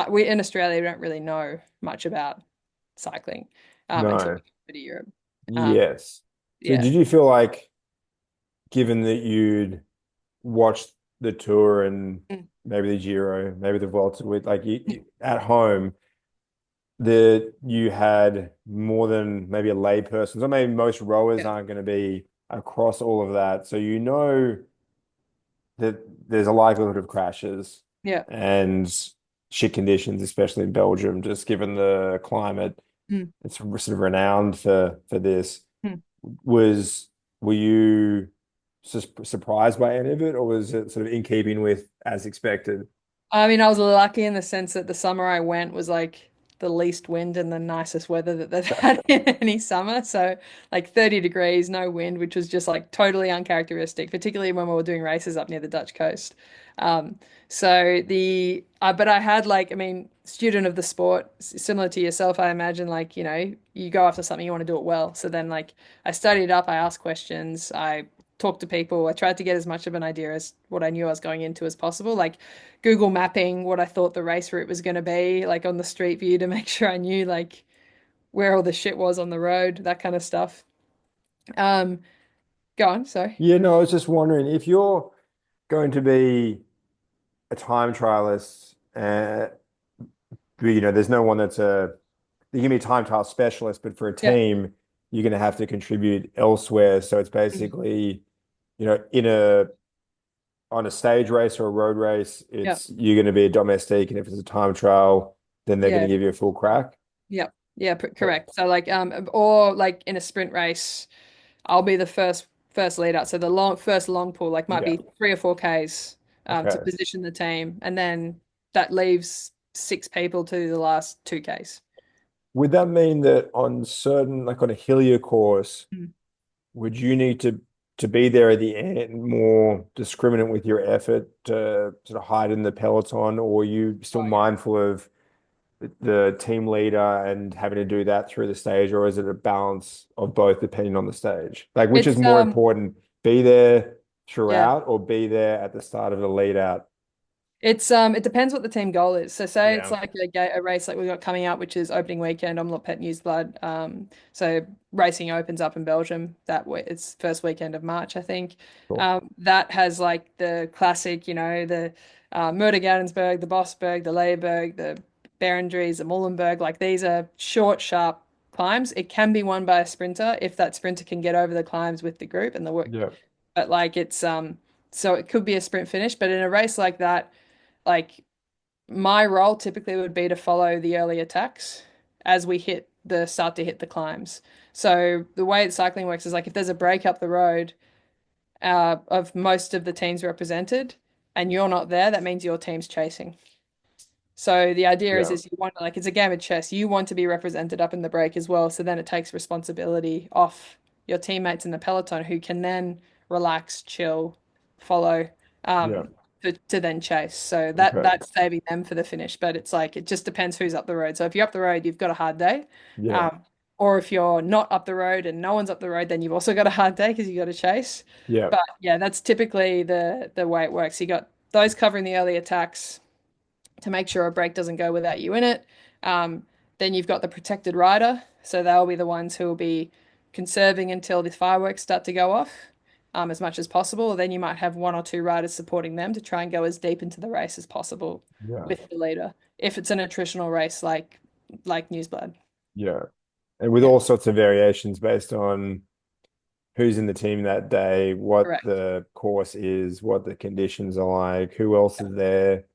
we in Australia we don't really know much about cycling until No. we go to Europe. Um, Yes. So yeah. did you feel like, given that you'd watched the tour and Mm. maybe the Giro, maybe the Vuelta with like at home, that you had more than maybe a lay person? So maybe most rowers Yeah. aren't going to be across all of that. So you know that there's a likelihood of crashes Yeah. and shit conditions, especially in Belgium, just given the climate. Mm. It's sort of renowned for this. Mm. Was were you surprised by any of it, or was it sort of in keeping with as expected? I mean, I was lucky in the sense that the summer I went was like the least wind and the nicest weather that they've had in any summer. So, like 30 degrees, no wind, which was just like totally uncharacteristic, particularly when we were doing races up near the Dutch coast. Um, but I had like, I mean, student of the sport, similar to yourself, I imagine, like, you go after something, you want to do it well. So then, like, I studied up, I asked questions, I talked to people, I tried to get as much of an idea as what I knew I was going into as possible. Like, Google mapping what I thought the race route was going to be, like on the street view to make sure I knew like where all the shit was on the road, that kind of stuff. Um, Go on, sorry. Yeah, no, I was just wondering if you're going to be a time trialist, there's no one that's you can be a time trial specialist, but for a Yeah. team, you're going to have to contribute elsewhere. So it's Mhm. basically, in a on a stage race or a road race, Yeah. it's you're going to be a domestique, and if it's a time trial, then they're going to Yeah. give you a full crack. Yeah. Yeah, Okay. correct. So like or like in a sprint race, I'll be the first lead out. So the first long pull like might Yeah. be 3 or 4 Ks to Okay. position the team, and then that leaves 6 people to the last 2Ks. Would that mean that on certain, like on a hillier course, Mm. would you need to be there at the end more discriminate with your effort to sort of hide in the peloton, or are you still Oh yeah. mindful of the team leader and having to do that through the stage, or is it a balance of both depending on the stage? Like, which is It's more important? Be there Yeah. throughout or be there at the start of the lead out? It depends what the team goal is. So say it's Yeah. like a race like we've got coming up, which is opening weekend, Omloop Pet News Blood. So racing opens up in Belgium that way. It's first weekend of March, I think. Cool. That has like the classic, the Murder-Gaddensberg, the Bosberg, the Leerberg, the Berendries, the Molenberg. Like these are short, sharp climbs. It can be won by a sprinter if that sprinter can get over the climbs with the group and the work. Yeah. But like so it could be a sprint finish, but in a race like that, like my role typically would be to follow the early attacks as we start to hit the climbs. So the way that cycling works is like if there's a break up the road of most of the teams represented and you're not there, that means your team's chasing. So the idea is, Yeah. is you want like it's a game of chess. You want to be represented up in the break as well. So then it takes responsibility off your teammates in the peloton who can then relax, chill, follow, Yeah. to then chase. So Okay. that's saving them for the finish. But it's like it just depends who's up the road. So if you're up the road, you've got a hard day. Yeah. Um, or if you're not up the road and no one's up the road, then you've also got a hard day because you got to chase. Yeah. But yeah, that's typically the way it works. You got those covering the early attacks to make sure a break doesn't go without you in it. Um, then you've got the protected rider. So they'll be the ones who will be conserving until the fireworks start to go off as much as possible. Then you might have one or two riders supporting them to try and go as deep into the race as possible Yeah. with the leader. If it's an attritional race like Newsblad. Yeah. And with Yeah, all sorts of variations based on who's in the team that day, what correct. the course is, what the conditions are like, who else is there,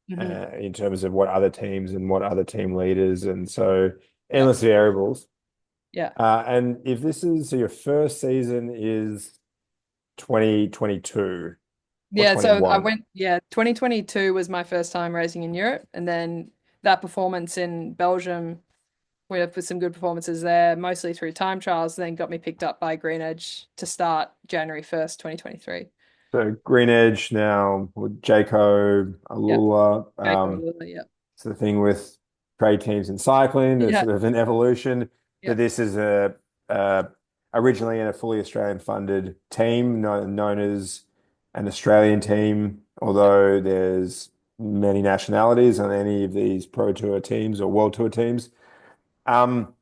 Hmm. in terms of what other teams and what other team leaders. And so Yeah, endless variables. yeah. And if this is so your first season is 2022 or Yeah, so 21. 2022 was my first time racing in Europe, and then that performance in Belgium with some good performances there, mostly through time trials, then got me picked up by Green Edge to start January 1st, 2023. So Green Edge now with Jayco, Yep. Alula. Jacob Lula, yep. It's the thing with trade teams in cycling. There's Yeah, sort of an evolution, but yep, this is a originally in a fully Australian funded team known as an Australian team, yep, although there's many nationalities on any of these Pro Tour teams or World Tour teams. Um,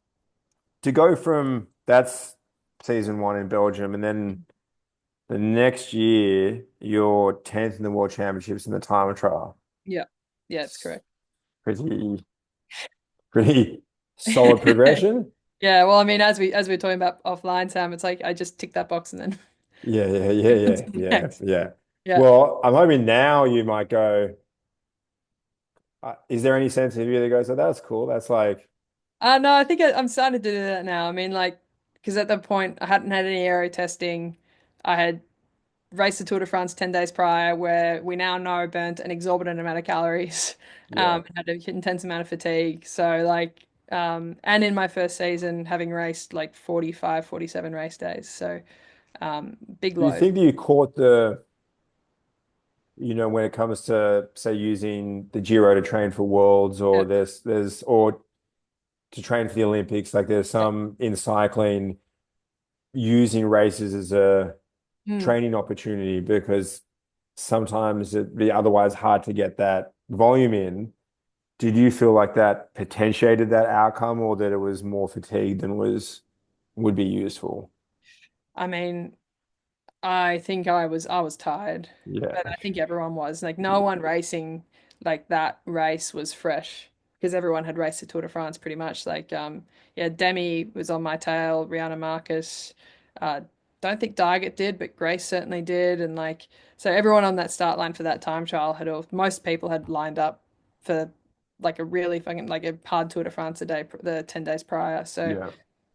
to go from that's season one in Belgium, and then the next year you're 10th in the World Championships in the time trial. yep. Yeah, it's correct. Pretty pretty solid progression. Yeah, well, I mean, as we're talking about offline, Sam, it's like I just tick that box and then Yeah, yeah, yeah, move on yeah, to the yeah, next. yeah. Yeah. Well, I'm hoping now you might go, is there any sense of you that goes, oh, that's cool. That's like, No, I think I'm starting to do that now. I mean, like, because at that point I hadn't had any aero testing. I had raced the Tour de France 10 days prior, where we now know burnt an exorbitant amount of calories, yeah. had an intense amount of fatigue. So, like, and in my first season, having raced like 45, 47 race days. So, big Do you load. think that you caught when it comes to, say, using the Giro to train for Worlds or Yeah. or to train for the Olympics, like there's some in cycling using races as a Mm. training opportunity because sometimes it'd be otherwise hard to get that volume in. Did you feel like that potentiated that outcome or that it was more fatigue than would be useful? I mean, I think I was tired, Yeah. but I think everyone was. Like no one racing like that race was fresh because everyone had raced the Tour de France pretty much. Like yeah, Demi was on my tail, Rihanna Marcus. Uh don't think Dargett did, but Grace certainly did. And like so everyone on that start line for that time trial had all most people had lined up for like a really fucking like a hard Tour de France a day the 10 days prior. So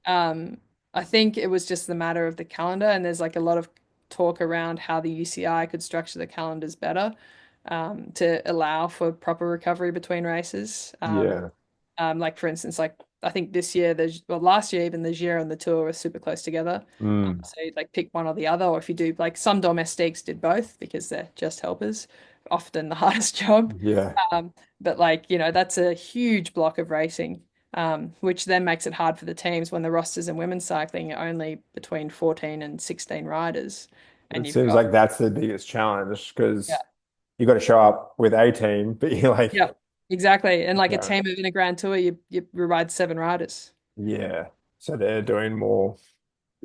Yeah. um, I think it was just the matter of the calendar, and there's like a lot of talk around how the UCI could structure the calendars better to allow for proper recovery between races. Yeah. Like for instance, like I think this year, last year even the Giro and the Tour were super close together. Mm. So you'd like pick one or the other, or if you do like some domestiques did both because they're just helpers, often the hardest job. Yeah. But like, that's a huge block of racing, which then makes it hard for the teams when the rosters in women's cycling are only between 14 and 16 riders. and It you've seems got like that's the biggest challenge yeah, because you got to show up with a team, but you're like, yeah, exactly. And like a no, team of in a grand tour, you ride seven riders. yeah. So they're doing more,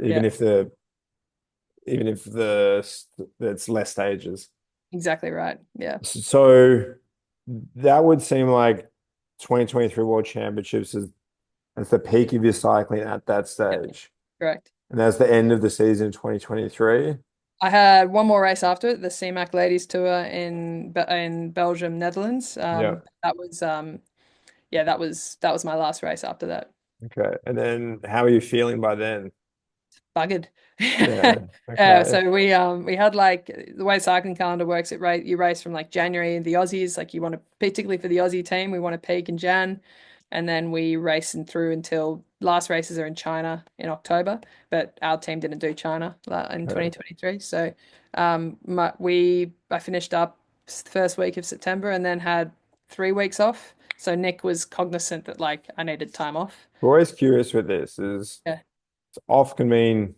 even Yeah, if the even if the it's less stages. exactly right. Yeah, So that would seem like 2023 World Championships is as the peak of your cycling at that yeah, stage. correct. And that's the end of the season in 2023. I had one more race after it, the CMAC Ladies Tour in Belgium, Netherlands. Yeah. That was yeah, that was my last race after that. Okay. And then how are you feeling by then? Buggered. Yeah. Okay. So we had like the way cycling calendar works, you race from like January the Aussies, like you want to particularly for the Aussie team, we want to peak in Jan, and then we race and through until last races are in China in October, but our team didn't do China in Okay. 2023. So I finished up first week of September and then had 3 weeks off. So Nick was cognizant that like I needed time off. We're always curious with this is Yeah. off can mean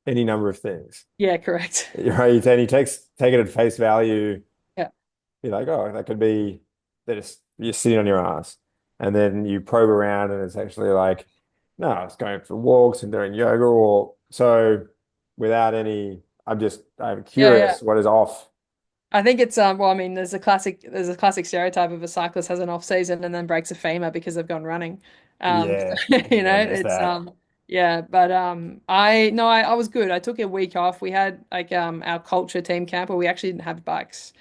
any number of things. Yeah, correct. Right? And you take it at face value, Yeah. you're like, oh, that could be that it's you're sitting on your ass. And then you probe around and it's actually like, no, it's going for walks and doing yoga or so without any, I'm Yeah, yeah. curious what is off. I think it's well, I mean, there's a classic stereotype of a cyclist has an off season and then breaks a femur because they've gone running. Yeah. You know, Yeah, there's it's that. yeah, but I no, I was good. I took a week off. We had like our culture team camp where we actually didn't have bikes.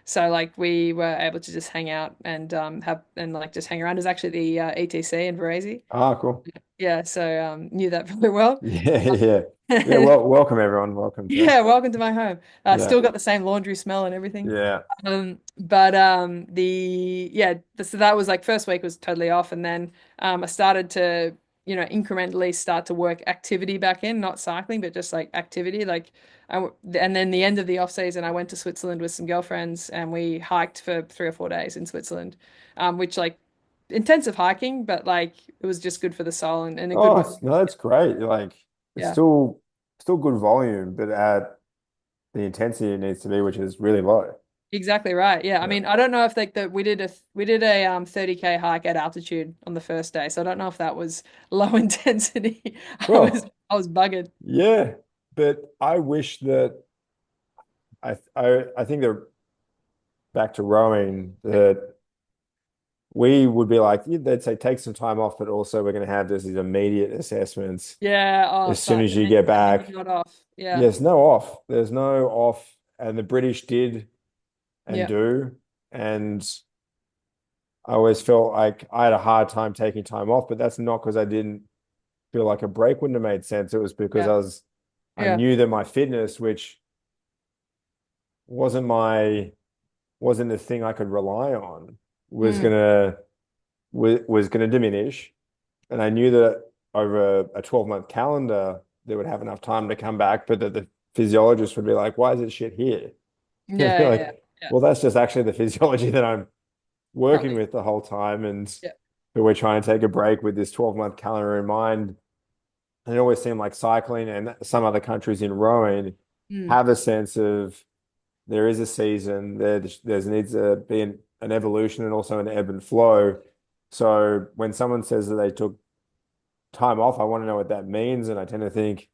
So like we were able to just hang out and have and like just hang around. It was actually the ETC in Varese. Ah, cool. Yeah, so knew that very well. Yeah, yeah. Yeah, well, welcome everyone. Welcome to Yeah, welcome to my home. yeah. Still got the same laundry smell and everything. Yeah. But so that was like first week was totally off, and then I started to incrementally start to work activity back in, not cycling, but just like activity. And then the end of the off season, I went to Switzerland with some girlfriends, and we hiked for 3 or 4 days in Switzerland, which like intensive hiking, but like it was just good for the soul and a good Oh, way. no, that's great. Like it's Yeah. still good volume, but at the intensity it needs to be, which is really low. Exactly right. Yeah. I Yeah. mean, I don't know if like that we did a 30K hike at altitude on the first day. So I don't know if that was low intensity. Well, I was buggered. yeah, but I wish that I think that back to rowing that we would be like they'd say take some time off, but also we're going to have these immediate assessments Yeah. Oh, as soon so as you get and then back. you're not off. Yeah. There's no off. There's no off, and the British did and Yeah. do, and I always felt like I had a hard time taking time off, but that's not because I didn't feel like a break wouldn't have made sense. It was because Yeah. I Yeah. knew that my fitness, which wasn't my wasn't the thing I could rely on, was Mm. gonna was gonna diminish. And I knew that over a 12-month calendar, they would have enough time to come back, but that the physiologist would be like, why is it shit here? And be Yeah. Yeah. like, Yeah. well, that's just actually the physiology that I'm working Currently. with the whole time. And Yeah. but we're trying to take a break with this 12-month calendar in mind. And it always seemed like cycling and some other countries in rowing Mm. have a sense of there is a season, there's needs to be an evolution and also an ebb and flow. So when someone says that they took time off, I want to know what that means. And I tend to think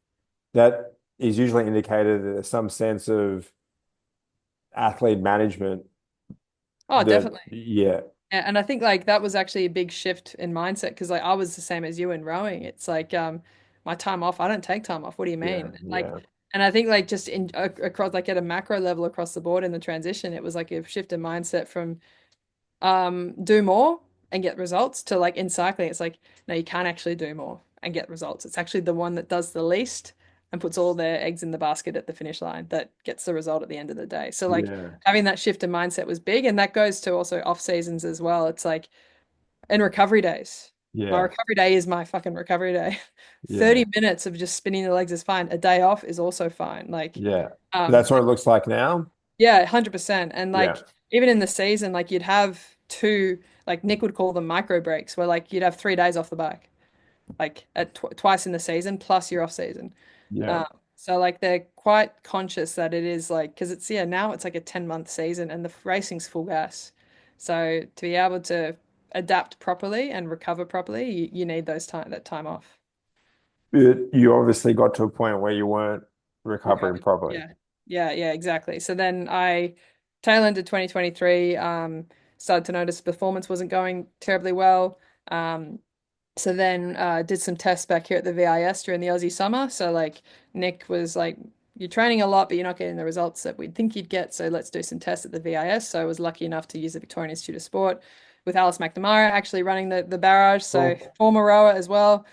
that is usually indicated that there's some sense of athlete management Oh, that, definitely. yeah, And I think like that was actually a big shift in mindset because like I was the same as you in rowing. It's like my time off, I don't take time off. What do you yeah, mean? yeah, And I think like just in across like at a macro level across the board in the transition, it was like a shift in mindset from do more and get results to like in cycling, it's like no, you can't actually do more and get results. It's actually the one that does the least and puts all their eggs in the basket at the finish line that gets the result at the end of the day. So like yeah, having that shift in mindset was big, and that goes to also off seasons as well. It's like in recovery days. My yeah, recovery day is my fucking recovery day. yeah, 30 minutes of just spinning the legs is fine. A day off is also fine. yeah. Um, That's what it looks like now. yeah, 100%. And Yeah, like even in the season, like you'd have two, like Nick would call them micro breaks, where like you'd have 3 days off the bike, like at tw twice in the season plus your off season. yeah, Um, So like they're quite conscious that it is like because it's yeah now it's like a 10-month season and the racing's full gas. So to be able to adapt properly and recover properly, you need that time off. You obviously got to a point where you weren't recovering Recovered. properly. Yeah. Yeah, exactly. So then I tail ended 2023, started to notice performance wasn't going terribly well. Um, so then did some tests back here at the VIS during the Aussie summer. So like Nick was like, you're training a lot, but you're not getting the results that we'd think you'd get. So let's do some tests at the VIS. So I was lucky enough to use the Victorian Institute of Sport with Alice McNamara actually running the barrage. So Cool. former rower as well,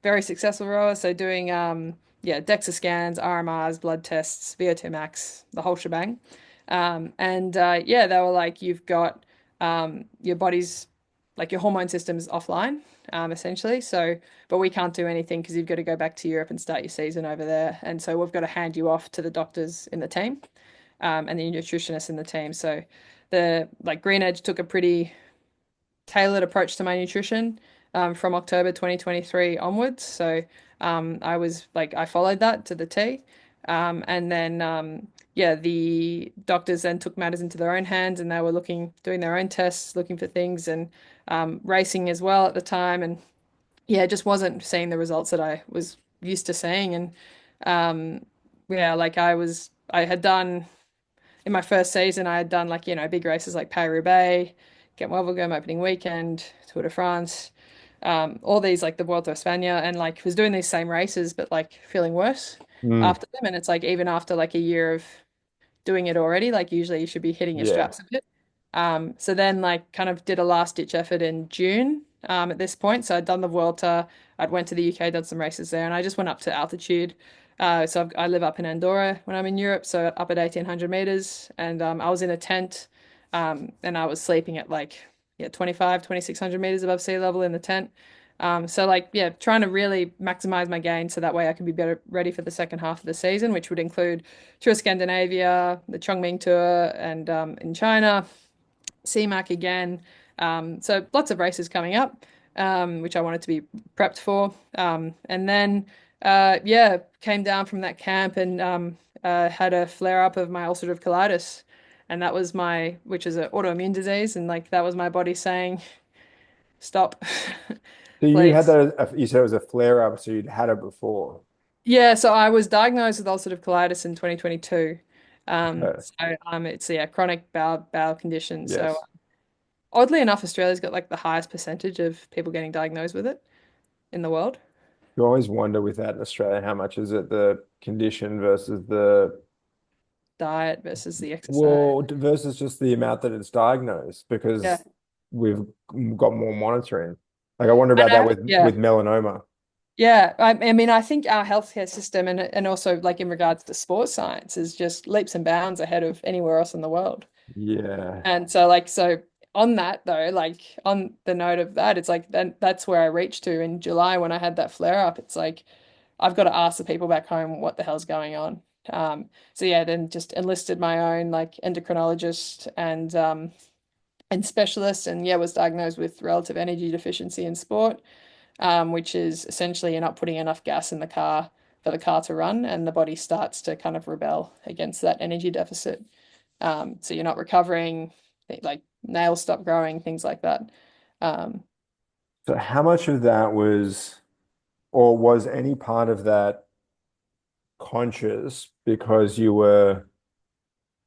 very successful rower. So doing yeah DEXA scans, RMRs, blood tests, VO2 max, the whole shebang. And yeah, they were like, you've got your body's like your hormone system's offline essentially. So, but we can't do anything because you've got to go back to Europe and start your season over there. And so we've got to hand you off to the doctors in the team, and the nutritionists in the team. So the like Green Edge took a pretty tailored approach to my nutrition from October 2023 onwards. So I was like, I followed that to the T. And then, yeah, the doctors then took matters into their own hands and they were doing their own tests, looking for things and racing as well at the time. And yeah, just wasn't seeing the results that I was used to seeing. And yeah, like I had done in my first season, I had done like, big races like Paris-Roubaix, Gent Wevelgem opening weekend, Tour de France, all these like the Vuelta a España, and like was doing these same races, but like feeling worse Mm, after them. And it's like even after like a year of doing it already, like usually you should be hitting your yeah. straps a bit. So then like kind of did a last ditch effort in June at this point. So I'd done the Vuelta, I'd went to the UK, done some races there, and I just went up to altitude. I live up in Andorra when I'm in Europe, so up at 1800 meters, and I was in a tent, and I was sleeping at like yeah 25, 2600 meters above sea level in the tent. So like yeah, trying to really maximize my gain so that way I can be better ready for the second half of the season, which would include Tour of Scandinavia, the Chongming Tour, and in China, CMAC again. So lots of races coming up, which I wanted to be prepped for. And then, yeah, came down from that camp and had a flare up of my ulcerative colitis. And that was which is an autoimmune disease. And like that was my body saying, stop, So you had please. that, you said it was a flare up, so you'd had it before. Yeah, so I was diagnosed with ulcerative colitis in 2022. Okay. It's yeah, chronic bowel condition. So Yes. oddly enough, Australia's got like the highest percentage of people getting diagnosed with it in the world. You always wonder with that in Australia, how much is it the condition versus the, Diet versus the exercise. well, versus just the amount that it's diagnosed Yeah. because we've got more monitoring. Like I wonder And about that with yeah. melanoma. Yeah. I mean, I think our healthcare system and also like in regards to sports science is just leaps and bounds ahead of anywhere else in the world. Yeah. And so like so on that though, like on the note of that, it's like that's where I reached to in July when I had that flare up. It's like I've got to ask the people back home what the hell's going on. So yeah, then just enlisted my own like endocrinologist and specialist, and yeah, was diagnosed with relative energy deficiency in sport, which is essentially you're not putting enough gas in the car for the car to run, and the body starts to kind of rebel against that energy deficit. So you're not recovering, like nails stop growing, things like that. Um, So how much of that was, or was any part of that conscious because you were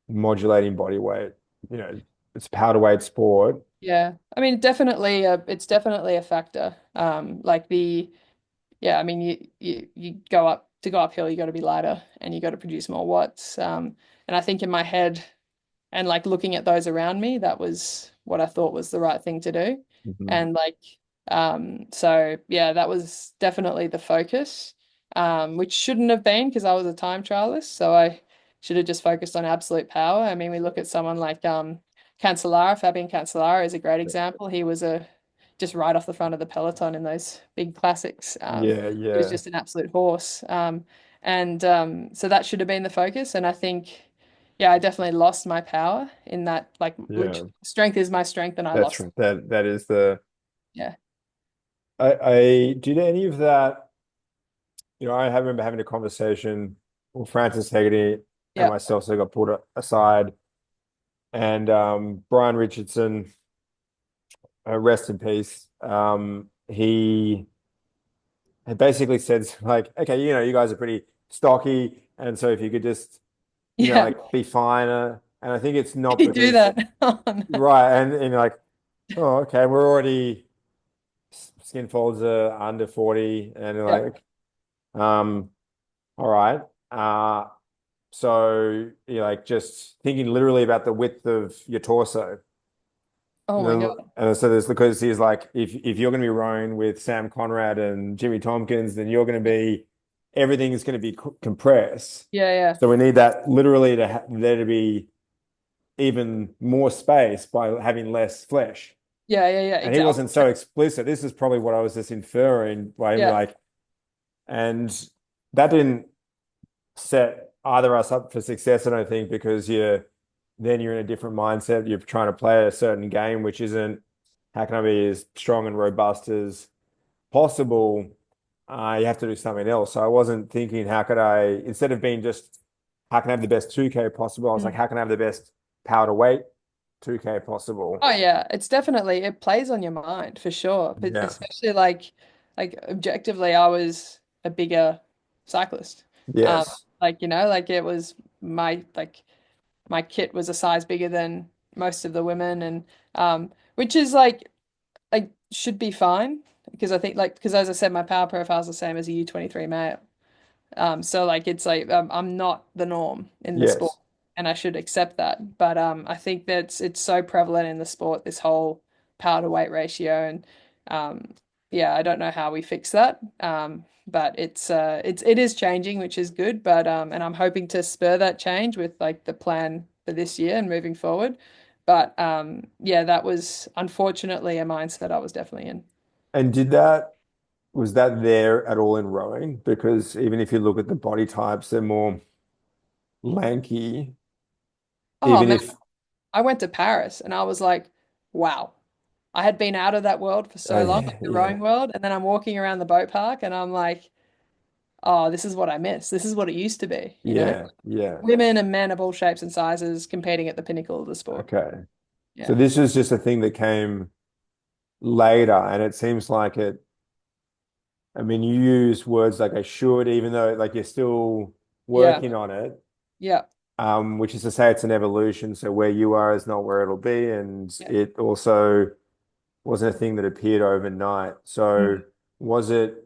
modulating body weight? You know, it's powder weight sport. yeah, I mean, definitely, it's definitely a factor. Like yeah, I mean, you go uphill, you got to be lighter and you got to produce more watts. And I think in my head and like looking at those around me, that was what I thought was the right thing to do. Mhm. And like, so yeah, that was definitely the focus, which shouldn't have been because I was a time trialist. So I should have just focused on absolute power. I mean, we look at someone like Cancellara, Fabian Cancellara is a great example. He was just right off the front of the peloton in those big classics. Yeah, He was yeah, just an absolute horse. And so that should have been the focus. And I think, yeah, I definitely lost my power in that, like, yeah. strength is my strength, and I That's lost. right. That is the Yeah. I did any of that I remember having a conversation with Francis Hegarty and Yeah. myself, so I got pulled aside. And Brian Richardson, rest in peace. He had basically said like, okay, you guys are pretty stocky, and so if you could just, Yeah. like be finer. And I think it's not You do because that. Oh, no. right, and you're like, oh, okay, we're already skin folds are under 40, and you're Yeah. like, um, all right. So you're like just thinking literally about the width of your torso. Oh my God. And so there's because he's like, if you're going to be rowing with Sam Conrad and Jimmy Tompkins, then you're going to be everything is going to be compressed. Yeah, yeah. So we need that literally to there to be even more space by having less flesh. Yeah, yeah, yeah. And he Exactly. wasn't so explicit. This is probably what I was just inferring by him, Yeah. like, and that didn't set either us up for success, I don't think, because you're in a different mindset. You're trying to play a certain game, which isn't how can I be as strong and robust as possible? You have to do something else. So I wasn't thinking, how could I, instead of being just, how can I have the best 2K possible? I was like, Mm. how can I have the best power to weight 2K possible? Oh yeah, it's definitely it plays on your mind for sure. But Yeah. especially like objectively, I was a bigger cyclist. Um, Yes. like like it was my kit was a size bigger than most of the women, and which is like should be fine because I think like because as I said, my power profile is the same as a U23 male. So like it's like I'm not the norm in the sport, Yes. and I should accept that. But I think that it's so prevalent in the sport, this whole power to weight ratio, and um, yeah, I don't know how we fix that. But it is changing, which is good. But and I'm hoping to spur that change with like the plan for this year and moving forward. But yeah, that was unfortunately a mindset I was definitely in. And was that there at all in rowing? Because even if you look at the body types, they're more lanky, Oh even man, if, I went to Paris and I was like, wow. I had been out of that world for so long, like yeah, the yeah, rowing world, and then I'm walking around the boat park and I'm like, oh, this is what I miss. This is what it used to be, you know? yeah, yeah. Women and men of all shapes and sizes competing at the pinnacle of the sport. Okay. So Yeah. this is just a thing that came later, and it seems like I mean, you use words like I should, even though like you're still Yeah. working on it, Yeah. which is to say it's an evolution. So where you are is not where it'll be. And Yeah. it also wasn't a thing that appeared overnight. So Mm. was it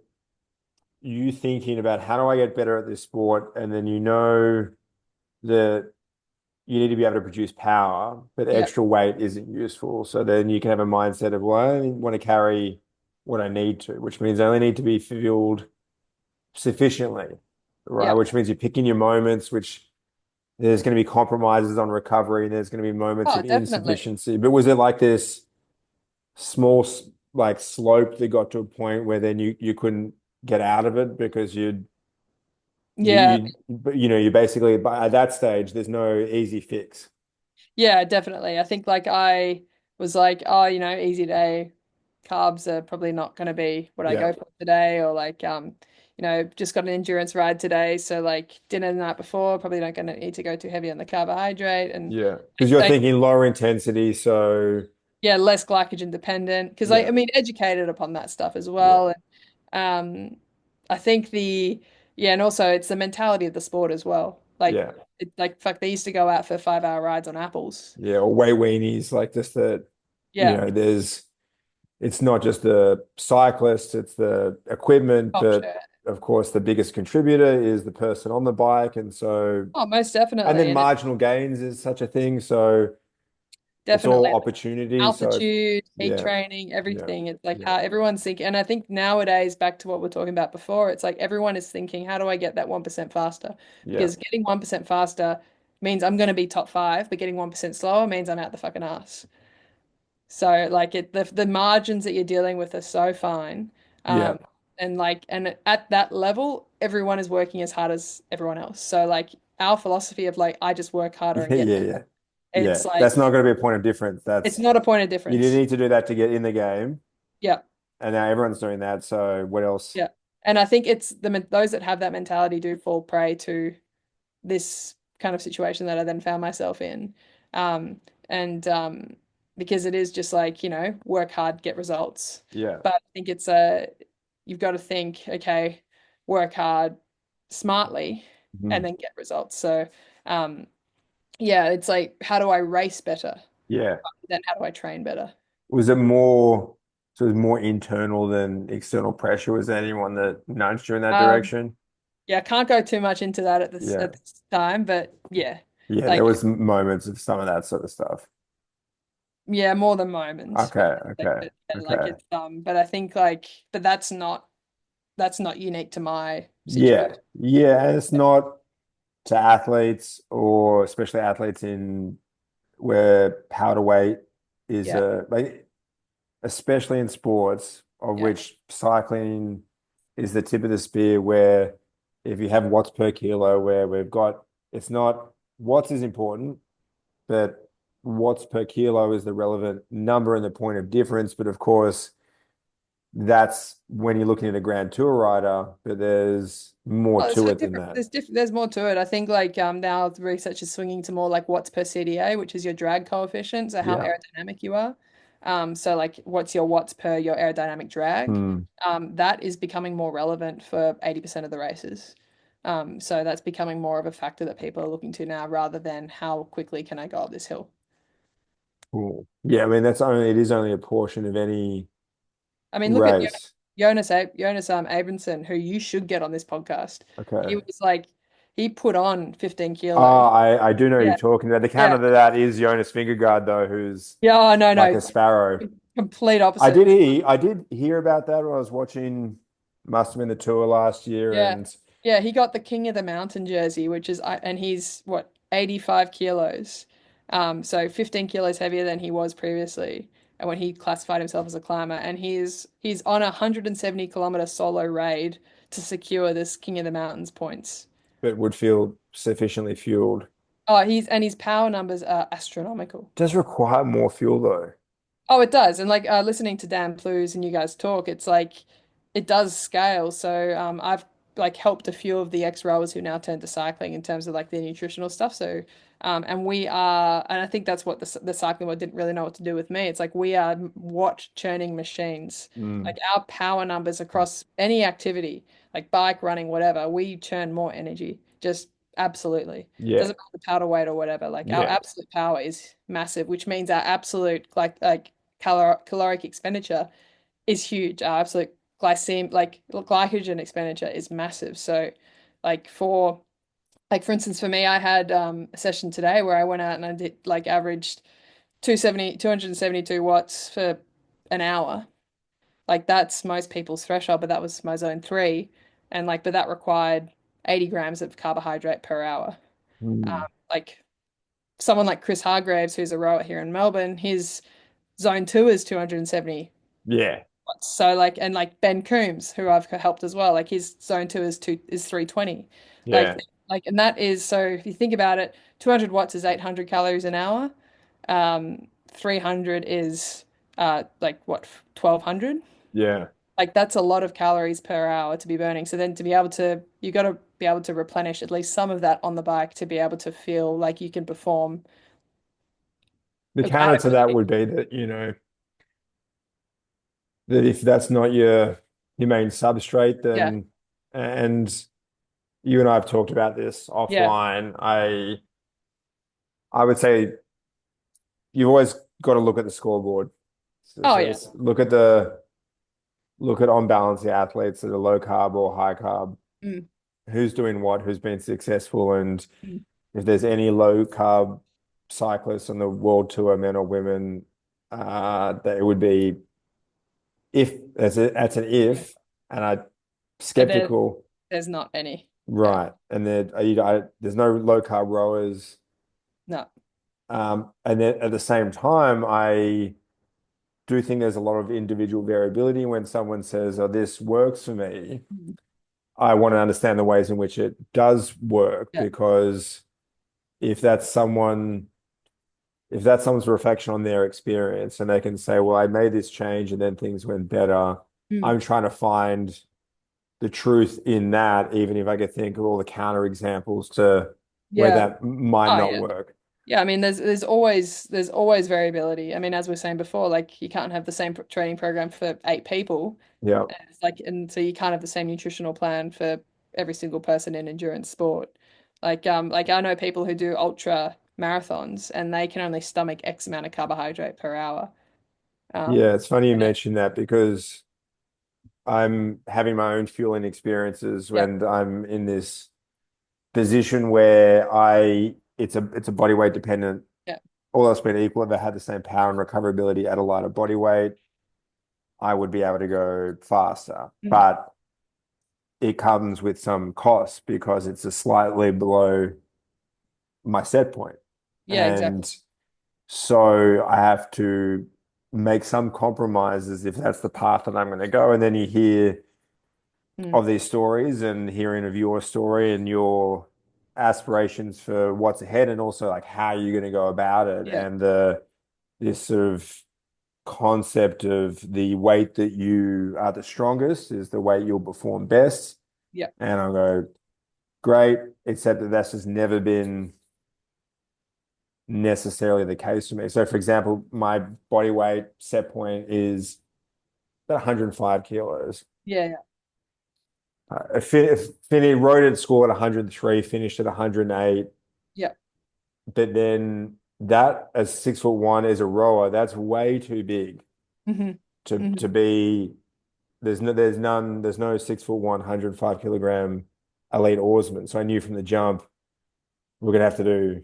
you thinking about how do I get better at this sport? And then that you need to be able to produce power, but Yeah. extra weight isn't useful. So then you can have a mindset of, well, I only want to carry what I need to, which means I only need to be fueled sufficiently, right? Yeah. Which means you're picking your moments, which there's going to be compromises on recovery and there's going to be moments Oh, of definitely. insufficiency. But was it like this small like slope that got to a point where then you couldn't get out of it because Yeah. you basically at that stage there's no easy fix. Yeah, definitely. I think like I was like, oh, easy day. Carbs are probably not going to be what I Yeah. go for today, or like, just got an endurance ride today. So like dinner the night before, probably not going to need to go too heavy on the carbohydrate. And Yeah. Because you're like, thinking lower intensity, so yeah, less glycogen dependent. Because yeah, I mean, educated upon that stuff as yeah, well. And I think yeah, and also it's the mentality of the sport as well. Like, yeah, like fuck, they used to go out for 5 hour rides on apples. yeah. Or way weenies, like just that, Yeah. there's it's not just the cyclist, it's the equipment, Oh, but sure. of course the biggest contributor is the person on the bike. Oh, most And definitely. then And it marginal gains is such a thing. So it's definitely all opportunity. So altitude, heat yeah, training, yeah, everything. It's like yeah, how everyone's thinking. And I think nowadays, back to what we are talking about before, it's like everyone is thinking, how do I get that 1% faster? yeah, Because getting 1% faster means I'm going to be top five, but getting 1% slower means I'm out the fucking ass. So like the margins that you're dealing with are so fine. yeah, Um, and like and at that level, everyone is working as hard as everyone else. So like our philosophy of like I just work harder and yeah, get yeah, there. yeah. Yeah. It's That's not like going to be a point of difference. it's That's not a point of you didn't difference. need to do that to get in the game. Yeah. And now everyone's doing that. So what else? Yeah. And I think it's those that have that mentality do fall prey to this kind of situation that I then found myself in. Um, and because it is just like, work hard, get results. Yeah. But I think you've got to think, okay, work hard smartly and Mhm. then get results. So, um, yeah, it's like, how do I race better? Yeah. Then how do I train better? Was it more, so it was more internal than external pressure? Was there anyone that nudged you in that Um, direction? yeah, I can't go too much into that Yeah. at this time, but yeah, Yeah, there like was moments of some of that sort of stuff. yeah, more than moments, Okay, okay, but like okay. it's but I think but that's not unique to my Yeah, situation. yeah, and it's not to athletes or especially athletes in where powder weight is Yeah, like especially in sports of yeah. which cycling is the tip of the spear where if you have watts per kilo where we've got it's not watts is important, but watts per kilo is the relevant number and the point of difference. But of course, that's when you're looking at a Grand Tour rider, but there's more Oh, to it than that. there's more to it. I think now the research is swinging to more like watts per CDA, which is your drag coefficient, so how Yeah. aerodynamic you are. So like what's your watts per your aerodynamic drag? Hmm. That is becoming more relevant for 80% of the races. So that's becoming more of a factor that people are looking to now rather than how quickly can I go up this hill. Cool. Yeah, I mean it is only a portion of any I mean, look at race. Jonas Abramson, who you should get on this podcast. He Okay. was like, he put on 15 kilos. I do know who you're Yeah, talking about. The yeah, counter to that is Jonas Vingegaard though, who's yeah. Oh, no, like no, a sparrow. complete opposite. I did hear about that when I was watching must have been the tour last year Yeah, and yeah. He got the King of the Mountain jersey, and he's what 85 kilos, so 15 kilos heavier than he was previously. And when he classified himself as a climber, and he's on a 170-kilometer solo raid to secure this King of the Mountains points. but would feel sufficiently fueled. Oh, his power numbers are astronomical. Does require more fuel though. Oh, it does. And like listening to Dan Plews and you guys talk, it's like it does scale. So I've like helped a few of the ex-rowers who now turn to cycling in terms of like their nutritional stuff. So and we are, and I think that's what the cycling world didn't really know what to do with me. It's like we are watt churning machines. Mm. Like our power numbers across any activity, like bike, running, whatever, we churn more energy. Just absolutely. Yeah. Doesn't matter the powder weight or whatever. Like our Yeah. absolute power is massive, which means our absolute caloric expenditure is huge. Our absolute glycogen expenditure is massive. So for instance for me, I had a session today where I went out and I did like averaged 272 watts for an hour. Like that's most people's threshold, but that was my zone three. And like, but that required 80 grams of carbohydrate per hour. Mm. Like someone like Chris Hargraves, who's a rower here in Melbourne, his zone two is 270 Yeah. watts. So like, and like Ben Coombs, who I've helped as well, like his zone two is 320. Like Yeah. and that is, so if you think about it, 200 watts is 800 calories an hour. 300 is like what 1200. Yeah. Like that's a lot of calories per hour to be burning. So then to be able to, you got to be able to replenish at least some of that on the bike to be able to feel like you can perform The counter to that adequately. would be that, that if that's not your main substrate, Yeah. then and you and I have talked about this Yeah. offline. I would say you've always got to look at the scoreboard. So, Oh so yeah. it's look at on balance the athletes that are low carb or high carb. Mm. Who's doing what, who's been successful, and Mm. if there's any low carb cyclists on the world tour, men or women, that it would be if that's an Yeah. if, and I'm And there, skeptical, there's not any. Yeah. right? And then there's no low carb rowers, No. and then at the same time, I do think there's a lot of individual variability when someone says, "Oh, this works for me." Mm. I want to understand the ways in which it does work Yeah. because if that's someone if that's someone's reflection on their experience and they can say, well, I made this change and then things went better. Mm. I'm trying to find the truth in that, even if I could think of all the counter examples to where Yeah. that might Oh not yeah. work. Yeah, I mean, there's always variability. I mean, as we were saying before, like you can't have the same training program for 8 people. Yeah. It's like, and so you can't have the same nutritional plan for every single person in endurance sport. Like I know people who do ultra marathons and they can only stomach X amount of carbohydrate per hour. Yeah, it's funny you And mentioned that because I'm having my own fueling experiences yeah, when I'm in this position where it's a body weight dependent, yeah, all else being equal, if I had the same power and recoverability at a lighter body weight, I would be able to go faster. mhm, But it comes with some costs because it's a slightly below my set point. yeah, exactly. And so I have to make some compromises if that's the path that I'm going to go. And then you hear Mm, of these stories and hearing of your story and your aspirations for what's ahead and also like how you're going to go about it yeah, and the this sort of concept of the weight that you are the strongest is the weight you'll perform best. yeah, And I'll go, great, except that that's just never been necessarily the case for me. So, for example, my body weight set point is about 105 kilos. yeah, yeah, Finney wrote at school at 103, finished at 108. yeah. But then that as 6'1" as a rower, that's way too big Hmm. to Hmm. be. There's no 6'1", 105 kilogram elite oarsman. So I knew from the jump we're gonna have to do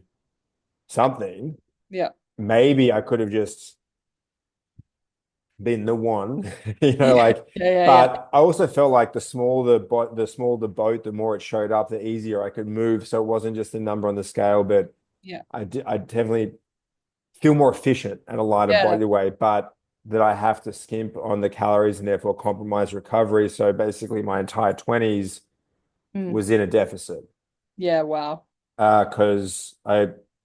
something. Yeah. Maybe I could have just been the one, Yeah, like. yeah, yeah, yeah. But I also felt like the smaller the boat, the more it showed up, the easier I could move. So it wasn't just a number on the scale, but Yeah. I definitely feel more efficient at a lighter Yeah. body weight, but that I have to skimp on the calories and therefore compromise recovery. So basically, my entire 20s Mm. was in a deficit. Yeah, wow. Because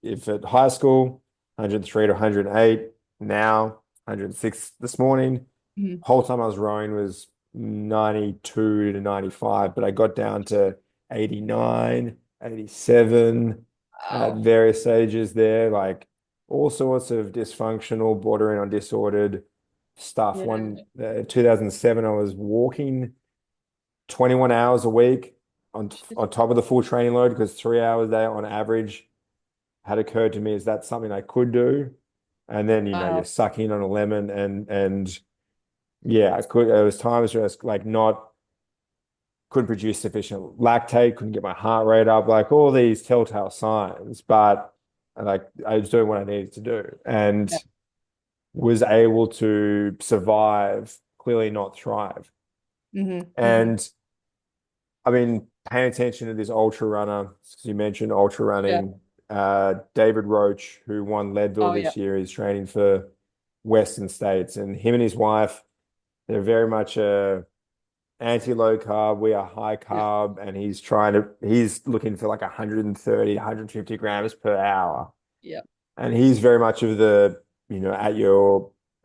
if at high school, 103 to 108, now 106 this morning, Mm. whole time I was rowing was 92 to 95, but I got down to 89, 87 at Wow. various stages there, like all sorts of dysfunctional, bordering on disordered stuff. Yeah. 2007, I was walking 21 hours a week on top of the full training load because 3 hours a day on average had occurred to me, is that something I could do? And then, you're Wow. sucking on a lemon and yeah, I could. There was times where I was like not couldn't produce sufficient lactate, couldn't get my heart rate up, like all these telltale signs. But like I was doing what I needed to do and Yeah. was able to survive, clearly not thrive. Hmm. Hmm. And I mean, paying attention to this ultra runner, as you mentioned, ultra Yeah. running. David Roach, who won Leadville Oh, yeah. this year, is training for Western States, and him and his wife, they're very much a anti-low carb. We are high Yeah. carb, and he's looking for like 130, 150 grams per hour. Yeah. And he's very much of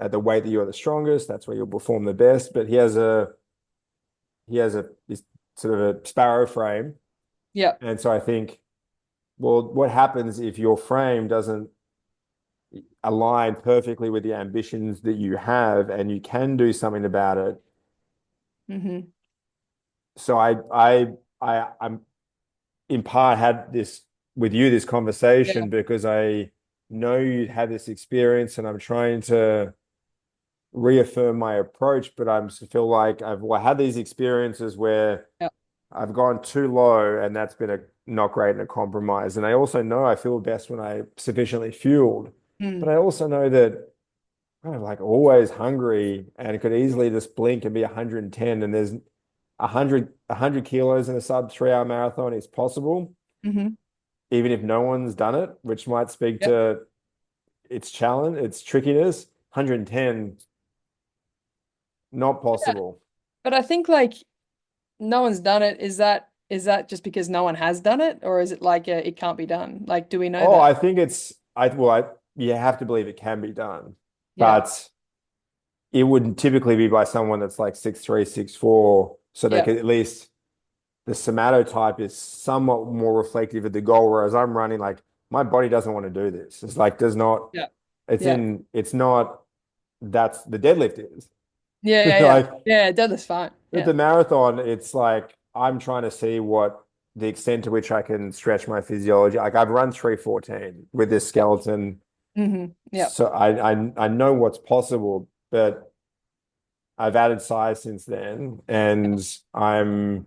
at the weight that you're the strongest, that's where you'll perform the best. But he has a this sort of a sparrow frame. Yeah. And so I think, well, what happens if your frame doesn't align perfectly with the ambitions that you have and you can do something about it? Hmm. So I'm in part had this with you, this Yeah. conversation, because I know you had this experience and I'm trying to reaffirm my approach, but I feel like I had these experiences where Yeah. I've gone too low and that's been a not great and a compromise. And I also know I feel best when I sufficiently fueled, but Mm. I also know that I'm like always hungry and it could easily just blink and be 110 and there's 100 kilos in a sub 3 hour marathon is possible, Hmm. even if no one's done it, which might speak Yeah. to its challenge, its trickiness. 110, not Yeah. possible. But I think like no one's done it. Is that just because no one has done it, or is it like it can't be done? Like, do we know Oh, that? I think you have to believe it can be done, Yeah. but it would typically be by someone that's like 6'3", 6'4", so they Yeah. could at least the somatotype is somewhat more reflective of the goal. Whereas I'm running like my body doesn't want to do this. It's like does not. Yeah. Yeah. It's not. That's the deadlift is Yeah. Yeah. Yeah. like Yeah. Deadlift's fine. at Yeah. the marathon. It's like I'm trying to see what the extent to which I can stretch my physiology. Like I've run 3:14 with this Yeah. skeleton, Yeah. so I know what's possible, but I've added size since then, and I'm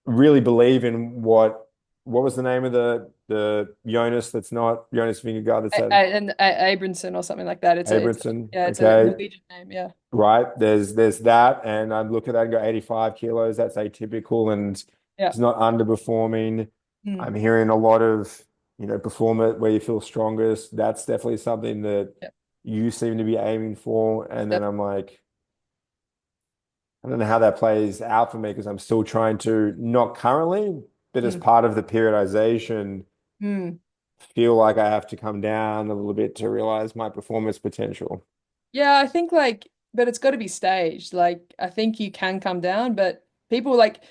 really believe in what was the name of the Jonas that's not Jonas Vingegaard that's had And Abramson or something like that. It's Abramson. yeah, it's a Okay, Norwegian name. Yeah. right. There's that, and I look at that and go 85 kilos. That's atypical and Yeah. he's not underperforming. Mm. I'm hearing a lot of perform it where you feel strongest. That's definitely something that Yeah. you seem to be aiming for. And then Yep. I'm like, I don't know how that plays out for me because I'm still trying to, not currently, but as Mm. part of the periodization, Mm. feel like I have to come down a little bit to realize my performance potential. Yeah, I think but it's got to be staged. Like, I think you can come down, but people like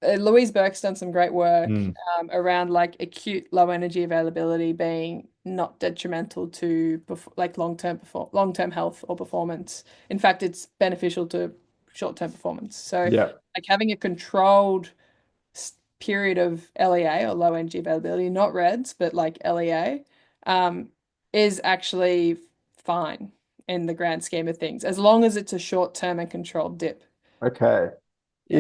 Louise Burke's done some great work Mm. around like acute low energy availability being not detrimental to like long-term health or performance. In fact, it's beneficial to short-term performance. So, Yeah. like having a controlled period of LEA or low energy availability, not REDS, but like LEA, um, is actually fine in the grand scheme of things, as long as it's a short-term and controlled dip. Okay. Yeah.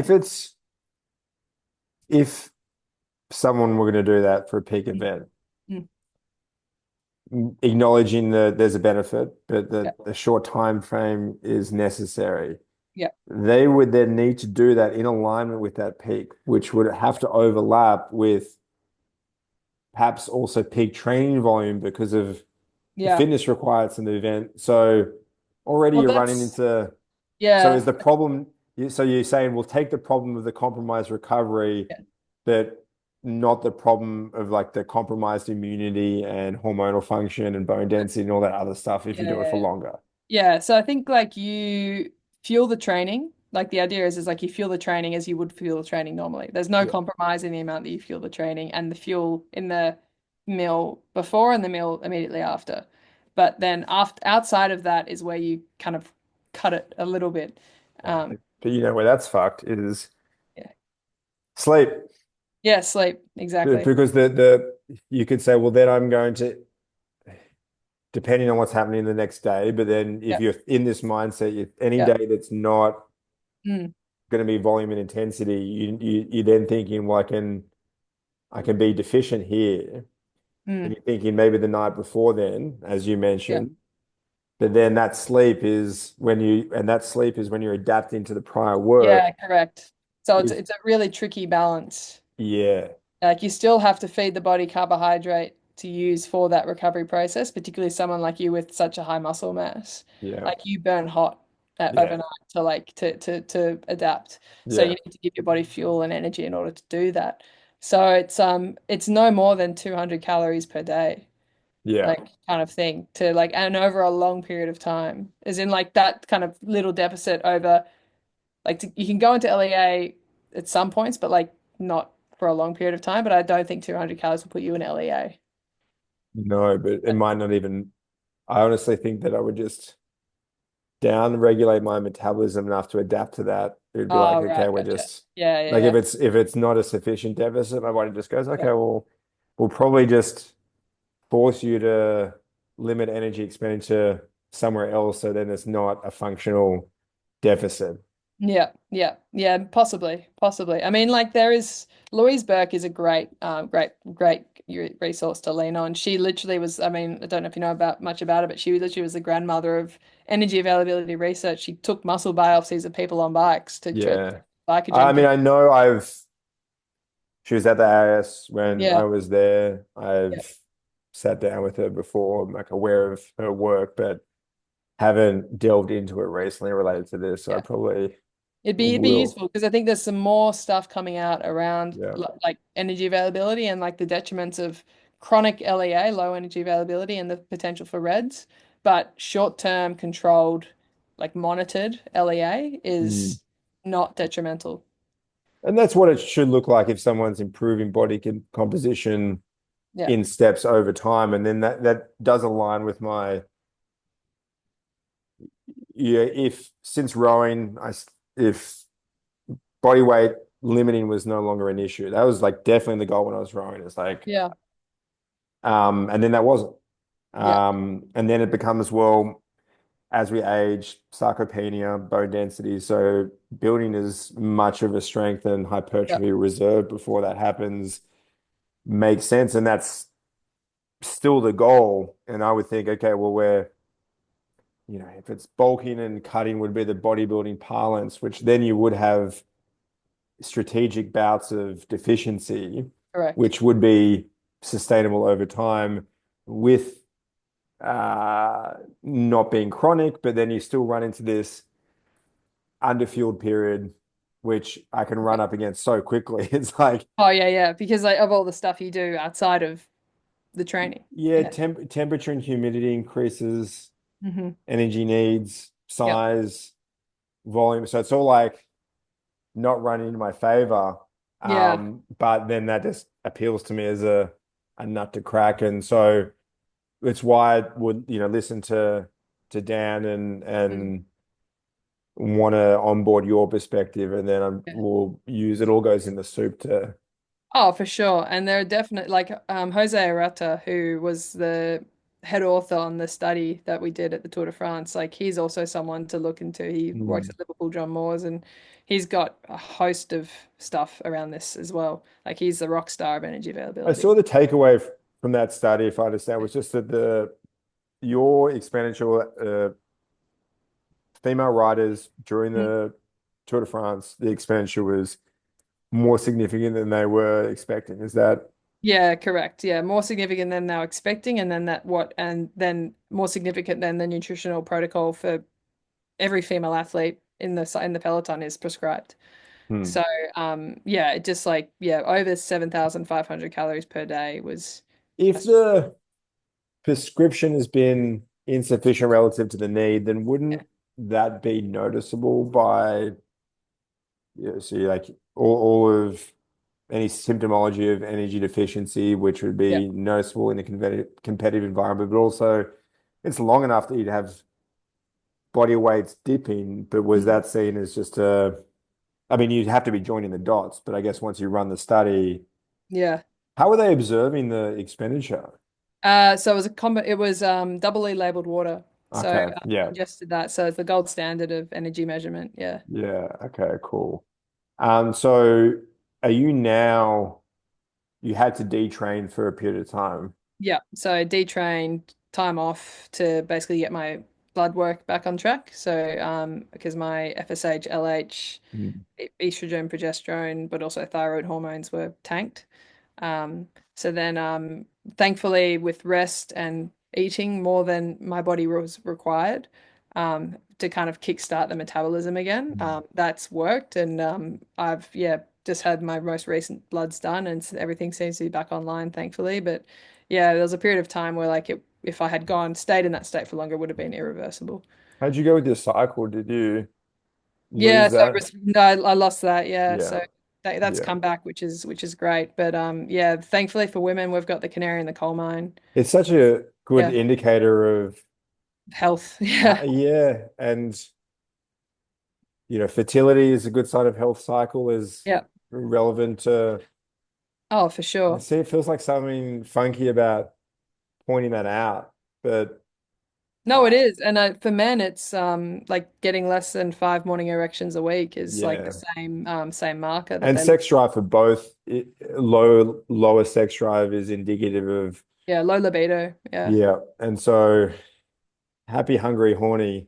If someone were going to do that for a peak Mm. event, Mm. acknowledging that there's a benefit, but Yeah. that a short time frame is necessary, Yeah. they would then need to do that in alignment with that peak, which would have to overlap with perhaps also peak training volume because of the Yeah. fitness requirements in the event. So already Well, you're running that's into, so is yeah. the problem, so you're saying we'll take the problem of the compromised recovery, Yeah. but not the problem of like the compromised immunity and hormonal function and bone density and all that other stuff if you Yeah. do it for Yeah. longer. Yeah, so I think like you fuel the training. Like the idea is like you fuel the training as you would fuel the training normally. There's no Yeah. compromise in the amount that you fuel the training and the fuel in the meal before and the meal immediately after. But then after outside of that is where you kind of cut it a little bit. Um, But you know where that's fucked is yeah. sleep. Yeah, sleep, exactly. Because the you could say, well, then I'm going to, depending on what's happening the next day, but then if Yeah. you're in this mindset, any Yeah. day that's not Mm, going to be volume and intensity, you're then thinking, well, I can be deficient here. And mm, you're thinking maybe the night before then, as you yeah. mentioned, but then that sleep is when you're adapting to the prior Yeah, work. correct. So it's If it's a really tricky balance. Yeah, Like you still have to feed the body carbohydrate to use for that recovery process, particularly someone like you with such a high muscle mass. yeah, Like you burn hot yeah, overnight to like to adapt. So you yeah, need to give your body fuel and energy in order to do that. So it's no more than 200 calories per day, yeah. like kind of thing to like and over a long period of time. As in like that kind of little deficit over you can go into LEA at some points, but like not for a long period of time. But I don't think 200 calories will put you in LEA. No, but it might not even. I honestly think that I would just down regulate my metabolism enough to adapt to that. It'd be like, Oh, okay, right, we're gotcha. just Yeah, yeah, like yeah. if it's not a sufficient deficit, my body just goes, okay, Yeah. well, we'll probably just force you to limit energy expenditure somewhere else, so then it's not a functional deficit. Yeah, yeah, yeah, possibly, possibly. I mean, like there is Louise Burke is a great resource to lean on. She literally was, I mean, I don't know if you know about much about it, but she literally was the grandmother of energy availability research. She took muscle biopsies of people on bikes to check Yeah. I glycogen. mean, I know she was at the AS when I Yeah, was there. yeah, I've sat down with her before, I'm like aware of her work, but haven't delved into it recently related to this. So I yeah. probably It'd be will. useful because I think there's some more stuff coming out around Yeah. like energy availability and like the detriments of chronic LEA, low energy availability, and the potential for REDS, but short-term controlled like monitored LEA Mm. is not detrimental. And that's what it should look like if someone's improving body composition Yeah. in steps over time. And then that does align with my, yeah, if since rowing, if body weight limiting was no longer an issue, that was like definitely the goal when I was rowing. It's like, Yeah. and then that wasn't. Yeah. And then it becomes, well, as we age, sarcopenia, bone density. So building as much of a strength and Yeah. hypertrophy reserve before that happens makes sense. And that's still the goal. And I would think, okay, well, if it's bulking and cutting would be the bodybuilding parlance, which then you would have strategic bouts of deficiency, Correct. which would be sustainable over time with not being chronic, but then you still run into this underfueled period, which I can run up against so quickly. It's like, Oh yeah, yeah. Because like of all the stuff you do outside of the training. yeah, Yeah. temperature and humidity increases, Hmm. energy needs, Yeah. size, volume. So it's all like not running in my favor. Yeah. But then that just appeals to me as a nut to crack. And so it's why I would, listen to Dan and Mm. want to onboard your perspective, and then Yeah. we'll use it all goes in the soup to. Oh, for sure. And there are definitely like Jose Arata, who was the head author on the study that we did at the Tour de France. Like he's also someone to look into. He works Hmm. at Liverpool John Moores and he's got a host of stuff around this as well. Like he's the rock star of energy I availability. saw the takeaway from that study, if I understand, was just that the your expenditure, female riders during Mm. the Tour de France, the expenditure was more significant than they were expecting. Is that? Yeah, correct. Yeah, more significant than they were expecting, and then and then more significant than the nutritional protocol for every female athlete in the peloton is prescribed. Hmm. So, yeah, it just like, yeah, over 7,500 calories per day was, If that's, the prescription has been insufficient relative to the need, then yeah, wouldn't that be noticeable by, so like all of any symptomology of energy deficiency, which would yeah, be noticeable in a competitive environment, but also it's long enough that you'd have body weights dipping, but was mm, that seen as just I mean, you'd have to be joining the dots, but I guess once you run the study, yeah. how were they observing the expenditure? So it was a combo, it was double E labeled water. So Okay, yeah, ingested that. So it's the gold standard of energy measurement. Yeah. yeah, okay, cool. So are you now, you had to detrain for a period of time? Yeah. So detrained, time off to basically get my blood work back on track. So because my FSH, LH, Mm. estrogen, progesterone, but also thyroid hormones were tanked. So then, thankfully, with rest and eating more than my body was required, to kind of kickstart the metabolism again, that's worked. And I've, yeah, just had my most recent bloods done and everything seems to be back online, thankfully. But yeah, there was a period of time where, like, if I had stayed in that state for longer, it would have been irreversible. How'd you go with your cycle? Did you Yeah, lose so that? no, I lost that. Yeah, Yeah, so that's yeah. come back, which is great. But yeah, thankfully for women, we've got the canary in the coal mine. It's such a good Yeah, indicator of, health. Yeah, yeah, and fertility is a good sign of health cycle is yeah. relevant to. Oh, for I sure. see it feels like something funky about pointing that out, but No, it uh, is, and for men, it's like getting less than 5 morning erections a week is like the yeah. same marker that And they look. sex drive for both, lower sex drive is indicative of, Yeah, low libido. Yeah, yeah. And so happy, hungry, horny.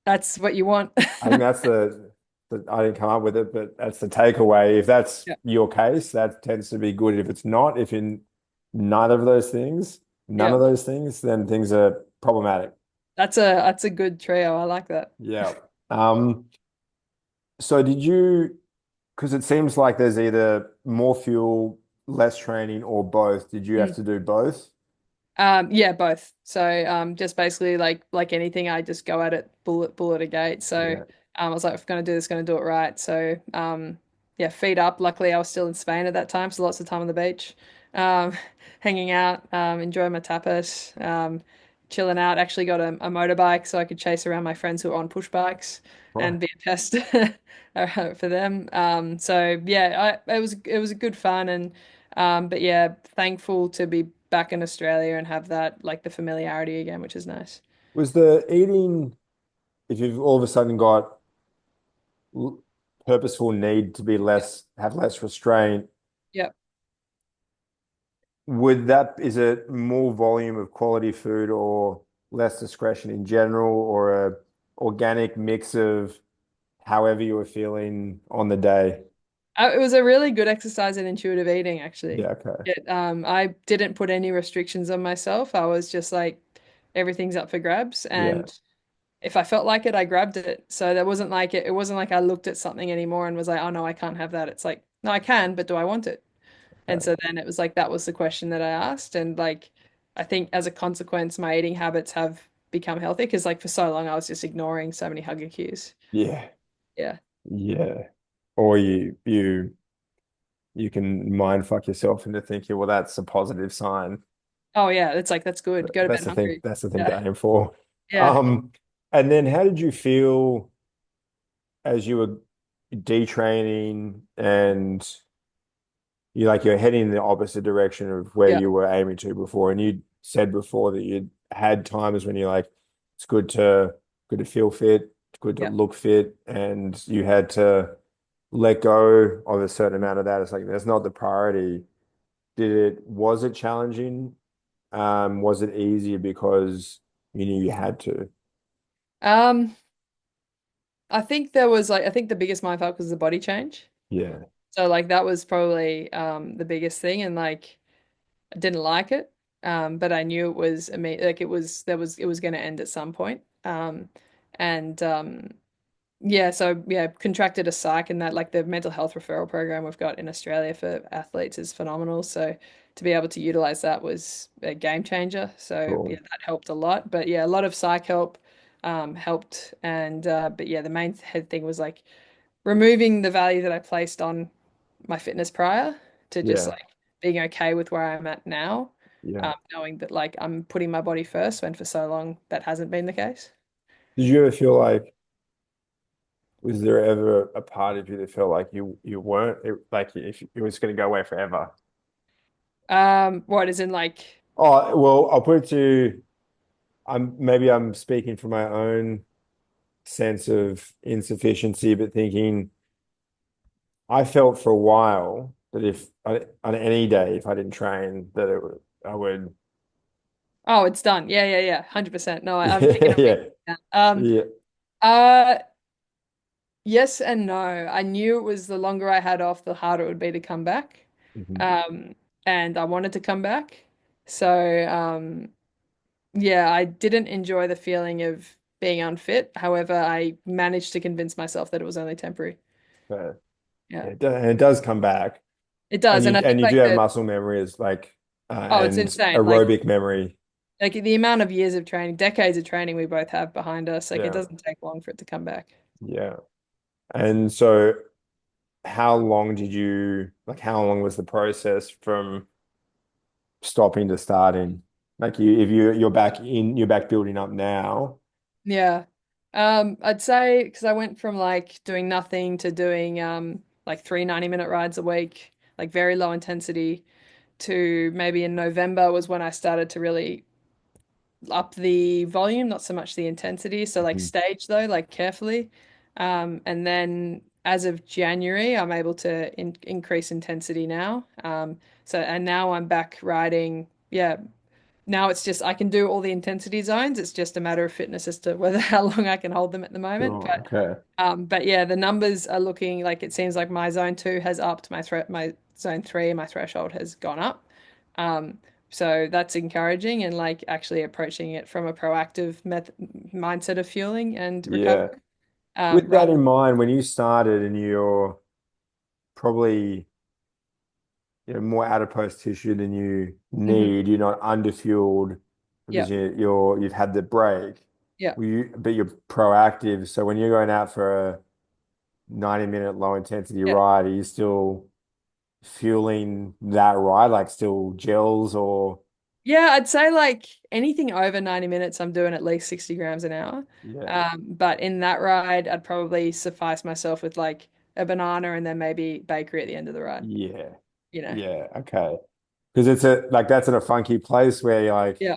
that's what you want. I think that's I didn't come up with it, but that's the takeaway. If that's Yeah, your case, that tends to be good. If it's not, if in neither of those things, none yeah. of those things, then things are problematic. That's a good trio. I like that. Yeah. So did you, because it seems like there's either more fuel, less training, or both. Did you have Mm. to do both? Yeah, both. So just basically like anything, I just go at it bullet a gate. So Yeah. I was like, if I'm gonna do this, gonna do it right. So yeah, feet up. Luckily, I was still in Spain at that time, so lots of time on the beach, um, hanging out, enjoying my tapas, chilling out. Actually got a motorbike so I could chase around my friends who are on push bikes Right. and be a pest for them. So yeah, it was a good fun and. But yeah, thankful to be back in Australia and have that like the familiarity again, which is nice. Was the eating, if you've all of a sudden got l- purposeful need to be Yeah. have less restraint, Yep. is it more volume of quality food or less discretion in general, or a organic mix of however you were feeling on the day? It was a really good exercise in intuitive eating, actually. Yeah, okay. I didn't put any restrictions on myself. I was just like, everything's up for grabs, Yeah, and if I felt like it, I grabbed it. So there wasn't like it wasn't like I looked at something anymore and was like, oh no, I can't have that. It's like, no, I can, but do I want it? And okay. so then it was like that was the question that I asked. And like I think as a consequence, my eating habits have become healthy because like for so long I was just ignoring so many hunger cues. Yeah, Yeah. yeah. Or you can mind fuck yourself into thinking, well, that's a positive sign. Oh yeah, it's like that's good. Go to bed hungry. That's the thing Yeah. to aim for. Yeah. Um, and then how did you feel as you were detraining and you're heading in the opposite direction of where Yeah. you were aiming to before? And you said before that you'd had times when you're like, it's good to feel fit, it's good to Yeah. look fit, and you had to let go of a certain amount of that. It's like that's not the priority. Was it challenging? Was it easier because you knew you had to? Um, I think there was like I think the biggest mindfuck was the body change. Yeah. So like that was probably the biggest thing and like I didn't like it. But I knew it was like it was going to end at some point. And Yeah, so yeah, contracted a psych and that like the mental health referral program we've got in Australia for athletes is phenomenal. So to be able to utilize that was a game changer. So yeah, Cool. that helped a lot. But yeah, a lot of psych helped and but yeah, the main head thing was like removing the value that I placed on my fitness prior to just Yeah. like being okay with where I'm at now, Yeah. knowing that like I'm putting my body first when for so long that hasn't been the case. Did you ever feel like, was there ever a part of you that felt like you weren't like if it was going to go away forever? What is in like Oh, well, I'll put it to maybe I'm speaking from my own sense of insufficiency, but thinking I felt for a while that if on any day if I didn't train that I would Oh, it's done. Yeah. 100%. No, I'm thinking yeah of yeah it now. yeah Uh, yes and no. I knew it was the longer I had off, the harder it would be to come back. mhm, Um, and I wanted to come back. So, yeah, I didn't enjoy the feeling of being unfit. However, I managed to convince myself that it was only temporary. but Yeah, it does come back. it does. And I And think you do like have the, muscle memory as like oh, it's and insane. aerobic memory. Like the amount of years of training, decades of training we both have behind us, like it Yeah. doesn't take long for it to come back. Yeah. And so how long was the process from stopping to starting? Like if you're back building up now. Yeah. I'd say because I went from like doing nothing to doing like three 90-minute rides a week, like very low intensity, to maybe in November was when I started to really up the volume, not so much the intensity. So like Mhm. stage though, like carefully. And then as of January, I'm able to increase intensity now. So and now I'm back riding, yeah, now it's just I can do all the intensity zones. It's just a matter of fitness as to whether how long I can hold them at the moment. Sure. Okay. But yeah, the numbers are looking like it seems like my zone two has upped, my zone three, my threshold has gone up. Um, so that's encouraging and like actually approaching it from a proactive mindset of fueling and Yeah. recovery. With that Rather, in mind, when you started and you're probably more adipose tissue than you Hmm. need. You're not underfueled Yeah. because you've had the break. Yeah. But you're proactive. So when you're going out for a 90-minute low intensity Yeah. ride, are you still fueling that ride, like still gels or Yeah, I'd say like anything over 90 minutes, I'm doing at least 60 grams an hour. yeah, But in that ride, I'd probably suffice myself with like a banana and then maybe bakery at the end of the ride, yeah, you know? yeah, okay. Because it's a like that's in a funky place where you're like, Yeah.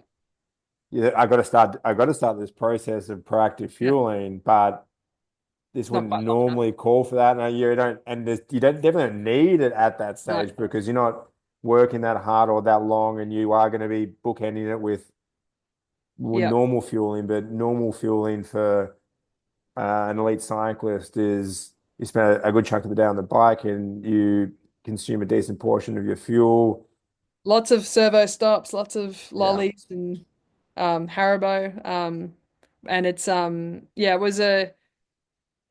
yeah, I got to start this process of proactive Yeah. fueling, but this Not wouldn't quite long enough. normally call for that. And you don't, and you don't definitely don't need it at that No. stage because you're not working that hard or that long, and you are going to be bookending it with Yeah. normal fueling. But normal fueling for an elite cyclist is you spend a good chunk of the day on the bike and you consume a decent portion of your fuel. Lots of servo stops, lots of Yeah. lollies and Haribo. And it's yeah, it was a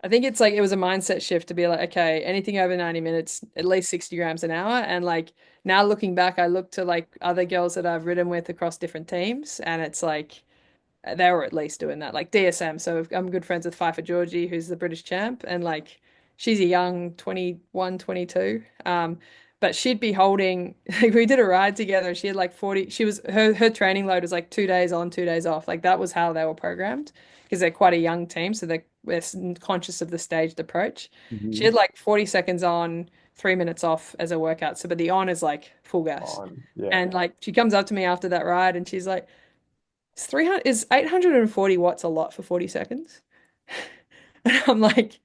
I think it's like it was a mindset shift to be like, okay, anything over 90 minutes, at least 60 grams an hour. And like now looking back, I look to like other girls that I've ridden with across different teams, and it's like they were at least doing that. Like DSM. So I'm good friends with Pfeiffer Georgie, who's the British champ, and like she's a young 21, 22. But she'd be holding like we did a ride together. She had like 40, she was her training load was like 2 days on, 2 days off. Like that was how they were programmed because they're quite a young team, so they're conscious of the staged approach. She Mhm. had like 40 seconds on, 3 minutes off as a workout. So but the on is like full gas. On. Yeah. And like she comes up to me after that ride and she's like, is 840 watts a lot for 40 seconds? And I'm like,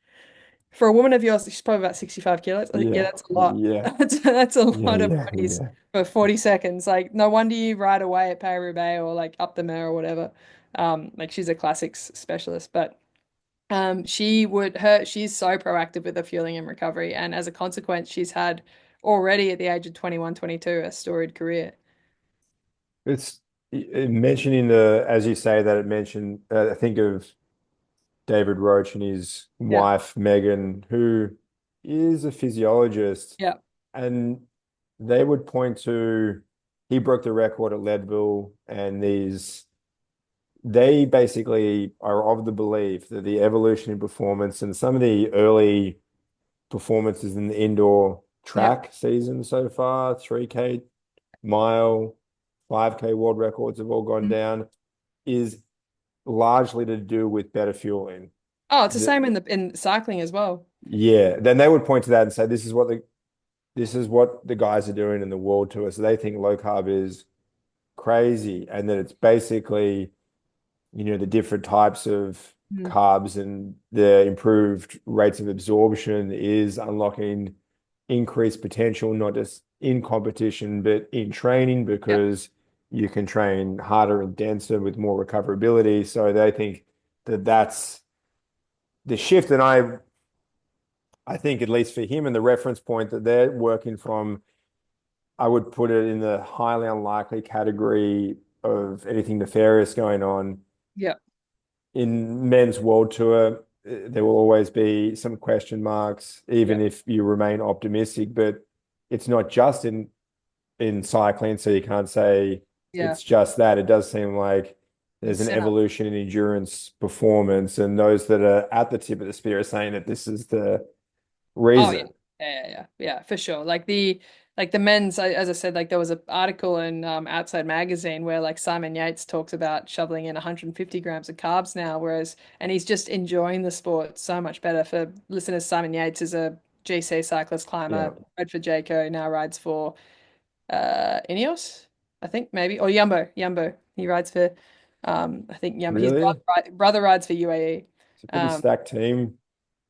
for a woman of yours, she's probably about 65 kilos. I think, yeah, Yeah. that's a lot. Yeah. That's a Yeah. lot of Yeah. bodies Yeah. for 40 seconds. Like, no wonder you ride away at Paris-Roubaix or like up the Mer or whatever. Like she's a classics specialist, but she's so proactive with her fueling and recovery. And as a consequence, she's had already at the age of 21, 22, a storied career. It's mentioning the, as you say that it mentioned, I think of David Roach and his Yeah. wife, Megan, who is a physiologist, Yeah. and they would point to he broke the record at Leadville, and they basically are of the belief that the evolution in performance and some of the early performances in the indoor Yeah. track season so far, 3K mile, 5K world records have all gone Mhm. down, is largely to do with better fueling. Oh, it's the The, same in cycling as well. yeah, then they would point to that and say, this is what the guys are doing in the world tour. So they think low carb is crazy, and that it's basically, the different types of Mhm. carbs and the improved rates of absorption is unlocking increased potential, not just in competition, but in training Yeah. because you can train harder and denser with more recoverability. So they think that that's the shift. And I think at least for him and the reference point that they're working from, I would put it in the highly unlikely category of anything nefarious going on. Yeah. In men's world tour, there will always be some question marks, Yeah. even if you remain optimistic. But it's not just in cycling, so you can't say Yeah. it's just that. It does seem like there's It's an set up. evolution in endurance performance, and those that are at the tip of the spear are saying that this is the Oh yeah. reason. Yeah, for sure. Like the men's, as I said, like there was an article in Outside Magazine where like Simon Yates talks about shoveling in 150 grams of carbs now, whereas and he's just enjoying the sport so much better. For listeners, Simon Yates is a GC cyclist Yeah. climber, rode for Jayco, now rides for Ineos, I think maybe, or Yumbo. He rides for I think Yumbo. His Really? brother rides for UAE. It's a pretty Um, stacked team.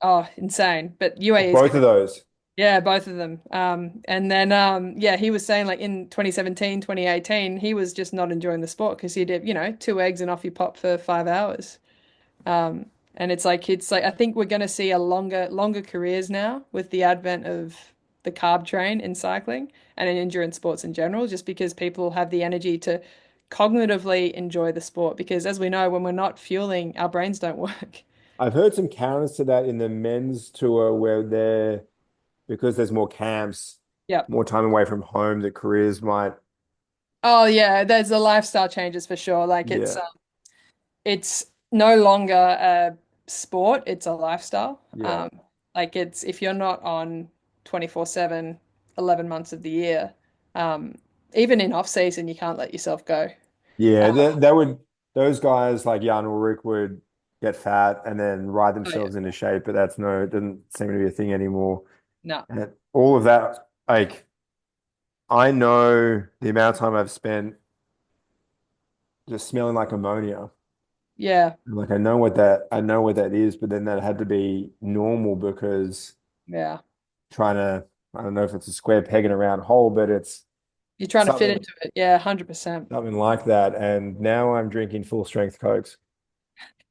oh, insane. But Of UAE is both of those. yeah, both of them. And then yeah, he was saying like in 2017, 2018, he was just not enjoying the sport because he did, 2 eggs and off you pop for 5 hours. Um, and it's like I think we're gonna see a longer careers now with the advent of the carb train in cycling and in endurance sports in general, just because people have the energy to cognitively enjoy the sport. Because as we know, when we're not fueling, our brains don't work. I've heard some counters to that in the men's tour where because there's more camps, Yep. more time away from home, the careers might, Oh yeah, there's the lifestyle changes for sure. Like yeah, it's no longer a sport, it's a lifestyle. yeah. Like it's if you're not on 24/7, 11 months of the year, um, even in off season, you can't let yourself go. Yeah, Uh, that would those guys like Jan Ulrich would get fat and then ride oh yeah, themselves into shape, but that's no, it doesn't seem to be a thing anymore. no, And all of that, like I know the amount of time I've spent just smelling like ammonia. yeah, Like I know what that is, but then that had to be normal because yeah. trying to, I don't know if it's a square peg in a round hole, but it's You're trying to fit something into it. Yeah, 100%. something like that. And now I'm drinking full strength Cokes.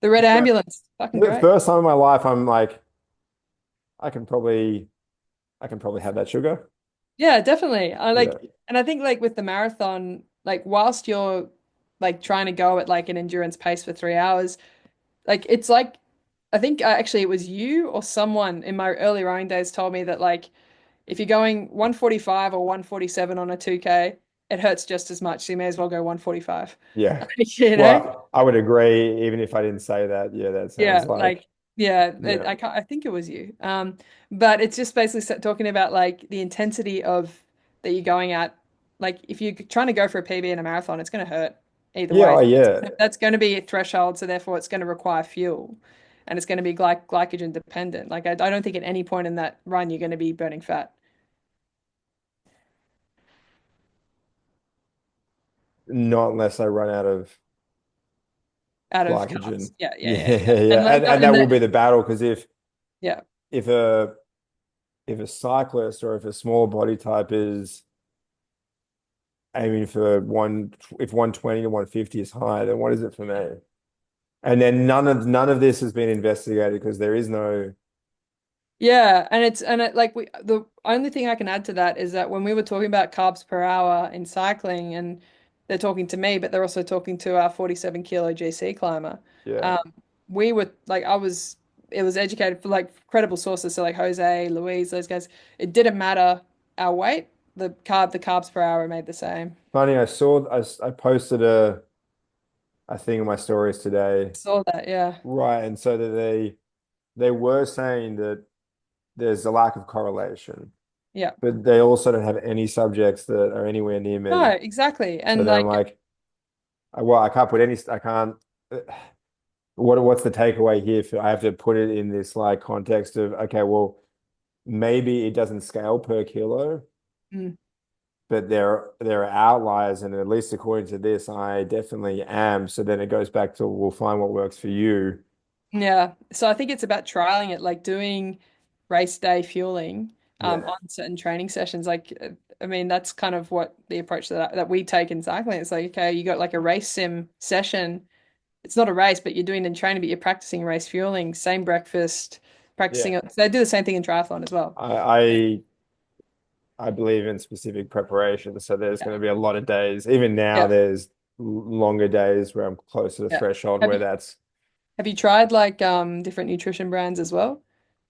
The Red Fir- Ambulance, fucking The great. first time in my life, I'm like, I can probably, I can probably have that sugar. Yeah, definitely. I Yeah, like, and I think like with the marathon, like whilst you're like trying to go at like an endurance pace for 3 hours, like it's like I think actually it was you or someone in my early rowing days told me that like if you're going 145 or 147 on a 2K, it hurts just as much. So you may as well go 145. yeah. You know? Well, I would agree, even if I didn't say that. Yeah, that sounds Yeah, like, like yeah, yeah, I can't, I think it was you. But it's just basically talking about like the intensity of that you're going at. Like if you're trying to go for a PB in a marathon, it's going to hurt either yeah, way. oh, yeah. That's going to be a threshold, so therefore it's going to require fuel, and it's going to be glycogen dependent. Like I don't think at any point in that run you're going to be burning fat Not unless I run out of out of glycogen. carbs. Yeah, Yeah, yeah, yeah, yeah. yeah, And like and and that will that, be the battle because yeah, if a if a cyclist or if a small body type is aiming for if 120 to 150 is high, then what is it for me? And then none of this has been investigated because there is no, yeah, and it like we the only thing I can add to that is that when we were talking about carbs per hour in cycling, and they're talking to me, but they're also talking to our 47 kilo GC climber. yeah, Um, we were like it was educated for like credible sources, so like Jose, Louise, those guys. It didn't matter our weight, the carbs per hour made the same. funny. I posted a thing in my stories today, Saw that, yeah, right? And so that they were saying that there's a lack of correlation, yeah. but they also don't have any subjects that are anywhere near No, me. exactly, So and then I'm like like, well, I can't put any, I can't. What's the takeaway here? I have to put it in this like context of okay, well, maybe it doesn't scale per kilo, mm. but there are outliers, and at least according to this, I definitely am. So then it goes back to we'll find what works for you. Yeah, so I think it's about trialing it, like doing race day fueling Yeah, on certain training sessions. Like, I mean, that's kind of what the approach that we take in cycling. It's like, okay, you got like a race sim session. It's not a race, but you're doing it in training, but you're practicing race fueling, same breakfast, practicing yeah. it. They do the same thing in triathlon as well. I I, I believe in specific preparation, so there's Yeah, going to be a lot of days. Even now, yeah, there's longer days where I'm close to the yeah. threshold Have where you that's. have you tried like different nutrition brands as well?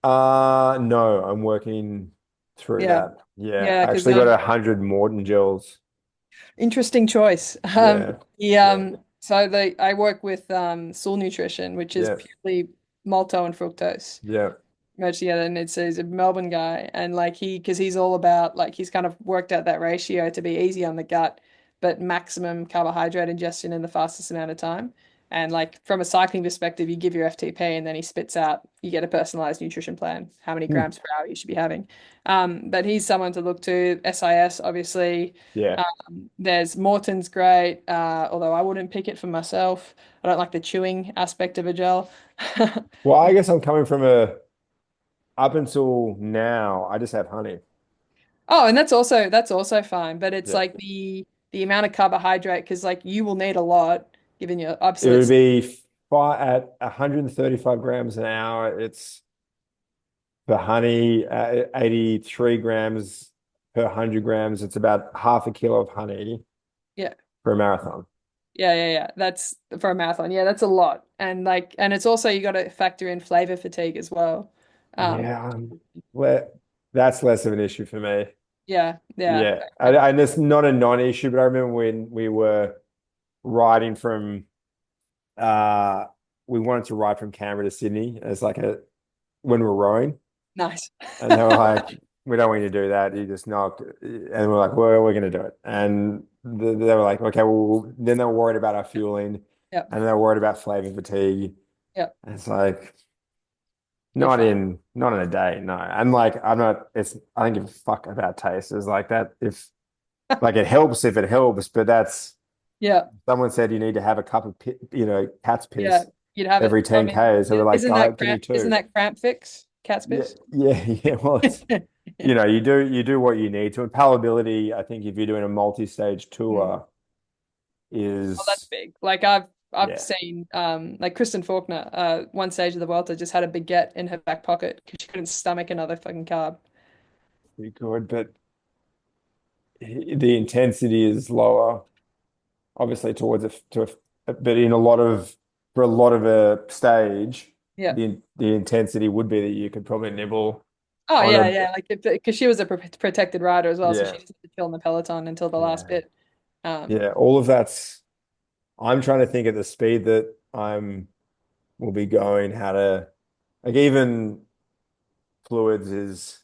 No, I'm working through Yeah, that. Yeah, yeah, I because actually got 100 Morton gels. interesting choice. Yeah, yeah, So I work with Soul Nutrition, which is yeah, purely malto and fructose yeah. merged together, and he's a Melbourne guy, and like because he's all about like he's kind of worked out that ratio to be easy on the gut, but maximum carbohydrate ingestion in the fastest amount of time. And like from a cycling perspective, you give your FTP, and then he spits out, you get a personalized nutrition plan, how many Hmm. grams per hour you should be having. But he's someone to look to. SIS, obviously. Yeah. There's Morton's great, although I wouldn't pick it for myself. I don't like the chewing aspect of a gel. Well, I guess I'm coming from a up until now, I just have honey. Oh, and that's also fine, but it's Yeah. like the amount of carbohydrate because like you will need a lot given your It would absolute. be at 135 grams an hour. It's the honey, 83 grams per 100 grams. It's about half a kilo of honey Yeah, for a marathon. yeah. That's for a marathon. Yeah, that's a lot, and like and it's also you got to factor in flavor fatigue as well. Um, Yeah, that's less of an issue for me. Yeah, yeah. Yeah, and it's not a non-issue, but I remember when we were riding from uh we wanted to ride from Canberra to Sydney as like a when we were rowing, Nice. and they were like, "We don't want you to do that. You just knocked." And we're like, "Well, we're going to do it." And they were like, "Okay." Well, then they were worried about our fueling, Yep, and they were worried about flavor fatigue. yep. And it's like You're fine. not in a day, no. And like I'm not. It's I don't give a fuck about taste. It's like that. If like it helps if it helps, but that's Yeah, someone said you need to have a cup of cat's yeah. piss You'd have it. every I mean, 10K. So we're like, isn't "Oh, that give me isn't two." that cramp fix? Cat's Yeah, piss. yeah. Well, it's you do what you need to. And palatability, I think if you're doing a multi-stage Mm. tour Oh, that's is big. Like I've yeah, seen like Kristen Faulkner, one stage of the Vuelta just had a baguette in her back pocket because she couldn't stomach another fucking carb. pretty good, but the intensity is lower, obviously towards but in a lot of for a lot of a stage, Yeah. the intensity would be that you could probably nibble Oh on yeah, a yeah. Like because she was a protected rider as well, so she yeah, just had to chill in the peloton until the last yeah, bit. Um, yeah. All of that's I'm trying to think at the speed that I'm will be going, how to like even fluids is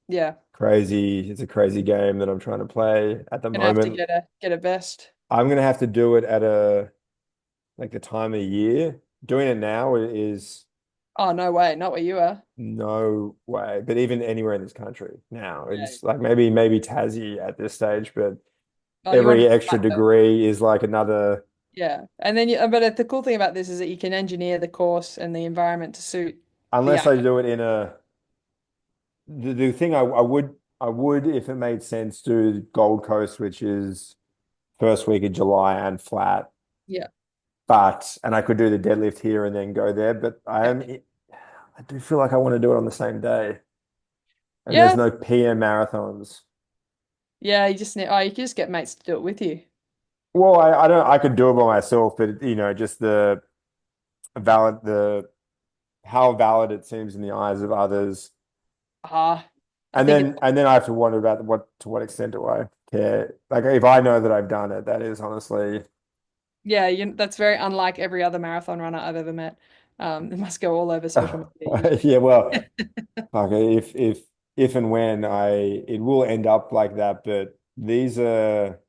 yeah, crazy. It's a crazy game that I'm trying to play at the gonna have to moment. get a vest. I'm gonna have to do it at a like the time of year. Doing it now is Oh no way, not where you are. no way. But even anywhere in this country now, Yeah. it's like maybe Tassie at this stage, but Oh, you want to every be extra flat though. degree is like another. Yeah, and then but the cool thing about this is that you can engineer the course and the environment to suit the Unless I athlete. do it in a the thing I would if it made sense do Gold Coast, which is first week of July and flat. Yeah, But and I could do the deadlift here and then go there, but yeah, I do feel like I want to do it on the same day. And there's yeah, no PM marathons. yeah. You just need. Oh, you can just get mates to do it with you. Well, I don't I could do it by myself, but just the valid the how valid it seems in the eyes of others. Ah, I think it. And then I have to wonder about what to what extent do I care? Like if I know that I've done it, that is honestly Yeah, that's very unlike every other marathon runner I've ever met. It must go all over social media usually. yeah, well, like if and when it will end up like that, but these are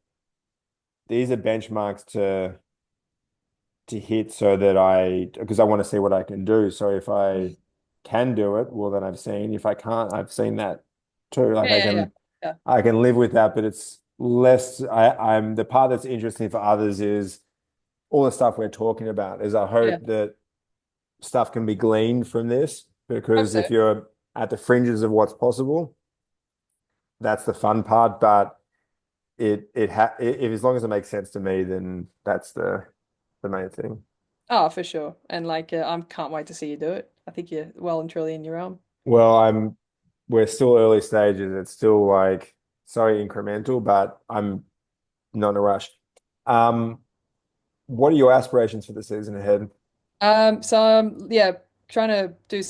benchmarks to hit so that because I want to see what I can do. So if I Mm. can do it, well then I've seen. If I can't, I've seen that too. Like Yeah, yeah, yeah, yeah, I can live with that, but it's less I'm the part that's interesting for others is all the stuff we're talking about is I yeah. hope that stuff can be gleaned from this Hope because so. if you're at the fringes of what's possible, that's the fun part. But if as long as it makes sense to me, then that's the main thing. Oh, for sure. And like, I can't wait to see you do it. I think you're well and truly in your own. Well, we're still early stages. It's still like so incremental, but I'm not in a rush. Um, what are your aspirations for the season ahead? Yeah, trying to do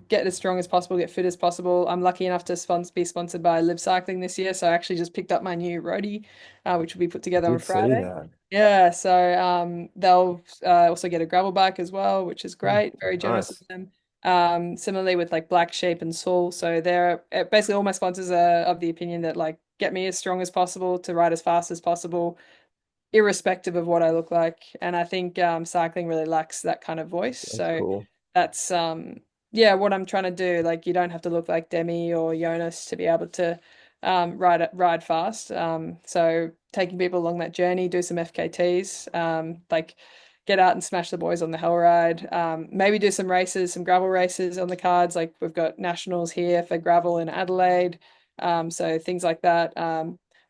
get as strong as possible, get fit as possible. I'm lucky enough to be sponsored by Live Cycling this year, so I actually just picked up my new roadie, which will be put I together on did see Friday. that. Yeah, so they'll also get a gravel bike as well, which is Hmm, great. Very generous of nice. them. Similarly with like Black Sheep and Soul, so they're basically all my sponsors are of the opinion that like get me as strong as possible to ride as fast as possible irrespective of what I look like. And I think cycling really lacks that kind of voice. That's So cool. that's yeah, what I'm trying to do. Like you don't have to look like Demi or Jonas to be able to ride fast. So taking people along that journey, do some FKTs, like get out and smash the boys on the hell ride. Maybe do some races, some gravel races on the cards. Like we've got nationals here for gravel in Adelaide. So things like that.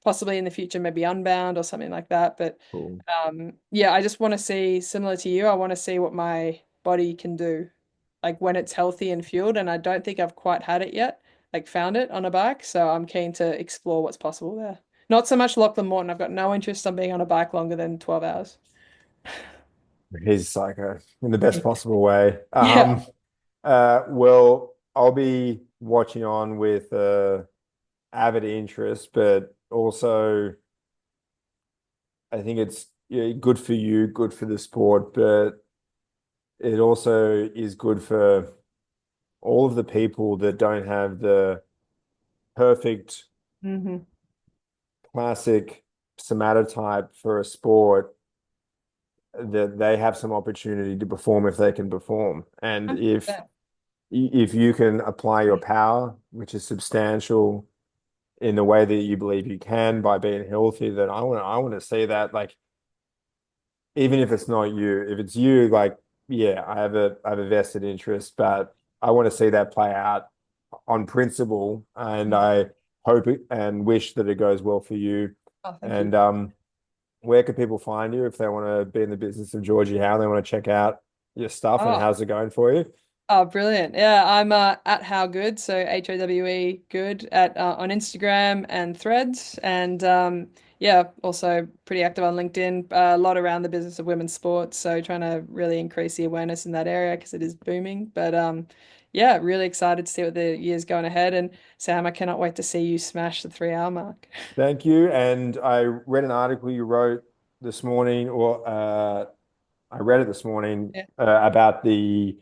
Possibly in the future, maybe Unbound or something like that. But Cool. yeah, I just want to see, similar to you, I want to see what my body can do, like when it's healthy and fueled. And I don't think I've quite had it yet, like found it on a bike. So I'm keen to explore what's possible there. Not so much Lachlan Morton. I've got no interest on being on a bike longer than 12 hours. He's psycho in the best possible way. Yeah. Well, I'll be watching on with avid interest, but also I think it's, yeah, good for you, good for the sport, but it also is good for all of the people that don't have the perfect Hmm. classic somatotype for a sport, that they have some opportunity to perform if they can perform. And if you can apply your power, which is substantial, in the way that you believe you can by being healthy, then I want to see that. Like, even if it's not you, if it's you, like, yeah, I have a vested interest, but I want to see that play out on principle, and I hope and wish that it goes well for you. Oh, thank you. And where can people find you if they want to be in the business of Georgie Howe? They want to check out your stuff, and Oh, how's it going for you? oh, brilliant. Yeah, I'm at How Good, so HOWE good at on Instagram and Threads, and yeah, also pretty active on LinkedIn. A lot around the business of women's sports, so trying to really increase the awareness in that area because it is booming. But yeah, really excited to see what the year's going ahead. And Sam, I cannot wait to see you smash the 3 hour mark. Thank you. And I read an article you wrote this morning, or I read it this morning, Yeah. about the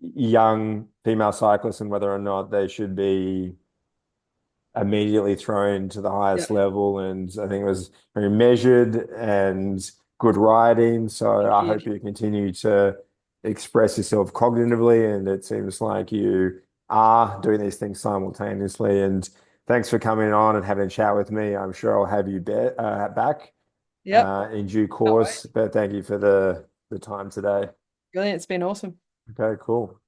young female cyclists and whether or not they should be immediately thrown to the Yeah. highest level. And I think it was very measured and good writing. So Thank I you. hope you continue to express yourself cognitively. And it seems like you are doing these things simultaneously. And thanks for coming on and having a chat with me. I'm sure I'll have you back Yep. in due Can't wait. course. But thank you for the time today. Brilliant. It's been awesome. Okay, cool.